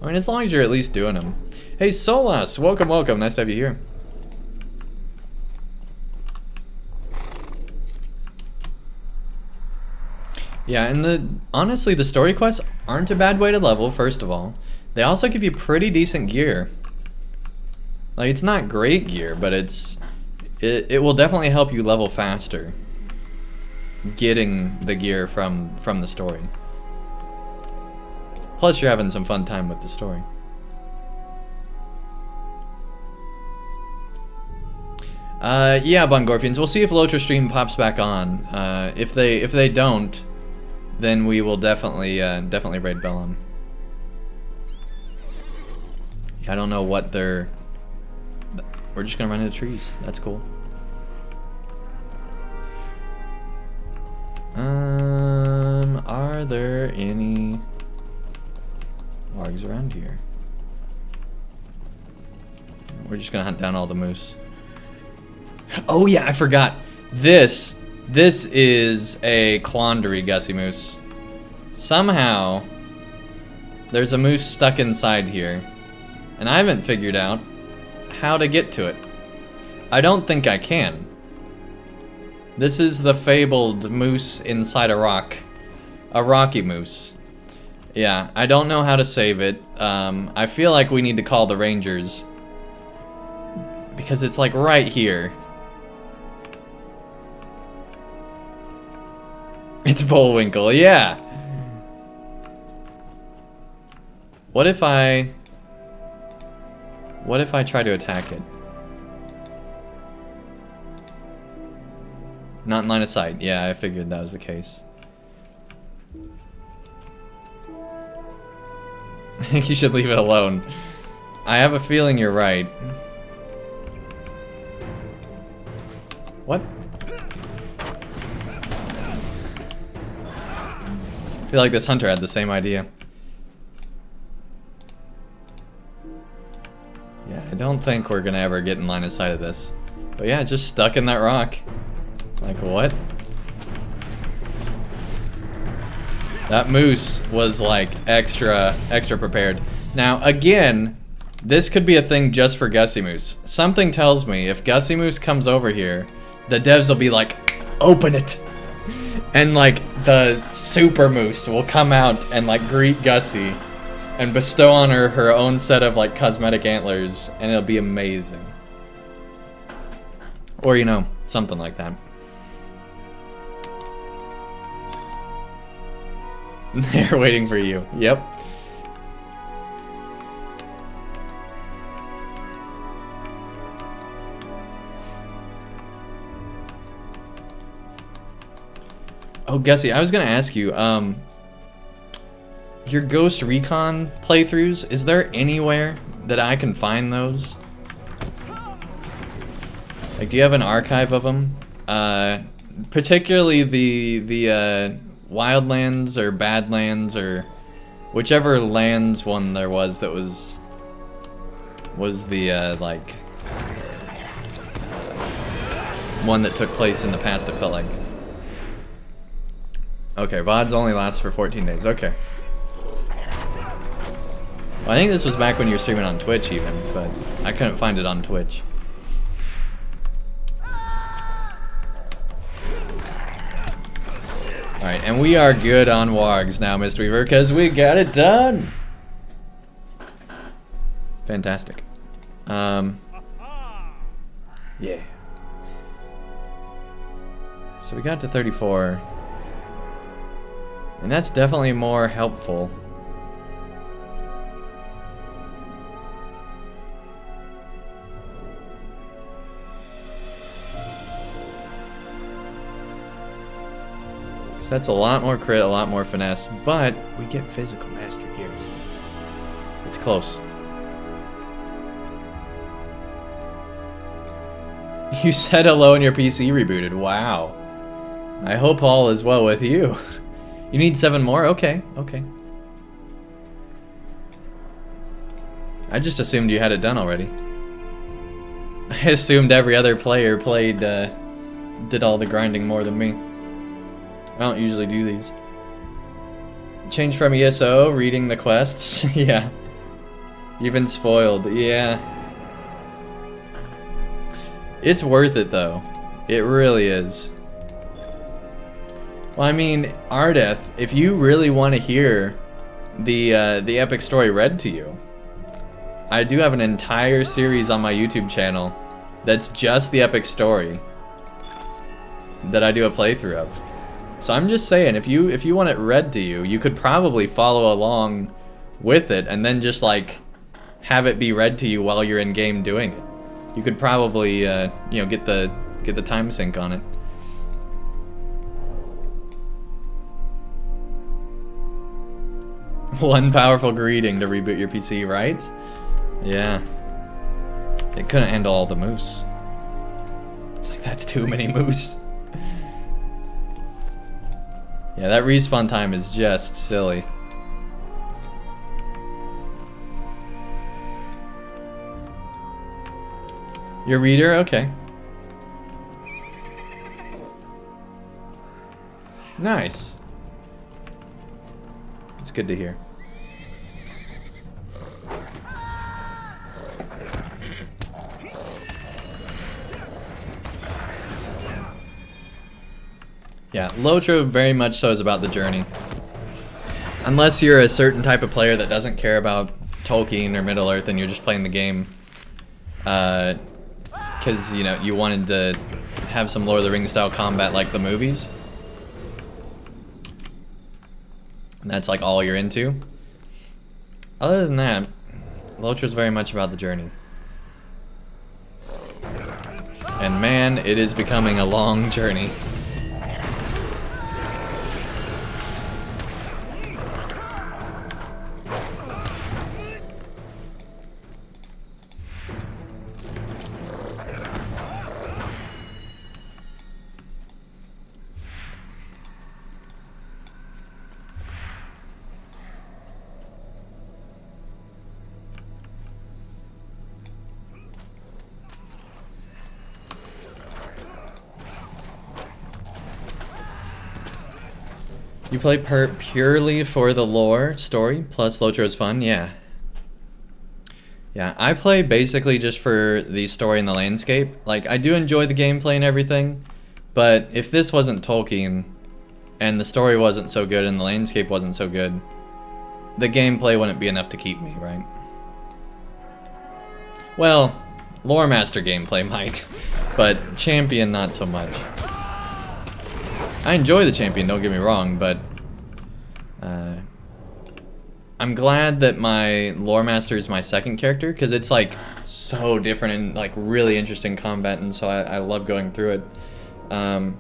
I mean, as long as you're at least doing them. Hey, Solas, welcome, welcome. Nice to have you here. Yeah, and honestly, the story quests aren't a bad way to level, first of all. They also give you pretty decent gear. Like, it's not great gear, but it will definitely help you level faster. Getting the gear from the story. Plus, you're having some fun time with the story. Yeah, Bungorfians. We'll see if LOTRO stream pops back on. If they don't, then we will definitely raid Bellum. Yeah, I don't know what they're. We're just gonna run into trees. That's cool. Are there any wargs around here? We're just gonna hunt down all the moose. Oh yeah, I forgot. This is a quandary, Gussie Moose. Somehow, there's a moose stuck inside here, and I haven't figured out how to get to it. I don't think I can. This is the fabled moose inside a rock. A rocky moose. Yeah, I don't know how to save it. I feel like we need to call the rangers. Because it's like right here. It's Bullwinkle, yeah. What if I try to attack it? Not in line of sight. Yeah, I figured that was the case. I think you should leave it alone. I have a feeling you're right. What? I feel like this hunter had the same idea. Yeah, I don't think we're gonna ever get in line of sight of this. But yeah, it's just stuck in that rock. Like, what? That moose was like extra prepared. Now, again, this could be a thing just for Gussie Moose. Something tells me if Gussie Moose comes over here, the devs will be like, open it! And like, the super moose will come out and like greet Gussie and bestow on her her own set of like cosmetic antlers, and it'll be amazing. Or, you know, something like that. They're waiting for you. Yep. Oh, Gussie, I was gonna ask you, your Ghost Recon playthroughs, is there anywhere that I can find those? Like, do you have an archive of them? Particularly the Wildlands or Badlands or whichever lands one there was that was the like one that took place in the past, it felt like. Okay, VODs only last for 14 days. Okay. Well, I think this was back when you were streaming on Twitch even, but I couldn't find it on Twitch. Alright, and we are good on wargs now, Mistweaver, because we got it done! Fantastic. Yeah. So we got to 34. And that's definitely more helpful. So that's a lot more crit, a lot more finesse, but we get physical mastery here. close. You said hello and your PC rebooted. Wow. I hope all is well with you. You need 7 more? Okay, okay. I just assumed you had it done already. I assumed every other player played, did all the grinding more than me. I don't usually do these. Change from ESO, reading the quests. Yeah. You've been spoiled. Yeah. It's worth it though. It really is. Well, I mean, Ardeth, if you really want to hear the epic story read to you, I do have an entire series on my YouTube channel that's just the epic story that I do a playthrough of. So I'm just saying, if you want it read to you, you could probably follow along with it and then just like have it be read to you while you're in game doing it. You could probably you know, get the time sync on it. One powerful greeting to reboot your PC, right? Yeah. It couldn't handle all the moose. It's like, that's too many moose. Yeah, that respawn time is just silly. Your reader? Okay. Nice. It's good to hear. Yeah, LOTRO very much so is about the journey. Unless you're a certain type of player that doesn't care about Tolkien or Middle-earth and you're just playing the game because, you know, you wanted to have some Lord of the Rings style combat like the movies. And that's like all you're into. Other than that, LOTRO's very much about the journey. And man, it is becoming a long journey. You play purely for the lore story, plus LOTRO's fun? Yeah. Yeah, I play basically just for the story and the landscape. Like, I do enjoy the gameplay and everything, but if this wasn't Tolkien, and the story wasn't so good and the landscape wasn't so good, the gameplay wouldn't be enough to keep me, right? Well, Lore Master gameplay might, but Champion not so much. I enjoy the Champion, don't get me wrong, but I'm glad that my Lore Master is my second character, because it's like so different and like really interesting combat, and so I love going through it. And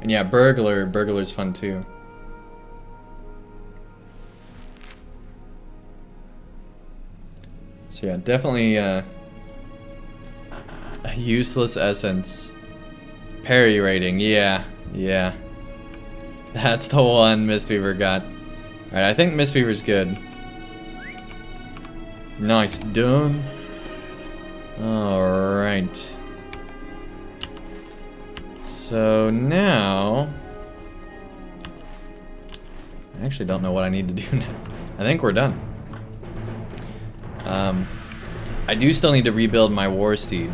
yeah, Burglar's fun too. So yeah, definitely a useless essence. Parry rating, yeah. That's the one Mistweaver got. Alright, I think Mistweaver's good. Nice, done. Alright. So now... I actually don't know what I need to do now. I think we're done. I do still need to rebuild my war steed.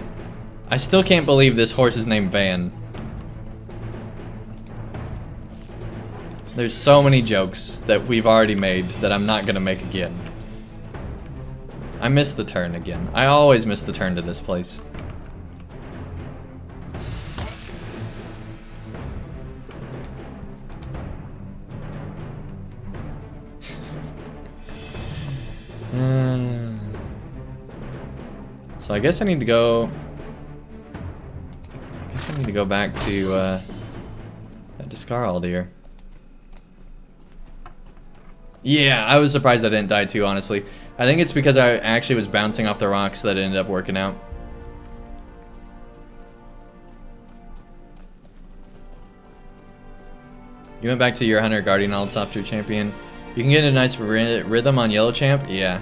I still can't believe this horse is named Van. There's so many jokes that we've already made that I'm not gonna make again. I missed the turn again. I always miss the turn to this place. So I guess I need to go... I need to go back to Skarald here. Yeah, I was surprised I didn't die too, honestly. I think it's because I actually was bouncing off the rocks that it ended up working out. You went back to your Hunter Guardian all top tier champion. You can get a nice rhythm on Yellow Champ. Yeah.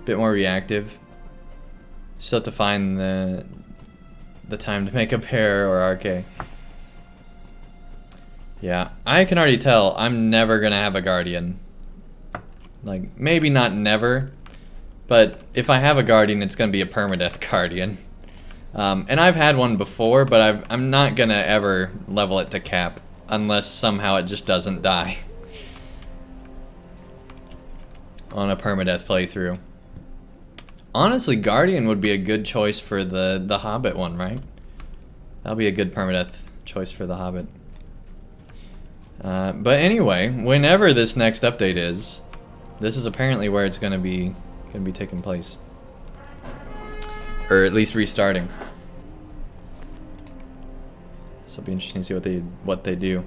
Bit more reactive. Still have to find the time to make a pair or RK. Yeah, I can already tell I'm never gonna have a Guardian. Like, maybe not never, but if I have a Guardian, it's gonna be a permadeath Guardian. And I've had one before, but I'm not gonna ever level it to cap unless somehow it just doesn't die on a permadeath playthrough. Honestly, Guardian would be a good choice for the Hobbit one, right? That'll be a good permadeath choice for the Hobbit. But anyway, whenever this next update is, this is apparently where it's gonna be taking place, or at least restarting. So it'll be interesting to see what they do.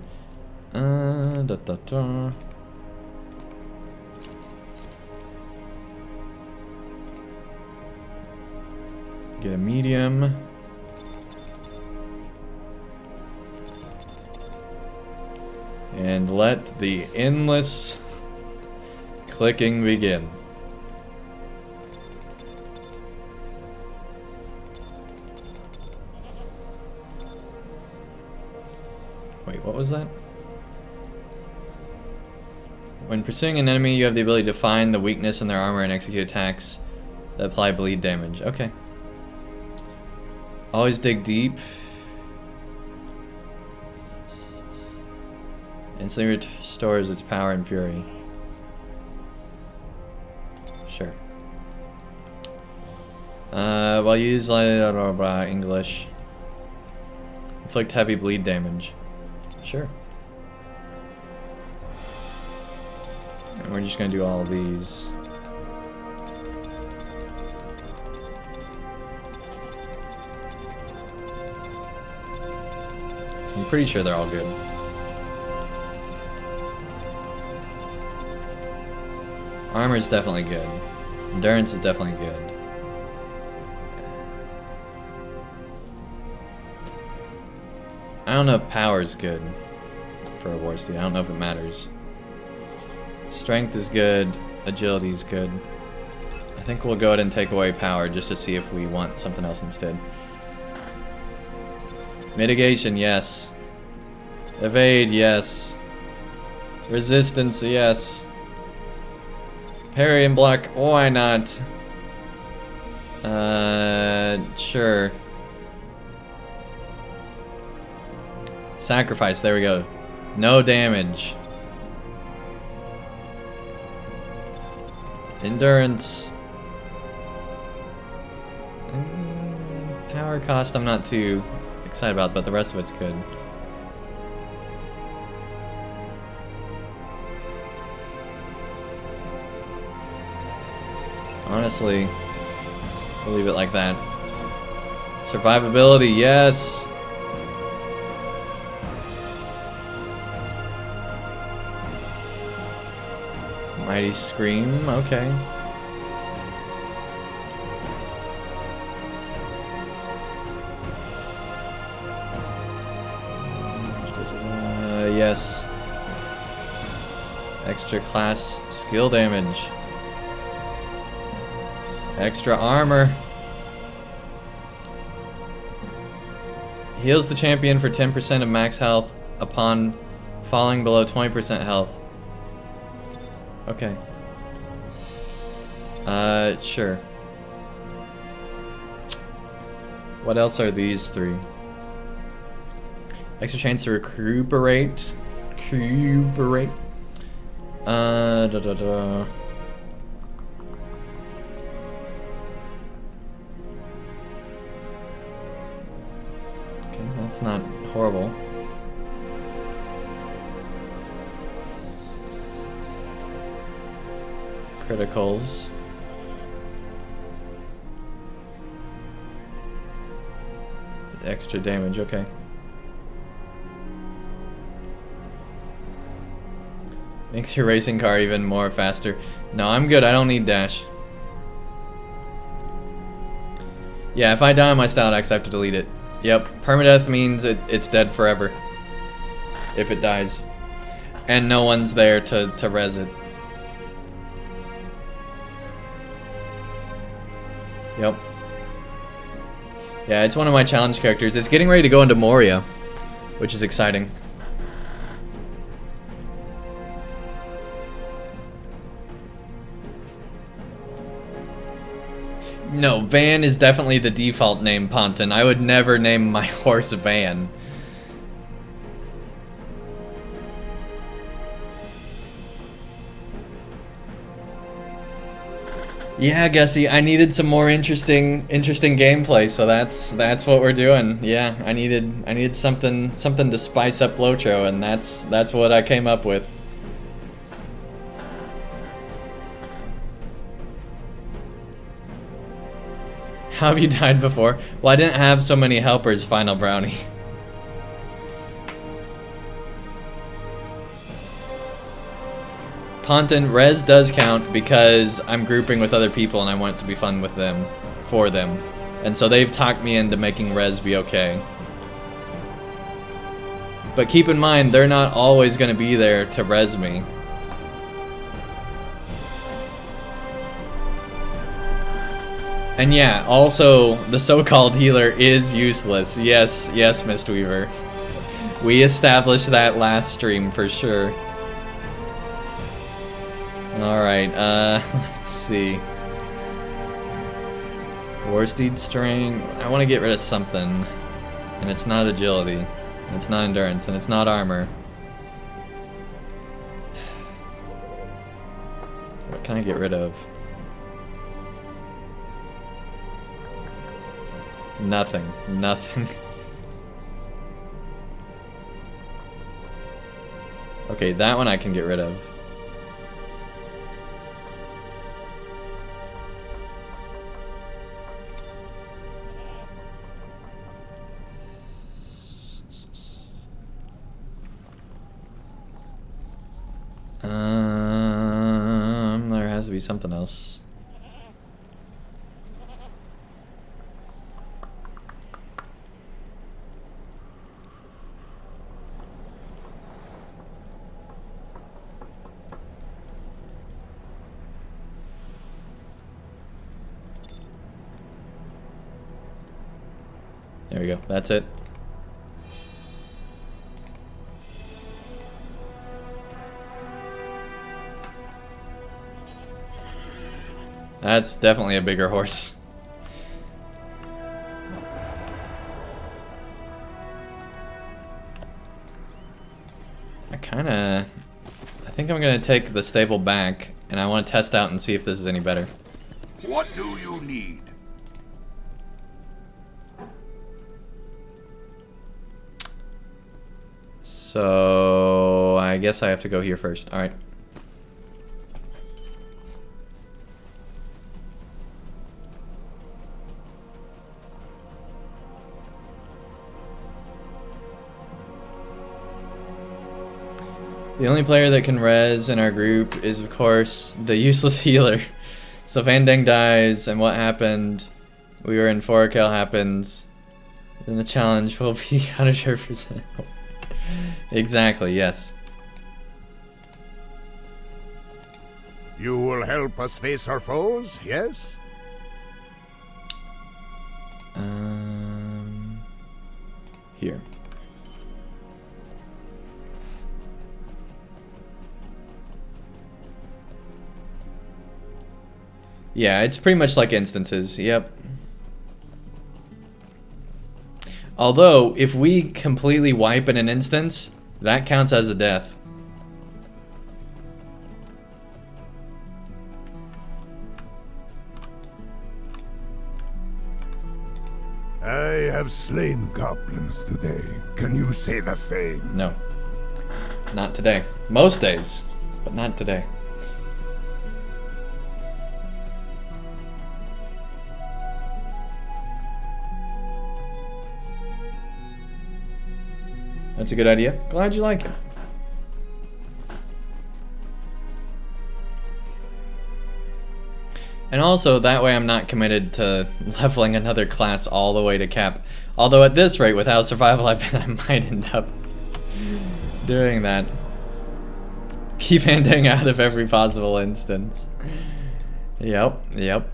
Get a medium. And let the endless clicking begin. Wait, what was that? When pursuing an enemy, you have the ability to find the weakness in their armor and execute attacks that apply bleed damage. Okay. Always dig deep. Instantly restores its power and fury. Sure. Well, use English. Inflict heavy bleed damage. Sure. And we're just gonna do all of these. I'm pretty sure they're all good. Armor is definitely good. Endurance is definitely good. I don't know if power is good for a war steed. I don't know if it matters. Strength is good. Agility is good. I think we'll go ahead and take away power just to see if we want something else instead. Mitigation, yes. Evade, yes. Resistance, yes. Parry and block, why not? Sure. Sacrifice, there we go. No damage. Endurance. Power cost I'm not too excited about, but the rest of it's good. Honestly, we'll leave it like that. Survivability, yes! Mighty Scream, okay. Yes. Extra class skill damage. Extra armor. Heals the champion for 10% of max health upon falling below 20% health. Okay. Sure. What else are these three? Extra chance to recuperate. Recuperate. Okay, that's not horrible. Criticals. Extra damage, okay. Makes your racing car even more faster. No, I'm good. I don't need dash. Yeah, if I die on my style decks, I have to delete it. Yep, permadeath means it's dead forever. If it dies. And no one's there to res it. Yep. Yeah, it's one of my challenge characters. It's getting ready to go into Moria, which is exciting. No, Van is definitely the default name, Ponton. I would never name my horse Van. Yeah, Gussie, I needed some more interesting gameplay, so that's what we're doing. Yeah, I needed something to spice up LOTRO, and that's what I came up with. How have you died before? Well, I didn't have so many helpers, Final Brownie. Ponton, res does count because I'm grouping with other people and I want it to be fun with them, for them. And so they've talked me into making res be okay. But keep in mind, they're not always going to be there to res me. And yeah, also, the so-called healer is useless. Yes, Mistweaver. We established that last stream for sure. Alright, let's see. Warsteed String. I want to get rid of something. And it's not agility. And it's not endurance. And it's not armor. What can I get rid of? Nothing. Nothing. Okay, that one I can get rid of. There has to be something else. There we go. That's it. That's definitely a bigger horse. I think I'm gonna take the stable back, and I want to test out and see if this is any better. What do you need? So I guess I have to go here first. All right. The only player that can res in our group is, of course, the useless healer. So if Andang dies, and what happened, we were in 4 kill happens, then the challenge will be 100%. Exactly, yes. You will help us face our foes, yes? Here. Yeah, it's pretty much like instances, yep. Although, if we completely wipe in an instance, that counts as a death. I have slain goblins today. Can you say the same? No. Not today. Most days, but not today. That's a good idea. Glad you like it. And also, that way I'm not committed to leveling another class all the way to cap. Although at this rate, with how survival I've been, I might end up doing that. Keep ending out of every possible instance. Yep, yep.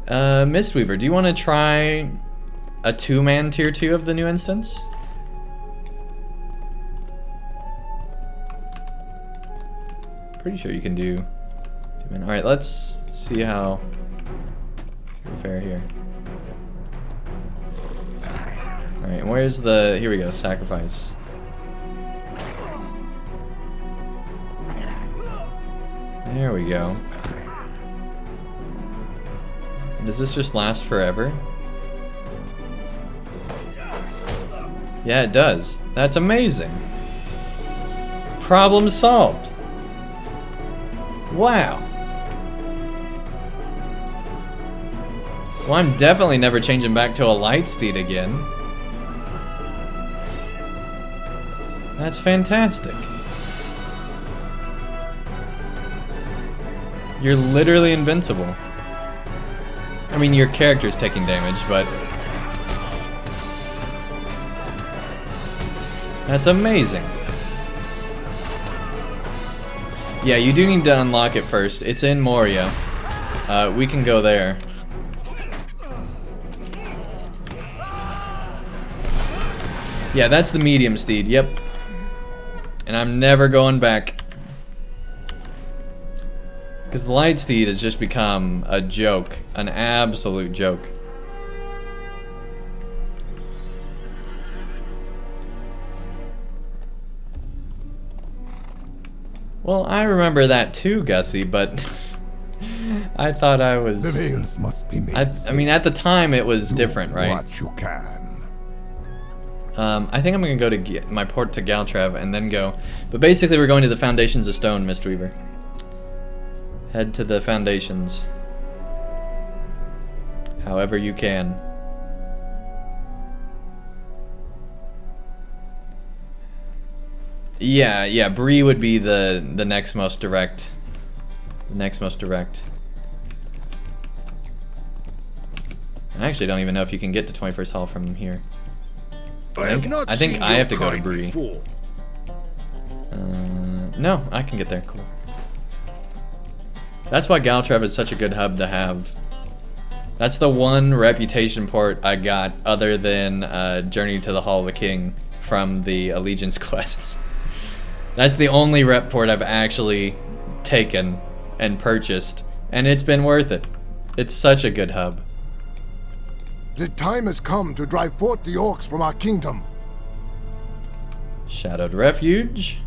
Mistweaver, do you want to try a 2-man tier 2 of the new instance? Pretty sure you can do 2-man. Alright, let's see how we fare here. Alright, where's the... Here we go, sacrifice. There we go. Does this just last forever? Yeah, it does. That's amazing. Problem solved. Wow. Well, I'm definitely never changing back to a light steed again. That's fantastic. You're literally invincible. I mean, your character's taking damage, but... That's amazing. Yeah, you do need to unlock it first. It's in Moria. We can go there. Yeah, that's the medium steed, yep. And I'm never going back. Because the light steed has just become a joke. An absolute joke. Well, I remember that too, Gussie, but I thought I was... The veils must be made. I mean, at the time it was different, right? What you can. I think I'm gonna go to my port to Galtrav and then go. But basically, we're going to the Foundations of Stone, Mistweaver. Head to the Foundations. However you can. Yeah, Bree would be the next most direct. The next most direct. I actually don't even know if you can get to 21st Hall from here. I think I have to go to Bree. No, I can get there. Cool. That's why Galtrav is such a good hub to have. That's the one reputation port I got other than Journey to the Hall of the King from the Allegiance quests. That's the only rep port I've actually taken and purchased, and it's been worth it. It's such a good hub. The time has come to drive forth the orcs from our kingdom. Shadowed Refuge.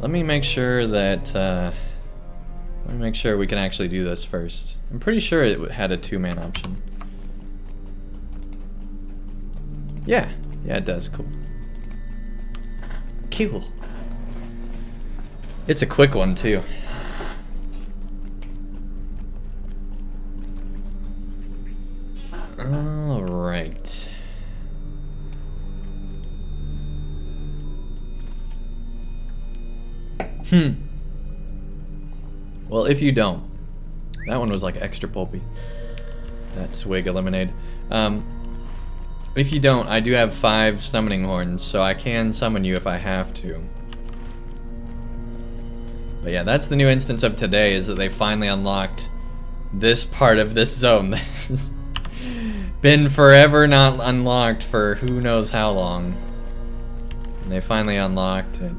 Let me make sure that, let me make sure we can actually do this first. I'm pretty sure it had a 2-man option. Yeah, it does, cool. Cool. It's a quick one, too. Alright. Well, if you don't. That one was like extra pulpy. That swig of lemonade. If you don't, I do have 5 summoning horns, so I can summon you if I have to. But yeah, that's the new instance of today, is that they finally unlocked this part of this zone. This has been forever not unlocked for who knows how long. And they finally unlocked it.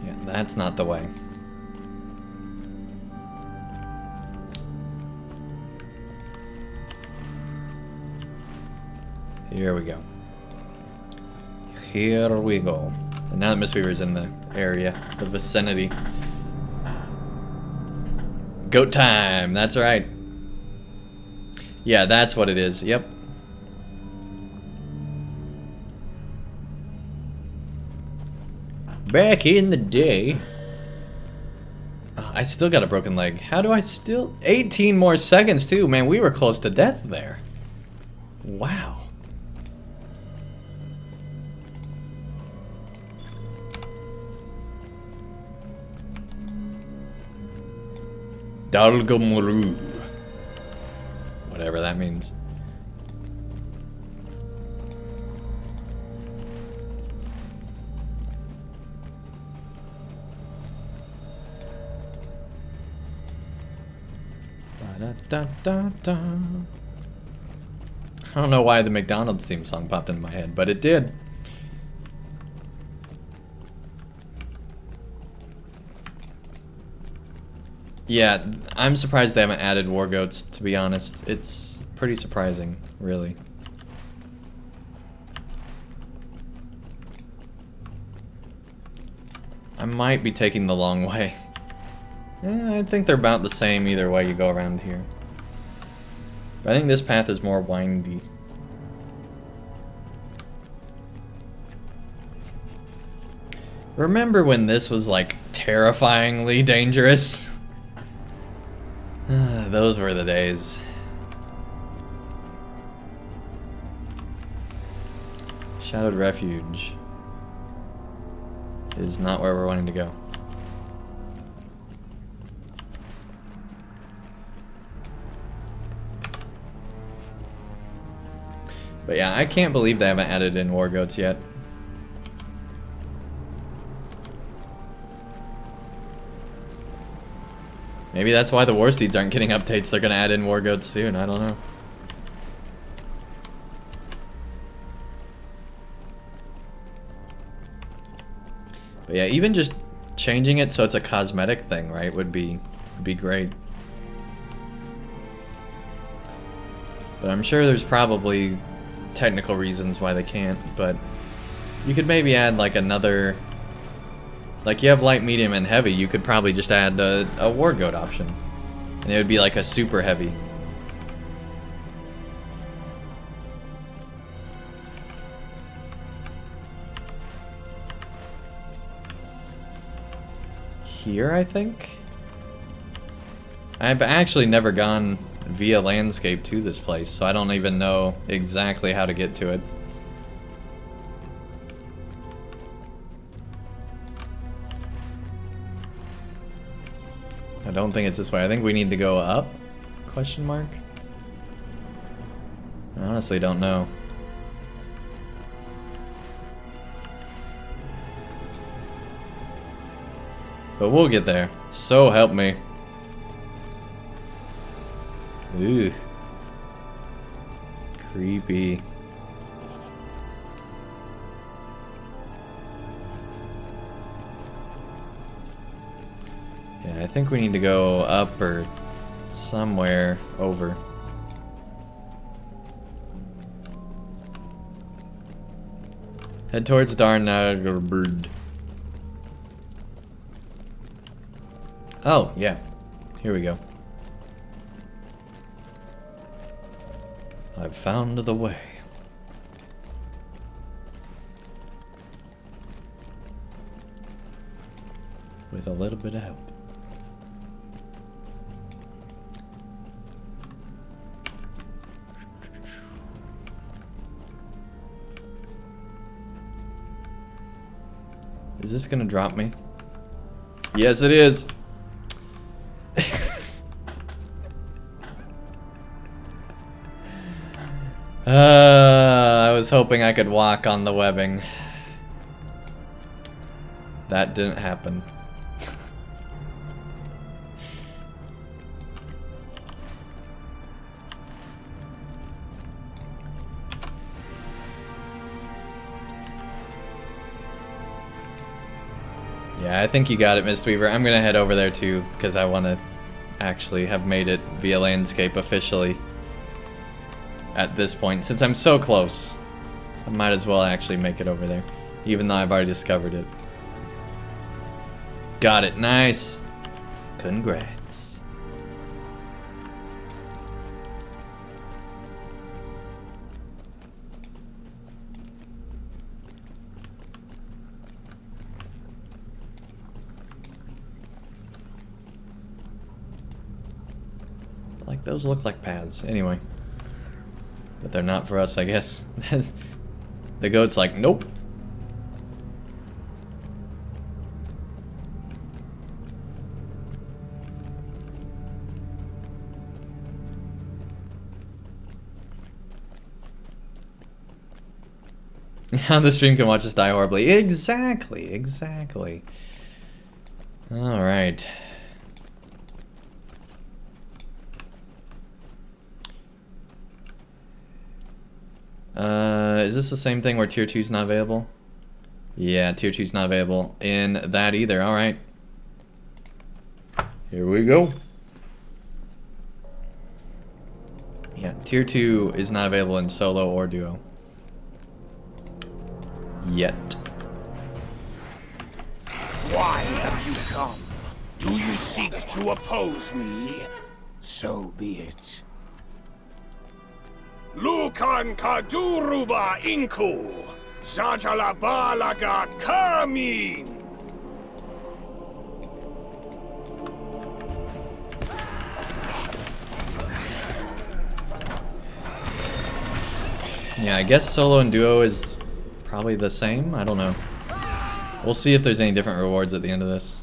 Yeah, that's not the way. Here we go. Here we go. And now that Mistweaver's in the area, the vicinity. Goat time, that's right. Yeah, that's what it is, yep. Back in the day. I still got a broken leg. How do I still... 18 more seconds, too. Man, we were close to death there. Wow. Dalgamuru. Whatever that means. Ba-da-da-da-da. I don't know why the McDonald's theme song popped into my head, but it did. Yeah, I'm surprised they haven't added war goats, to be honest. It's pretty surprising, really. I might be taking the long way. I think they're about the same either way you go around here. But I think this path is more windy. Remember when this was like terrifyingly dangerous? Those were the days. Shadowed Refuge is not where we're wanting to go. But yeah, I can't believe they haven't added in war goats yet. Maybe that's why the war steeds aren't getting updates. They're gonna add in war goats soon. I don't know. But yeah, even just changing it so it's a cosmetic thing, right, would be great. But I'm sure there's probably technical reasons why they can't. But you could maybe add like another. Like, you have light, medium, and heavy, you could probably just add a war goat option. And it would be like a super heavy. Here, I think? I've actually never gone via landscape to this place, so I don't even know exactly how to get to it. I don't think it's this way. I think we need to go up? Question mark? I honestly don't know. But we'll get there. So help me. Ugh. Creepy. Yeah, I think we need to go up or somewhere over. Head towards Darnagerbird. Oh, yeah. Here we go. I've found the way. With a little bit of help. Is this gonna drop me? Yes, it is. I was hoping I could walk on the webbing. That didn't happen. Yeah, I think you got it, Mistweaver. I'm gonna head over there too, because I want to actually have made it via landscape officially. At this point, since I'm so close, I might as well actually make it over there, even though I've already discovered it. Got it, nice. Congrats. Like, those look like paths. Anyway. But they're not for us, I guess. The goat's like, nope. How the stream can watch us die horribly. Exactly, exactly. Alright. Is this the same thing where tier 2 is not available? Yeah, tier 2 is not available in that either. Alright. Here we go. Yeah, tier 2 is not available in solo or duo. Yet. Why have you come? Do you seek to oppose me? So be it. Lukan Kaduruba Inku, Sajalabalaga Kami. Yeah, I guess solo and duo is probably the same. I don't know. We'll see if there's any different rewards at the end of this.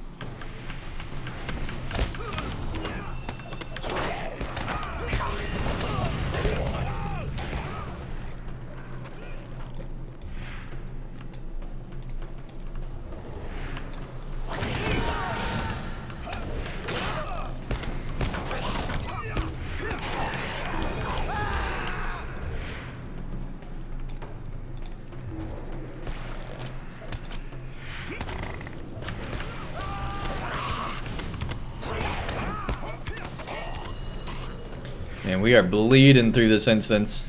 Man, we are bleeding through this instance.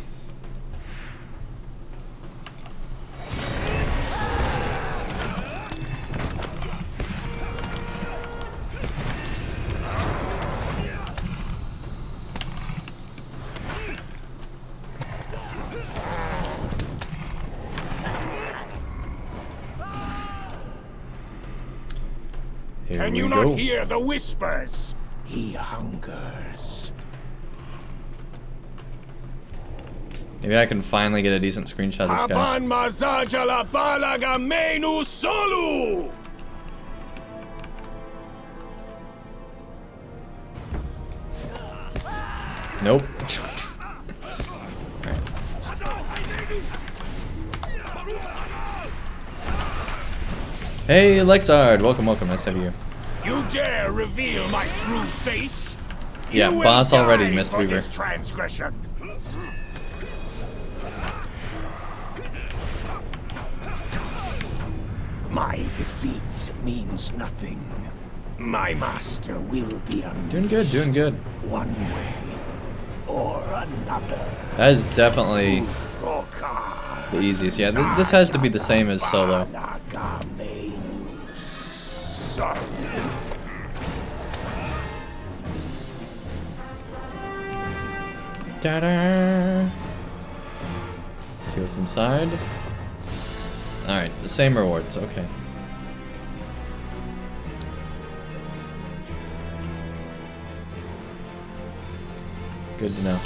Here Can we you go. not hear the whispers? He hungers. Maybe I can finally get a decent screenshot of this guy. Askâd-mazal balaga menu solu. Nope. Hey, Lexard! Welcome, welcome. Nice to have you. You dare reveal my true face? Yeah, You will boss already, die Mist for Weaver. this transgression. My defeat means nothing. My master will be undone. Doing good, doing good. One way or another. That is definitely the easiest. Yeah, this has to be the same as solo. Ta-da! See what's inside. Alright, the same rewards, okay. Good to know.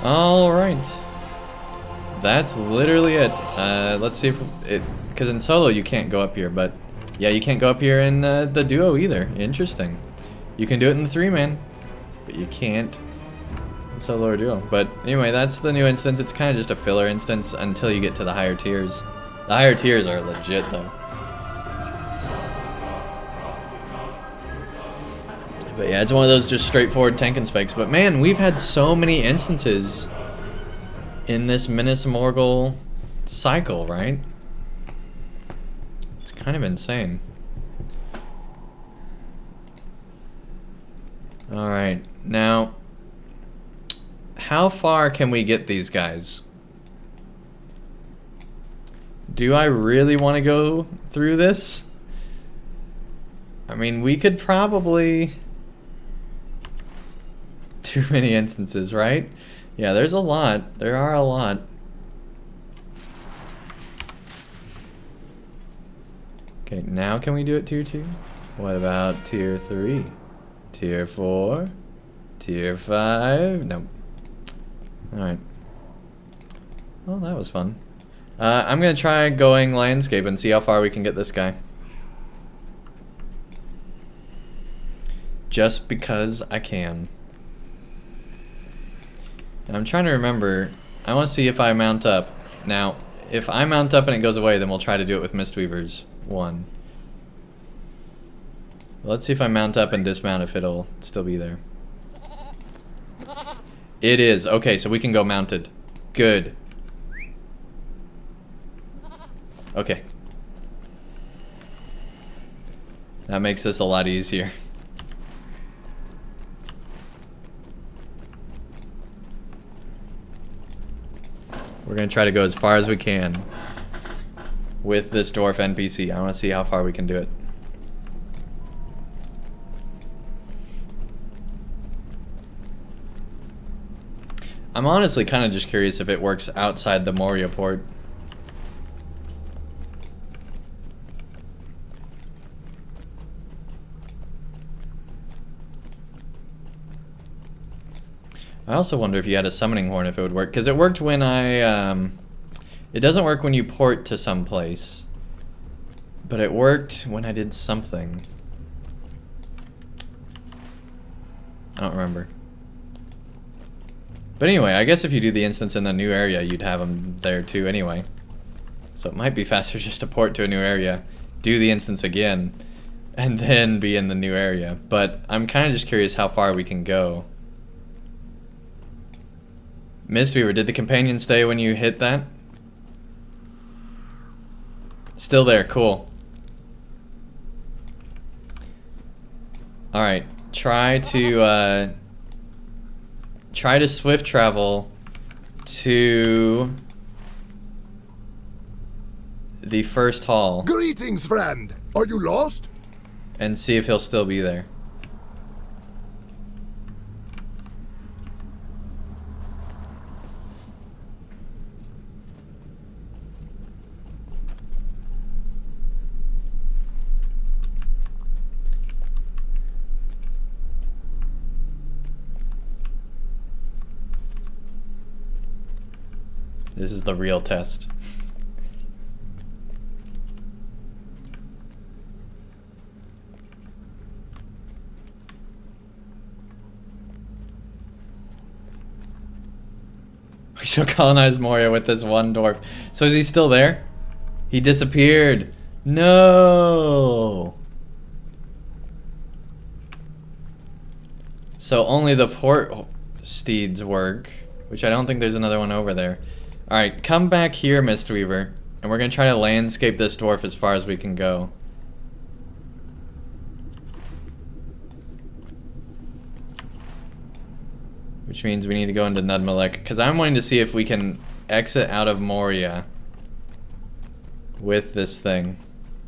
Alright. That's literally it. Let's see if it... Because in solo you can't go up here, but... Yeah, you can't go up here in the duo either. Interesting. You can do it in the 3-man, but you can't in solo or duo. But anyway, that's the new instance. It's kind of just a filler instance until you get to the higher tiers. The higher tiers are legit, though. But yeah, it's one of those just straightforward tank and specs. But man, we've had so many instances in this Minas Morgul cycle, right? It's kind of insane. Alright, now, how far can we get these guys? Do I really want to go through this? I mean, we could probably... Too many instances, right? Yeah, there's a lot. There are a lot. Okay, now can we do it tier 2? What about tier 3? Tier 4. Tier 5. Nope. Alright. Well, that was fun. I'm gonna try going landscape and see how far we can get this guy. Just because I can. And I'm trying to remember. I want to see if I mount up. Now, if I mount up and it goes away, then we'll try to do it with Mistweavers 1. Let's see if I mount up and dismount if it'll still be there. It is. Okay, so we can go mounted. Good. Okay. That makes this a lot easier. We're gonna try to go as far as we can with this dwarf NPC. I want to see how far we can do it. I'm honestly kind of just curious if it works outside the Moria port. I also wonder if you had a summoning horn if it would work, because it worked when it doesn't work when you port to some place, but it worked when I did something. I don't remember. But anyway, I guess if you do the instance in the new area, you'd have them there too anyway. So it might be faster just to port to a new area, do the instance again, and then be in the new area. But I'm kind of just curious how far we can go. Mistweaver, did the companion stay when you hit that? Still there, cool. Alright, try to swift travel to the first hall. Greetings, friend. Are you lost? And see if he'll still be there. This is the real test. We shall colonize Moria with this one dwarf. So is he still there? He disappeared. No. So only the port steeds work, which I don't think there's another one over there. Alright, come back here, Mistweaver, and we're gonna try to landscape this dwarf as far as we can go. Which means we need to go into Nudmalek, because I'm wanting to see if we can exit out of Moria with this thing.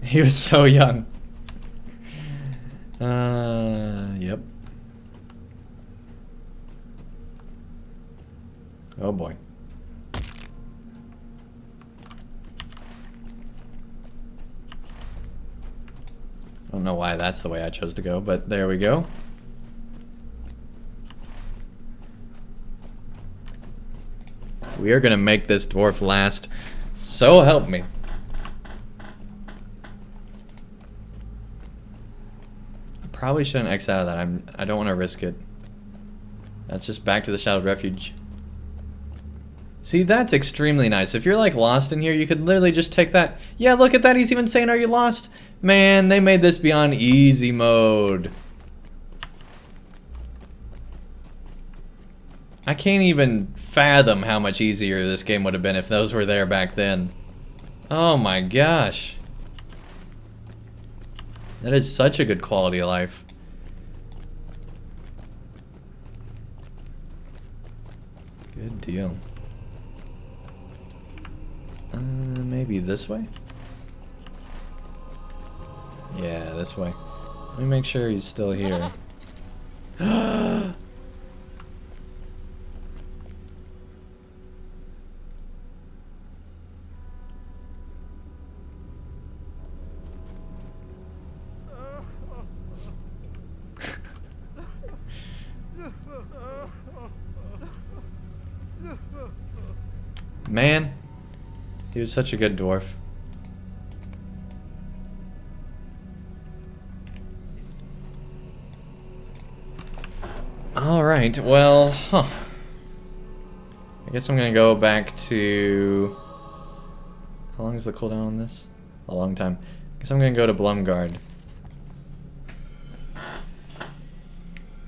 He was so young. Yep. Oh boy. I don't know why that's the way I chose to go, but there we go. We are gonna make this dwarf last, so help me. I probably shouldn't X out of that. I don't want to risk it. That's just back to the Shadowed Refuge. See, that's extremely nice. If you're like lost in here, you could literally just take that. Yeah, look at that. He's even saying, "Are you lost?" Man, they made this beyond easy mode. I can't even fathom how much easier this game would have been if those were there back then. Oh my gosh. That is such a good quality of life. Good deal. Maybe this way? Yeah, this way. Let me make sure he's still here. Man, he was such a good dwarf. Alright, well, I guess I'm gonna go back to... How long is the cooldown on this? A long time. I guess I'm gonna go to Blumgard.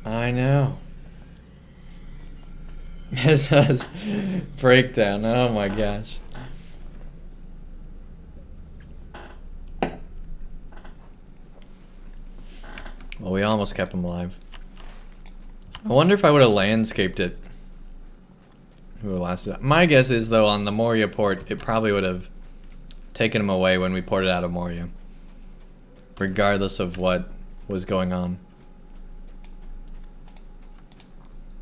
I know. It says breakdown. Oh my gosh. Well, we almost kept him alive. I wonder if I would have landscaped it. Who would last? My guess is, though, on the Moria port, it probably would have taken him away when we ported out of Moria. Regardless of what was going on.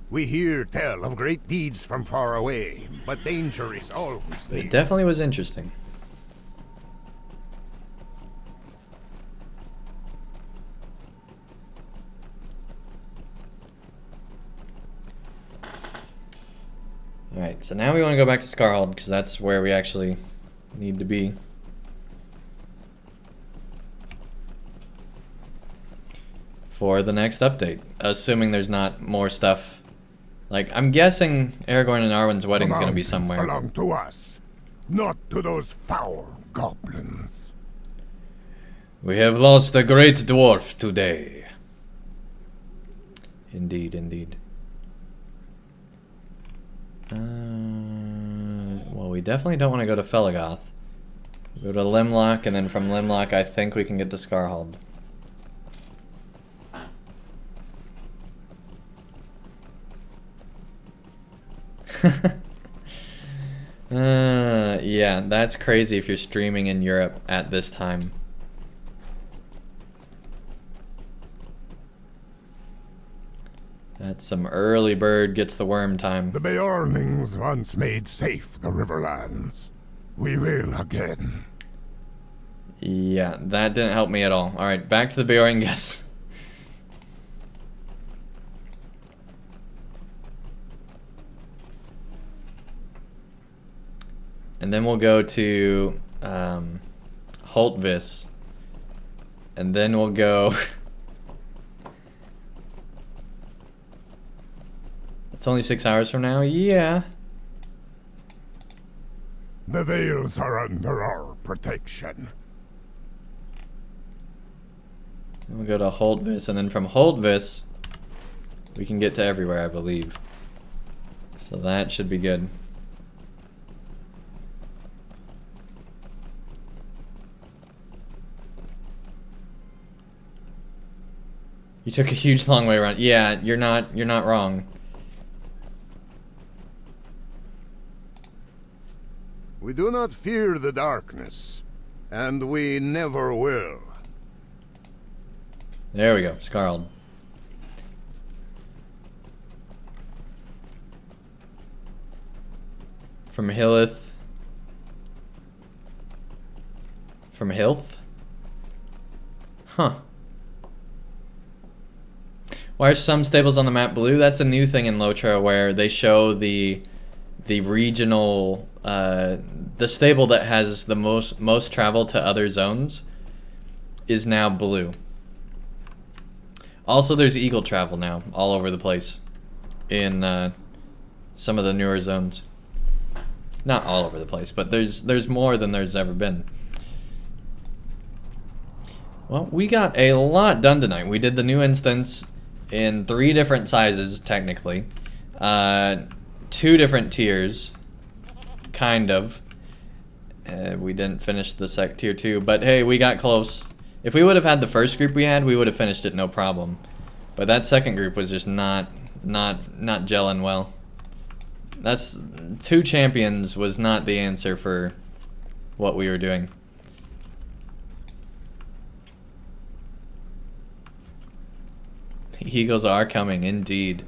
We hear tell of great deeds from far away, but danger is always But near. it definitely was interesting. Alright, so now we want to go back to Scarhold, because that's where we actually need to be. For the next update, assuming there's not more stuff. Like, I'm guessing Aragorn and Arwen's wedding is going to be The somewhere. mountains belong to us, not to those foul goblins. We have lost a great dwarf today. Indeed, indeed. Well, we definitely don't want to go to Felgoth. Go to Limlock, and then from Limlock, I think we can get to Scarhold. Yeah, that's crazy if you're streaming in Europe at this time. That's some early bird gets the worm time. The Beornings once made safe the Riverlands. We will again. Yeah, that didn't help me at all. Alright, back to the Beorningus. And then we'll go to Holtvis. And then we'll go... It's only 6 hours from now? Yeah. The Vales are under our protection. Then we'll go to Holtvis, and then from Holtvis, we can get to everywhere, I believe. So that should be good. You took a huge long way around. Yeah, you're not wrong. We do not fear the darkness, and we never will. There we go, Scarled. From Hillith. From Hilth? Huh. Why are some stables on the map blue? That's a new thing in LOTRO where they show the regional the stable that has the most travel to other zones is now blue. Also, there's eagle travel now all over the place in some of the newer zones. Not all over the place, but there's more than there's ever been. Well, we got a lot done tonight. We did the new instance in 3 different sizes, technically. 2 different tiers, kind of. We didn't finish the tier 2, but hey, we got close. If we would have had the first group we had, we would have finished it no problem. But that second group was just not gelling well. That's 2 champions was not the answer for what we were doing. Eagles are coming, indeed.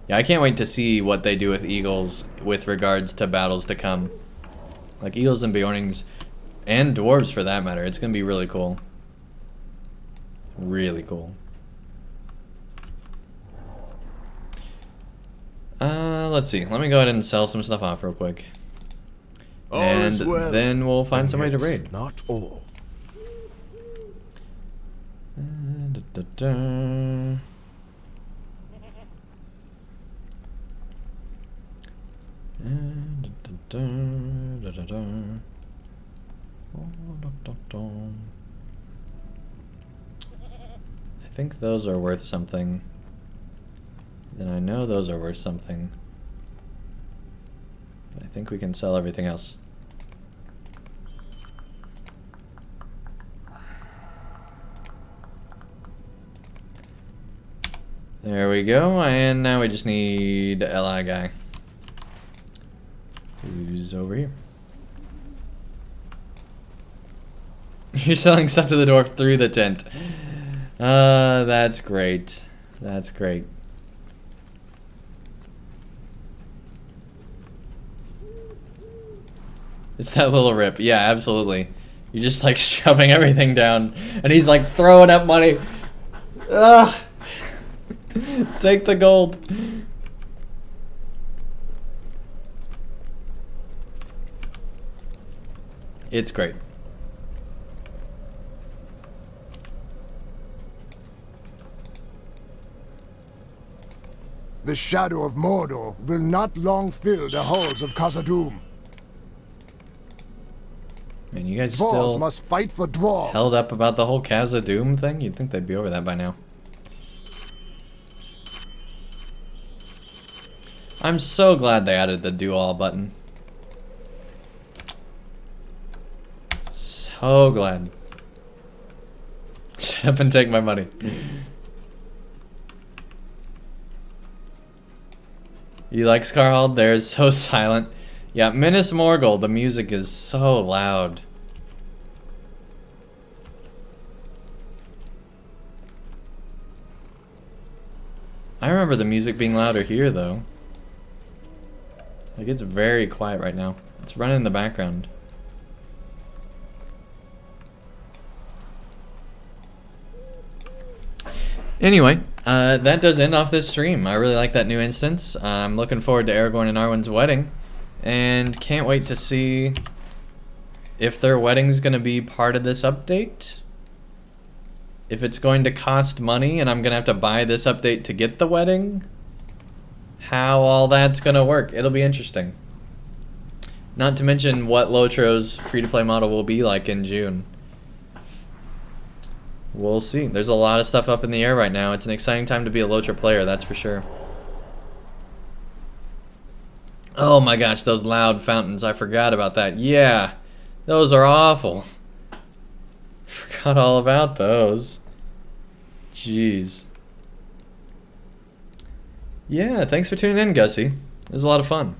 Yeah, I can't wait to see what they do with eagles with regards to battles to come. Like eagles and Beornings, and dwarves for that matter. It's gonna be really cool. Really cool. Let's see. Let me go ahead and sell some stuff off real quick. And is well, then we'll find and somebody to yet raid. Not all. I think those are worth something. Then I know those are worth something. I think we can sell everything else. There we go, and now we just need LI guy. Who's over here? You're selling stuff to the dwarf through the tent. That's great. That's great. It's that little rip. Yeah, absolutely. You're just like shoving everything down, and he's like throwing up money. Ugh. Take the gold. It's great. The shadow of Mordor will not long fill the halls of Khazad-dûm. Man, you guys Dwarves still must fight for dwarves. held up about the whole Khazad-dûm thing? You'd think they'd be over that by now. I'm so glad they added the do all button. So glad. Shut up and take my money. You like Scarhold? They're so silent. Yeah, Minas Morgul, the music is so loud. I remember the music being louder here, though. Like, it's very quiet right now. It's running in the background. Anyway, that does end off this stream. I really like that new instance. I'm looking forward to Aragorn and Arwen's wedding. And can't wait to see if their wedding's going to be part of this update. If it's going to cost money and I'm going to have to buy this update to get the wedding. How all that's going to work. It'll be interesting. Not to mention what LOTRO's free-to-play model will be like in June. We'll see. There's a lot of stuff up in the air right now. It's an exciting time to be a LOTRO player, that's for sure. Oh my gosh, those loud fountains. I forgot about that. Yeah, those are awful. Forgot all about those. Jeez. Yeah, thanks for tuning in, Gussie. It was a lot of fun.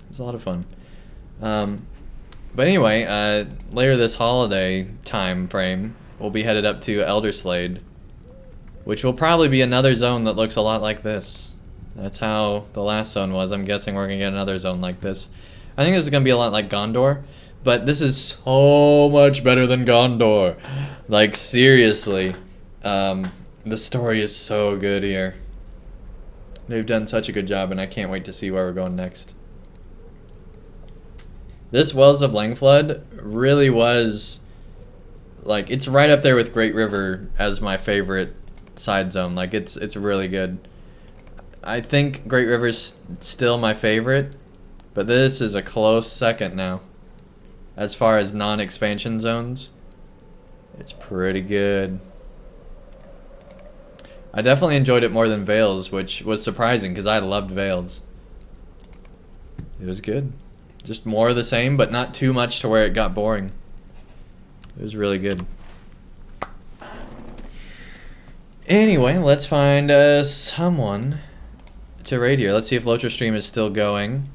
It was a lot of fun. But anyway, later this holiday time frame, we'll be headed up to Elderslade, which will probably be another zone that looks a lot like this. That's how the last zone was. I'm guessing we're going to get another zone like this. I think this is going to be a lot like Gondor, but this is so much better than Gondor. Like, seriously. The story is so good here. They've done such a good job, and I can't wait to see where we're going next. This Wells of Langflood really was, like, it's right up there with Great River as my favorite side zone. Like, it's really good. I think Great River's still my favorite, but this is a close second now. As far as non-expansion zones, it's pretty good. I definitely enjoyed it more than Vales, which was surprising because I loved Vales. It was good. Just more of the same, but not too much to where it got boring. It was really good. Anyway, let's find someone to raid here. Let's see if LOTRO stream is still going.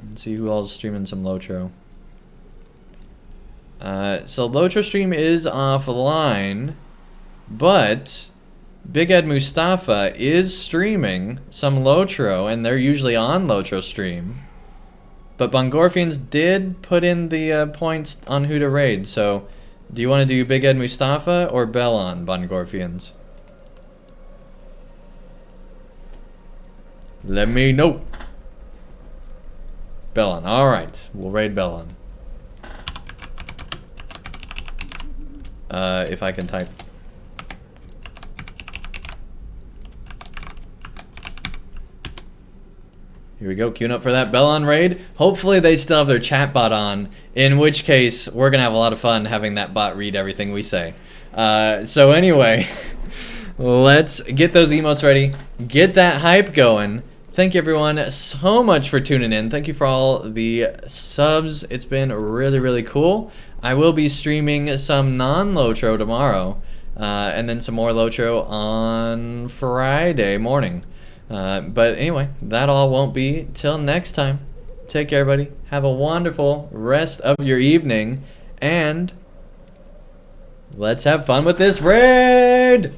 And see who else is streaming some LOTRO. So LOTRO stream is offline, but Big Ed Mustafa is streaming some LOTRO, and they're usually on LOTRO stream. But Bongorfians did put in the points on who to raid, so do you want to do Big Ed Mustafa or Bellon, Bongorfians? Let me know. Bellon. Alright. We'll raid Bellon. If I can type. Here we go, queuing up for that Bellon raid. Hopefully they still have their chat bot on, in which case we're gonna have a lot of fun having that bot read everything we say. So anyway, let's get those emotes ready, get that hype going. Thank you everyone so much for tuning in. Thank you for all the subs. It's been really, really cool. I will be streaming some non-LOTRO tomorrow, and then some more LOTRO on Friday morning. But anyway, that all won't be till next time. Take care, everybody. Have a wonderful rest of your evening, and let's have fun with this raid!